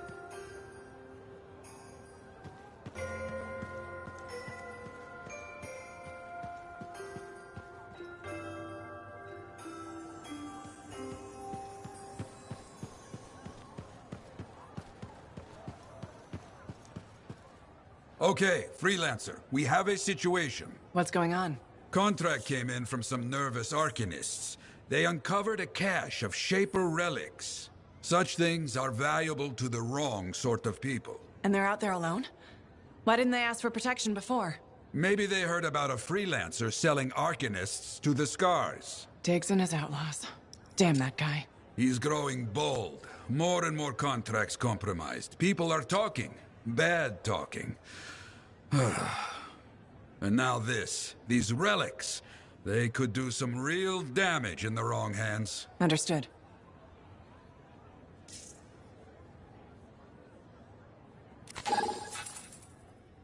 Okay, Freelancer, we have a situation. What's going on? Contract came in from some nervous Arcanists. They uncovered a cache of Shaper relics. Such things are valuable to the wrong sort of people. And they're out there alone? Why didn't they ask for protection before? Maybe they heard about a Freelancer selling Arcanists to the Scars. Diggs and his outlaws. Damn that guy. He's growing bold. More and more contracts compromised. People are talking. Bad talking. And now this. These relics. They could do some real damage in the wrong hands. Understood.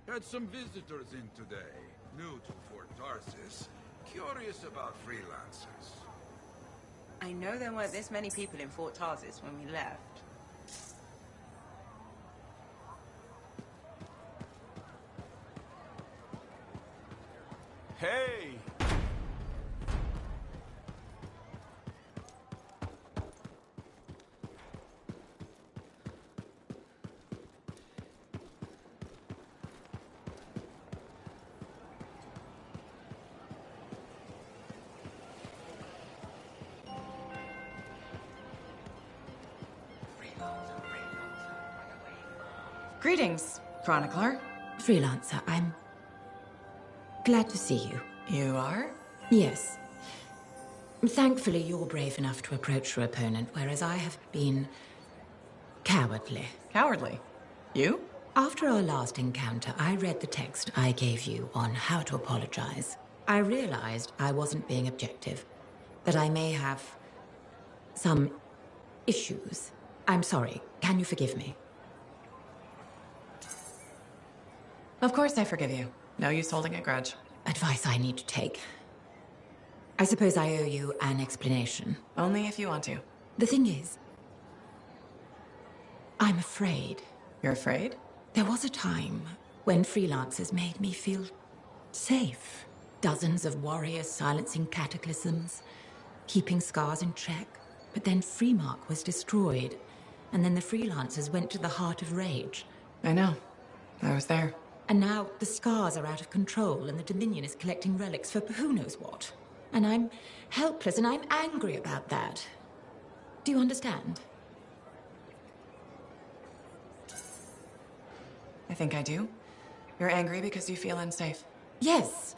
Had some visitors in today. New to Fort Tarsis. Curious about freelancers. I know there weren't this many people in Fort Tarsis when we left. Hey! Greetings, Chronicler. Freelancer, I'm glad to see you. You are? Yes. Thankfully, you're brave enough to approach your opponent, whereas I have been cowardly. Cowardly? You? After our last encounter, I read the text I gave you on how to apologize. I realized I wasn't being objective, that I may have some issues. I'm sorry. Can you forgive me? Of course I forgive you. No use holding a grudge. Advice I need to take. I suppose I owe you an explanation. Only if you want to. The thing is, I'm afraid. You're afraid? There was a time when freelancers made me feel safe. Dozens of warriors silencing cataclysms, keeping scars in check. But then Freemark was destroyed, and then the freelancers went to the heart of rage. I know. I was there. And now the scars are out of control, and the Dominion is collecting relics for who knows what. And I'm helpless, and I'm angry about that. Do you understand? I think I do. You're angry because you feel unsafe. Yes.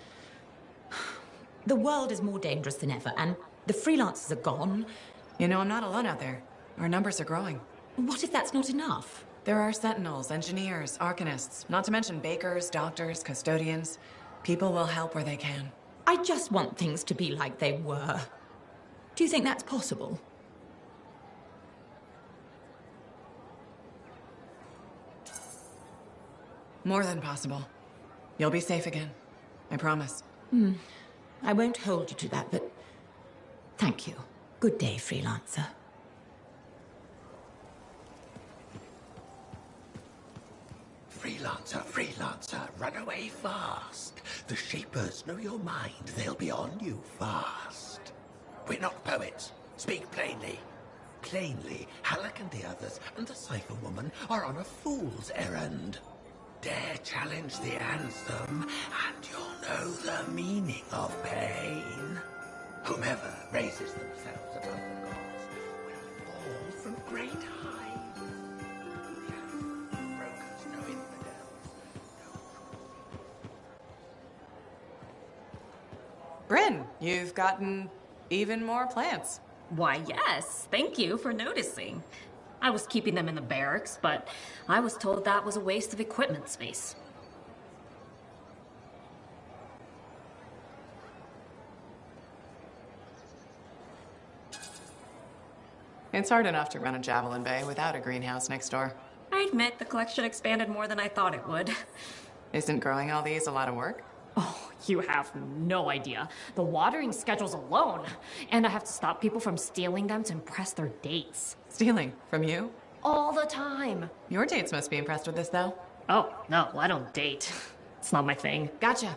The world is more dangerous than ever, and the freelancers are gone. You know, I'm not alone out there. Our numbers are growing. What if that's not enough? There are sentinels, engineers, arcanists, not to mention bakers, doctors, custodians. People will help where they can. I just want things to be like they were. Do you think that's possible? More than possible. You'll be safe again. I promise. I won't hold you to that, but thank you. Good day, freelancer. Freelancer, freelancer, run away fast. The Shapers know your mind. They'll be on you fast. We're not poets. Speak plainly. Plainly, Halleck and the others and the Cypher Woman are on a fool's errand. Dare challenge the anthem, and you'll know the meaning of pain. Whomever raises themselves above the gods will fall from great heights. Brokers, no infidels, Bryn, you've gotten even more plants. Why, yes. Thank you for noticing. I was keeping them in the barracks, but I was told that was a waste of equipment space. It's hard enough to run a Javelin Bay without a greenhouse next door. I admit the collection expanded more than I thought it would. Isn't growing all these a lot of work? Oh, you have no idea. The watering schedules alone. And I have to stop people from stealing them to impress their dates. Stealing? From you? All the time. Your dates must be impressed with this, though. Oh, no, I don't date. It's not my thing. Gotcha.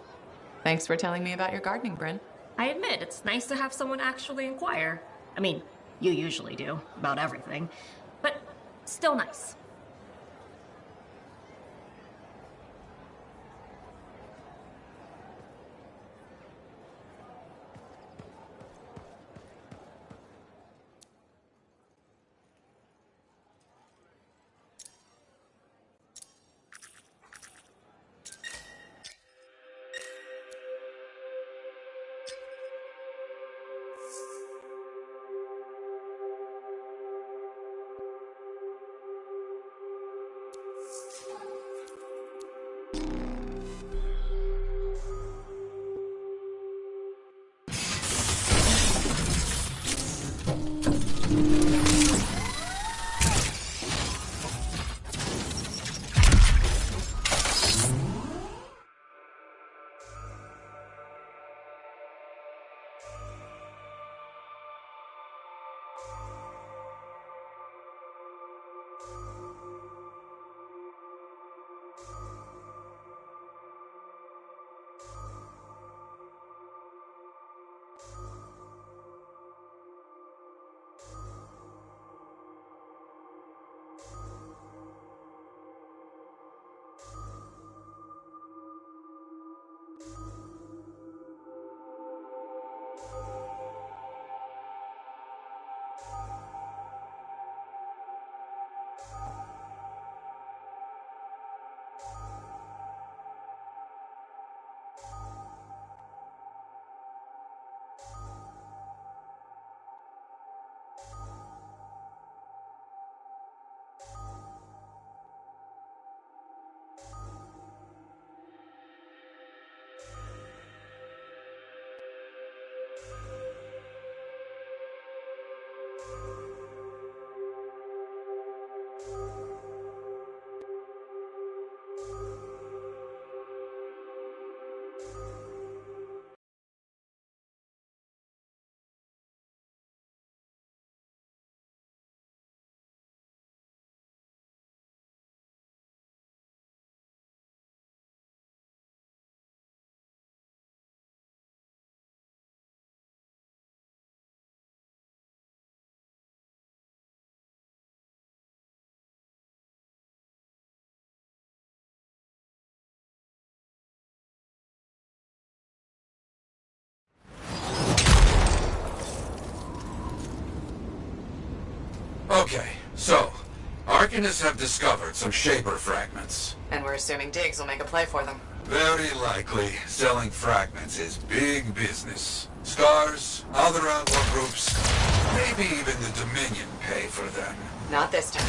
Thanks for telling me about your gardening, Bryn. I admit, it's nice to have someone actually inquire. I mean, you usually do, about everything. But still nice. Okay, so, Arcanists have discovered some Shaper fragments. And we're assuming Diggs will make a play for them. Very likely, selling fragments is big business. Scars, other outlaw groups, maybe even the Dominion pay for them. Not this time.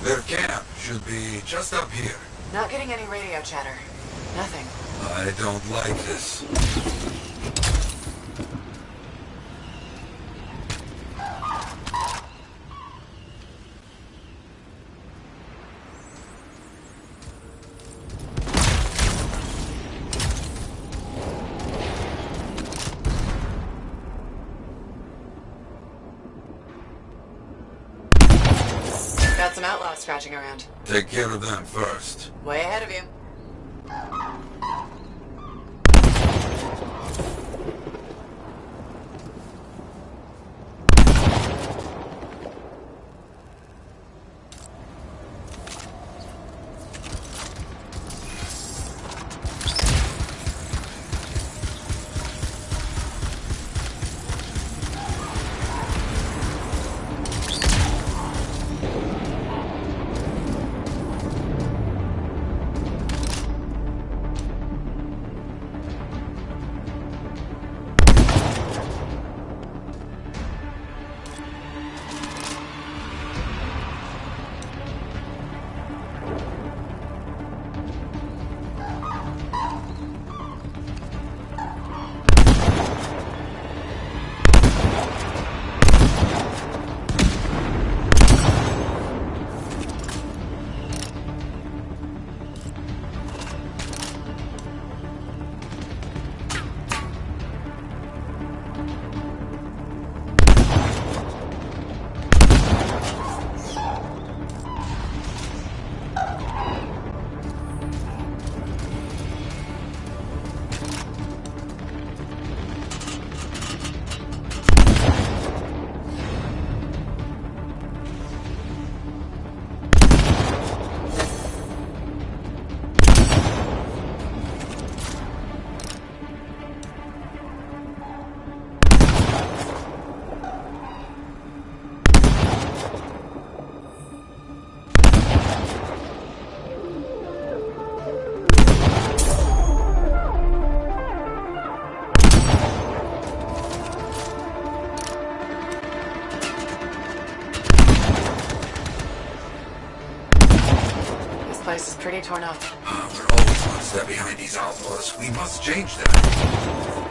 Their camp should be just up here. Not getting any radio chatter. Nothing. I don't like this. Got some outlaws scratching around. Take care of them first. Way ahead of you. place is pretty torn up. We're always one step behind these outlaws. We must change that.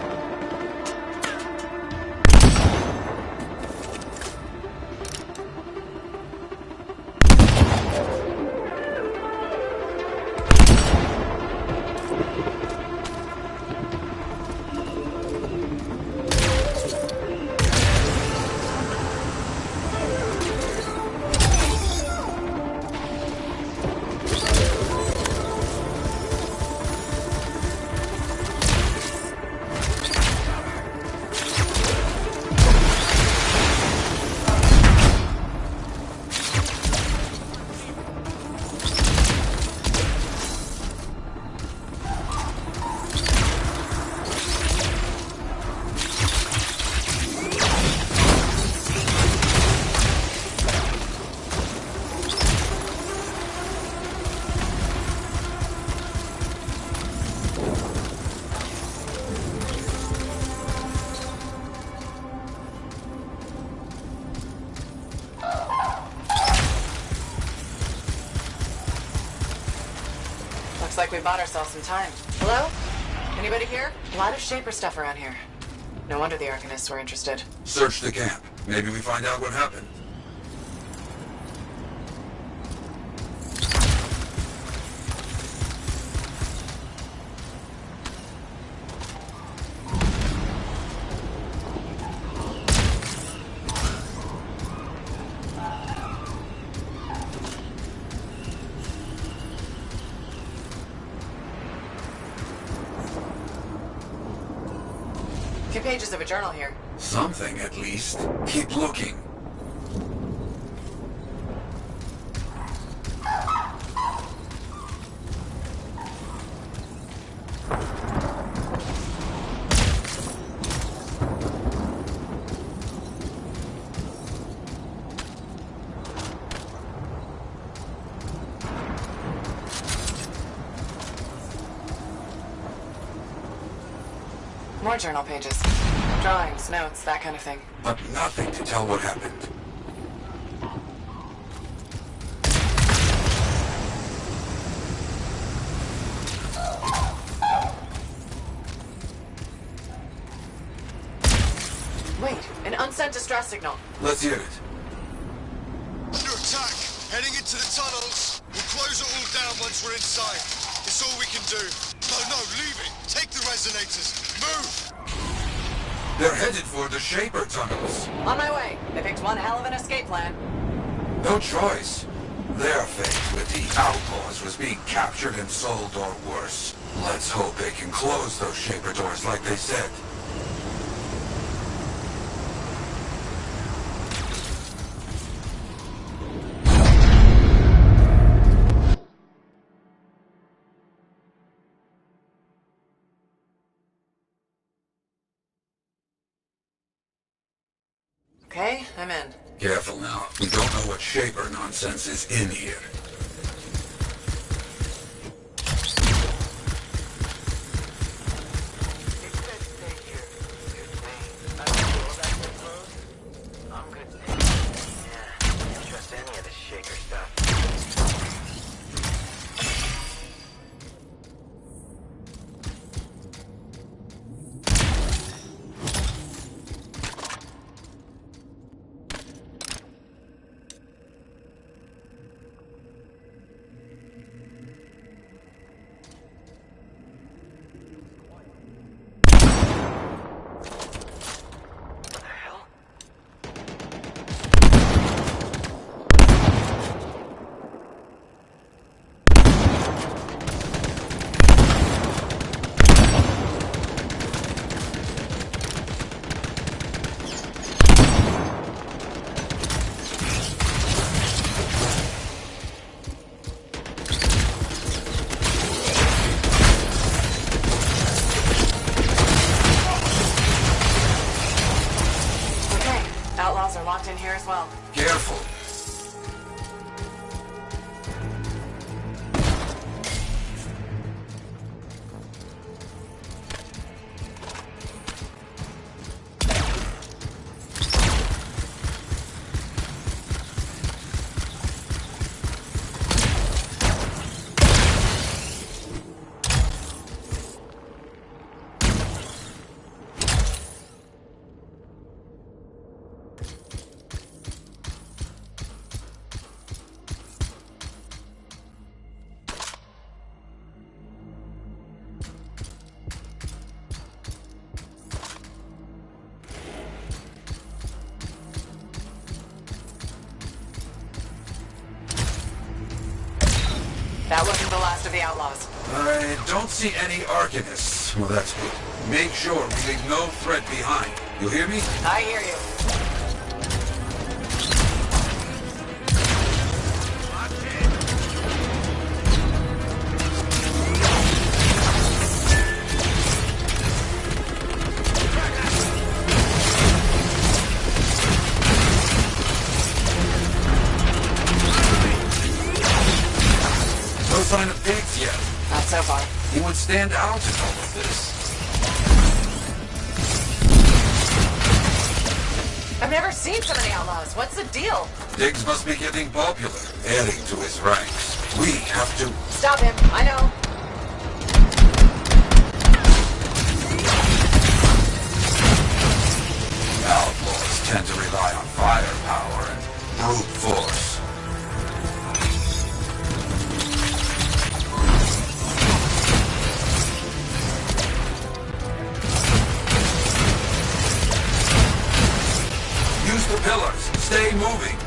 Looks like we bought ourselves some time. Hello? Anybody here? A lot of Shaper stuff around here. No wonder the Arcanists were interested. Search the camp. Maybe we find out what happened. Few pages of a journal here. Something, at least. Keep looking. More journal pages. Drawings, notes, that kind of thing. But nothing to tell what happened. Wait, an unsent distress signal. Let's hear it. Under attack. Heading into the tunnels. We'll close it all down once we're inside. It's all we can do. No, leave it. Take the resonators. Move! They're headed for the Shaper tunnels. On my way. They picked one hell of an escape plan. No choice. Their fate with the outlaws was being captured and sold or worse. Let's hope they can close those Shaper doors like they said. Okay, I'm in. Careful now. We don't know what Shaper nonsense is in here. I'm good. Yeah, don't trust any of this Shaker stuff. Outlaws are locked in here as well. Careful. of the outlaws? I don't see any Arcanists. Well, that's good. Make sure we leave no threat behind. You hear me? I hear you. No sign of pigs yet. Not so far. He would stand out in all of this. I've never seen so many outlaws. What's the deal? Diggs must be getting popular, adding to his ranks. We have to... Stop him. I know. Outlaws tend to rely on firepower and brute force. Use the pillars. Stay moving.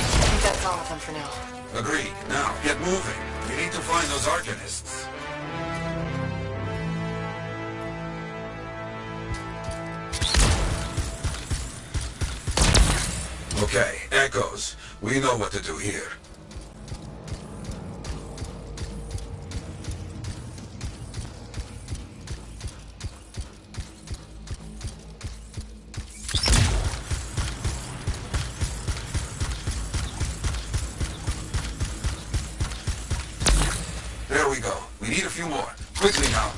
I think that's all of them for now. Agreed. Now, get moving. We need to find those Arcanists. Okay, Echoes. We know what to do here. There we go. We need a few more. Quickly now.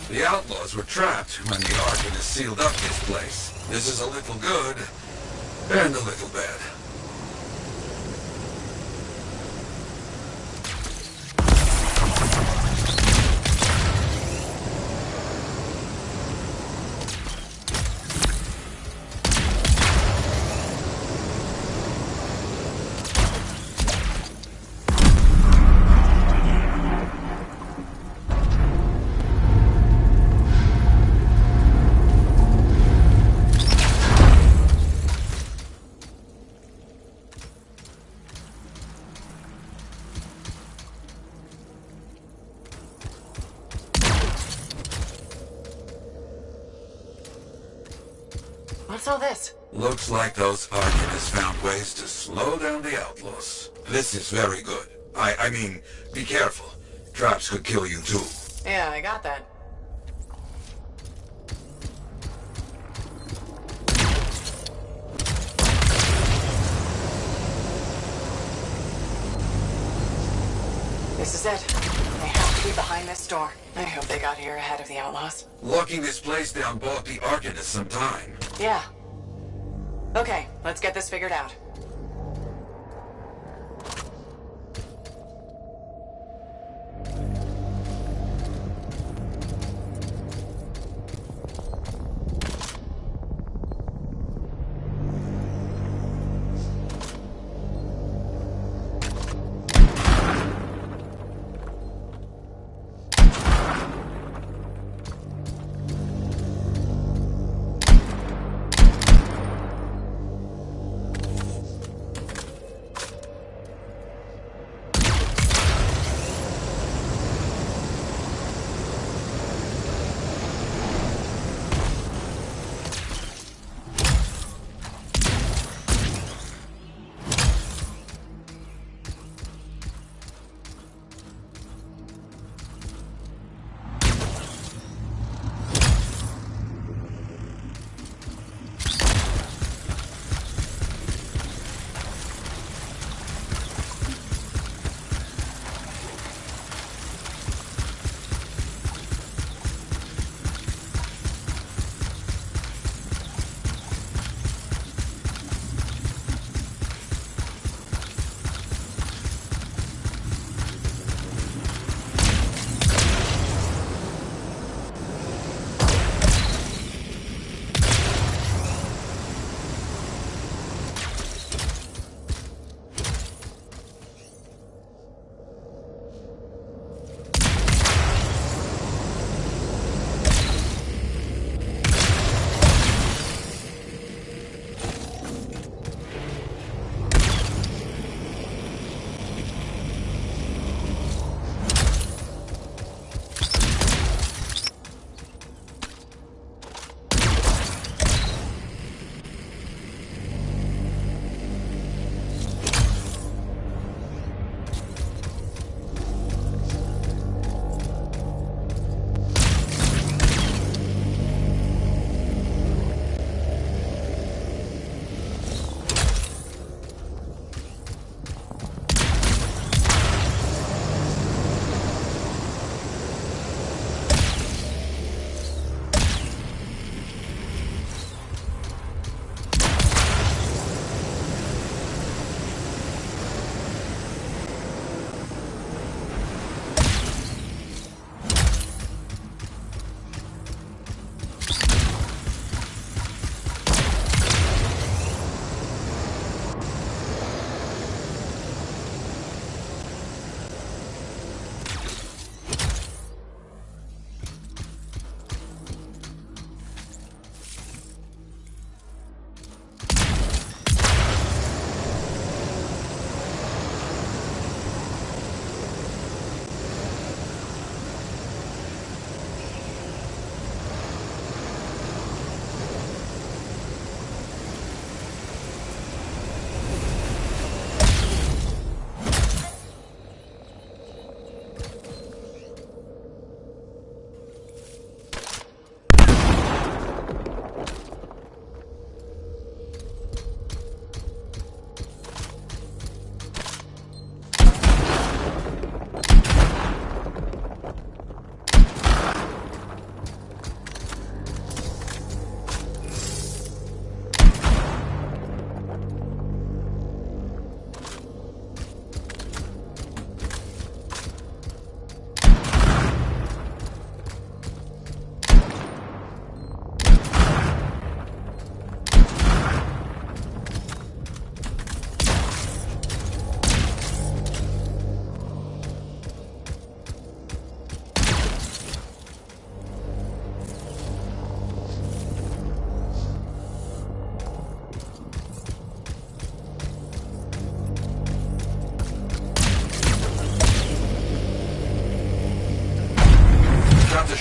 The outlaws were trapped when the Arcanists sealed up this place. This is a little good, and a little bad. What's all this? Looks like those Arcanists found ways to slow down the outlaws. This is very good. I mean, be careful. Traps could kill you too. Yeah, I got that. This is it. They have to be behind this door. I hope they got here ahead of the outlaws. Locking this place down bought the Arcanists some time. Yeah. Okay, let's get this figured out.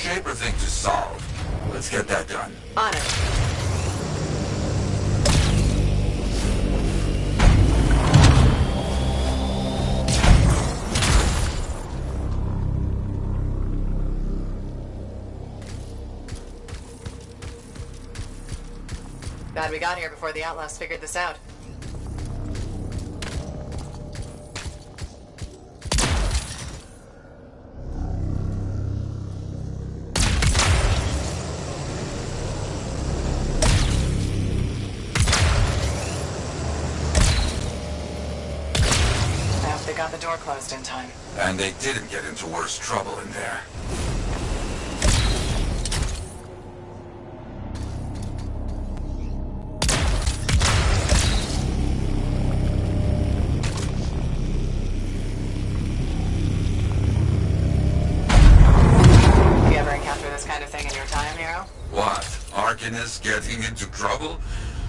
Shaper thing to solve. Let's get that done. On it. Glad we got here before the Outlaws figured this out. I hope they got the door closed in time. And they didn't get into worse trouble in there. Arcanists getting into trouble?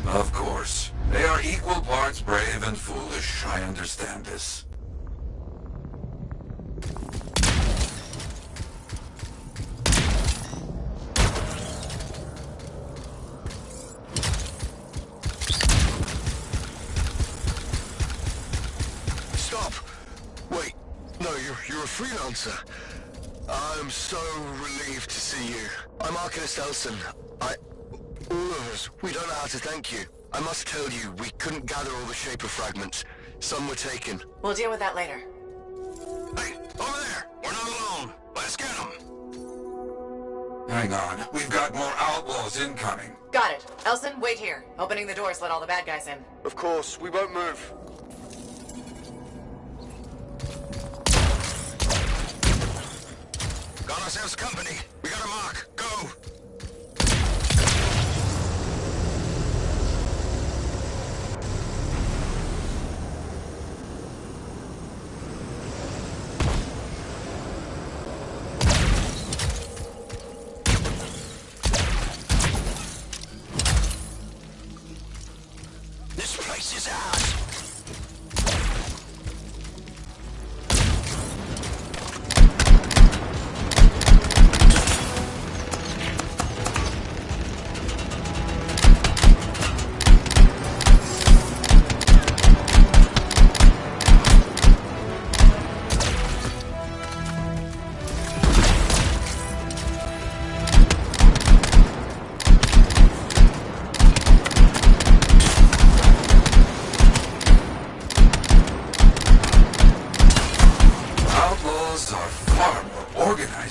Of course. They are equal parts brave and foolish. I understand this. Stop! Wait, no, you're a freelancer. I'm so relieved to see you. I'm Arcanist Elson. All of us, we don't know how to thank you. I must tell you, we couldn't gather all the Shaper fragments. Some were taken. We'll deal with that later. Hey, over there! We're not alone! Let's get them! Hang on, we've got more outlaws incoming. Got it. Elson, wait here. Opening the doors, let all the bad guys in. Of course, we won't move. Got ourselves company. We got a mark. Go! This place is ours.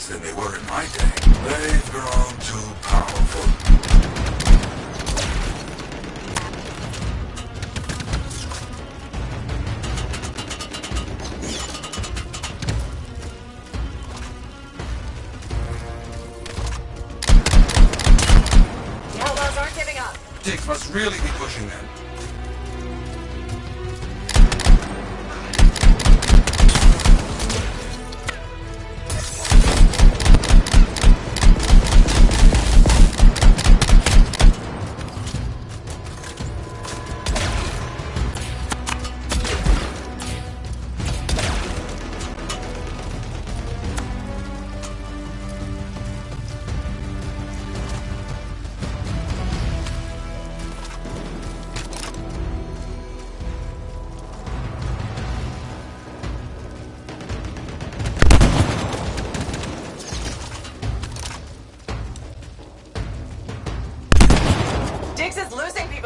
Than they were in my day. They've grown too powerful. The Outlaws aren't giving up. Dix must really be pushing them.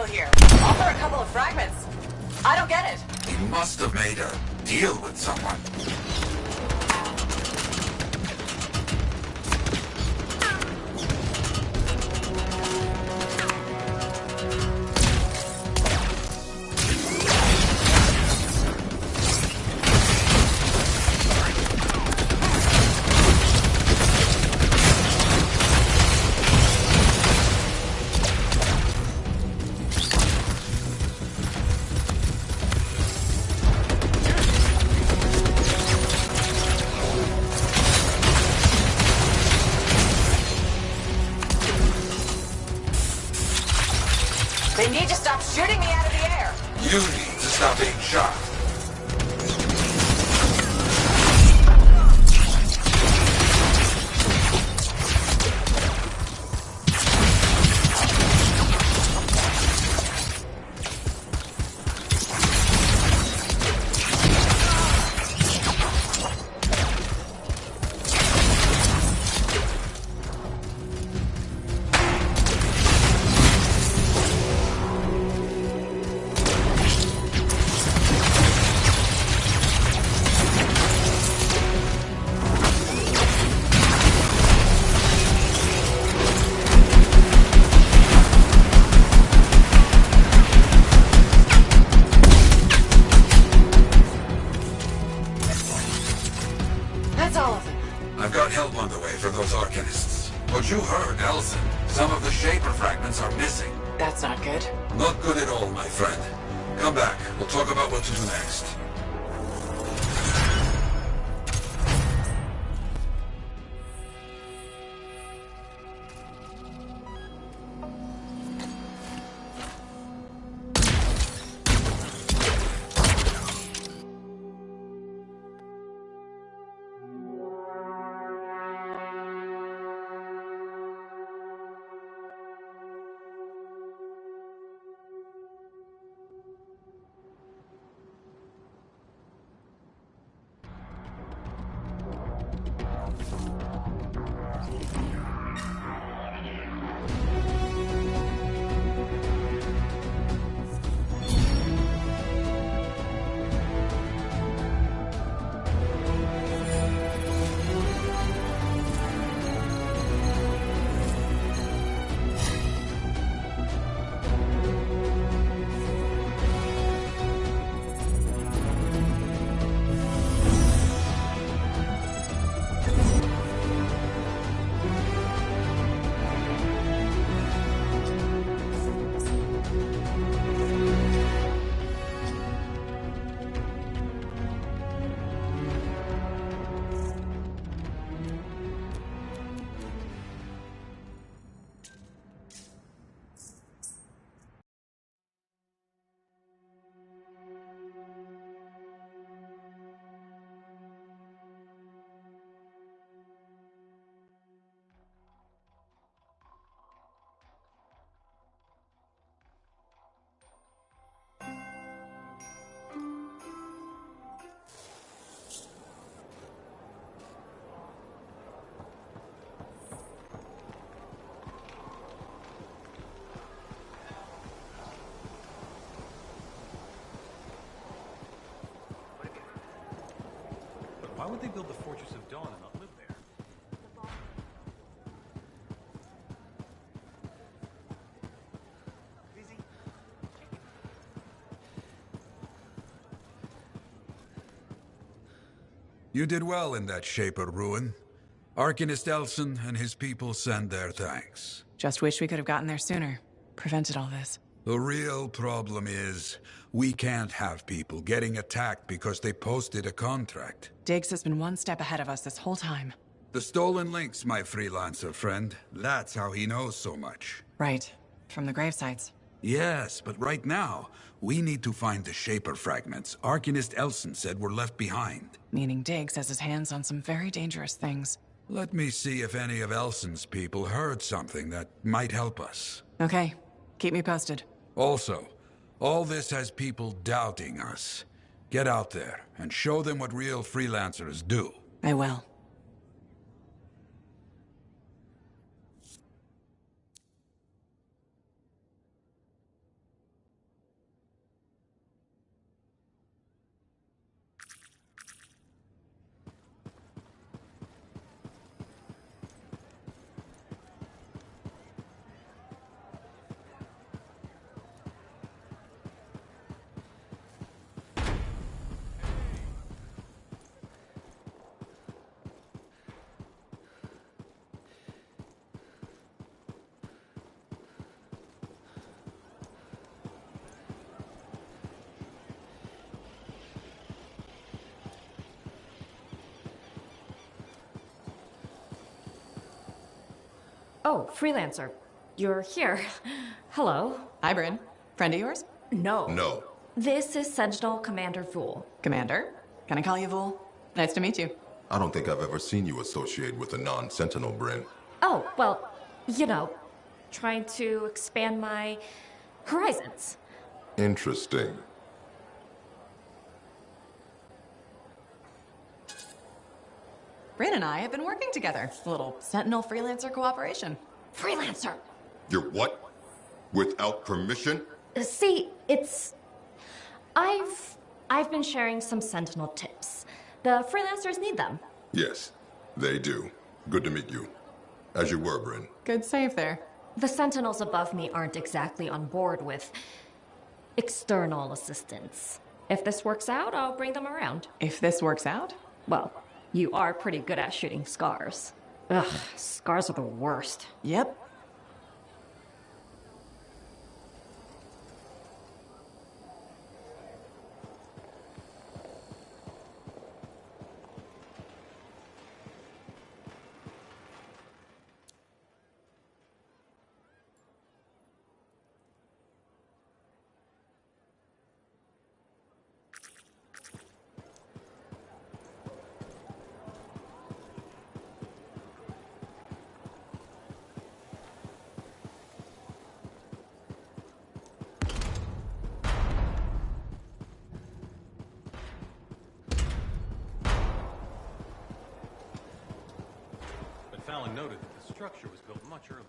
Here. Offer a couple of fragments. I don't get it. He must have made a deal with someone. They need to stop shooting me out of the air. You need to stop being shot. all of them. I've got help on the way for those Arcanists. But you heard, Elson. Some of the Shaper fragments are missing. That's not good. Not good at all, my friend. Come back. We'll talk about what to do next. Why would they build the Fortress of Dawn and not live there? You did well in that Shaper ruin. Arcanist Elson and his people send their thanks. Just wish we could have gotten there sooner. Prevented all this. The real problem is, we can't have people getting attacked because they posted a contract. Diggs has been one step ahead of us this whole time. The stolen links, my freelancer friend. That's how he knows so much. Right. From the grave sites. Yes, but right now, we need to find the Shaper fragments Arcanist Elson said were left behind. Meaning Diggs has his hands on some very dangerous things. Let me see if any of Elson's people heard something that might help us. Okay. Keep me posted. Also, all this has people doubting us. Get out there and show them what real freelancers do. I will. Oh, freelancer. You're here. Hello. Hi, Bryn. Friend of yours? No. No. This is Sentinel Commander Fool. Commander? Can I call you Vul? Nice to meet you. I don't think I've ever seen you associated with a non-Sentinel, Bryn. Oh, well, you know, trying to expand my horizons. Interesting. Bryn and I have been working together. A little Sentinel freelancer cooperation. Freelancer! You're what? Without permission? See, it's... I've been sharing some Sentinel tips. The freelancers need them. Yes, they do. Good to meet you. As you were, Bryn. Good save there. The Sentinels above me aren't exactly on board with external assistance. If this works out, I'll bring them around. If this works out? Well, You are pretty good at shooting scars. Ugh, scars are the worst. Yep. Fallon noted that the structure was built much earlier.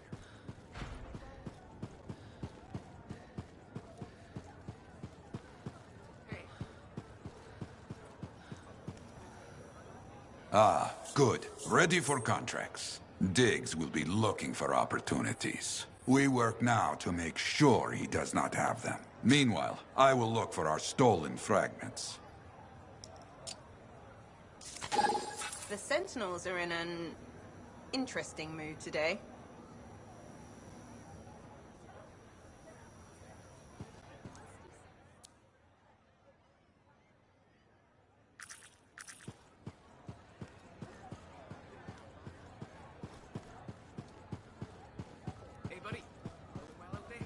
Ah, good. Ready for contracts. Diggs will be looking for opportunities. We work now to make sure he does not have them. Meanwhile, I will look for our stolen fragments. The Sentinels are in an interesting mood today. Hey, buddy. Doing well out there?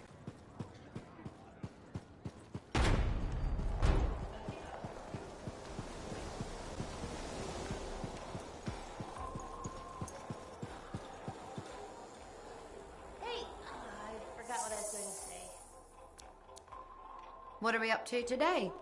Hey, I forgot what I was going to say. What are we up to today?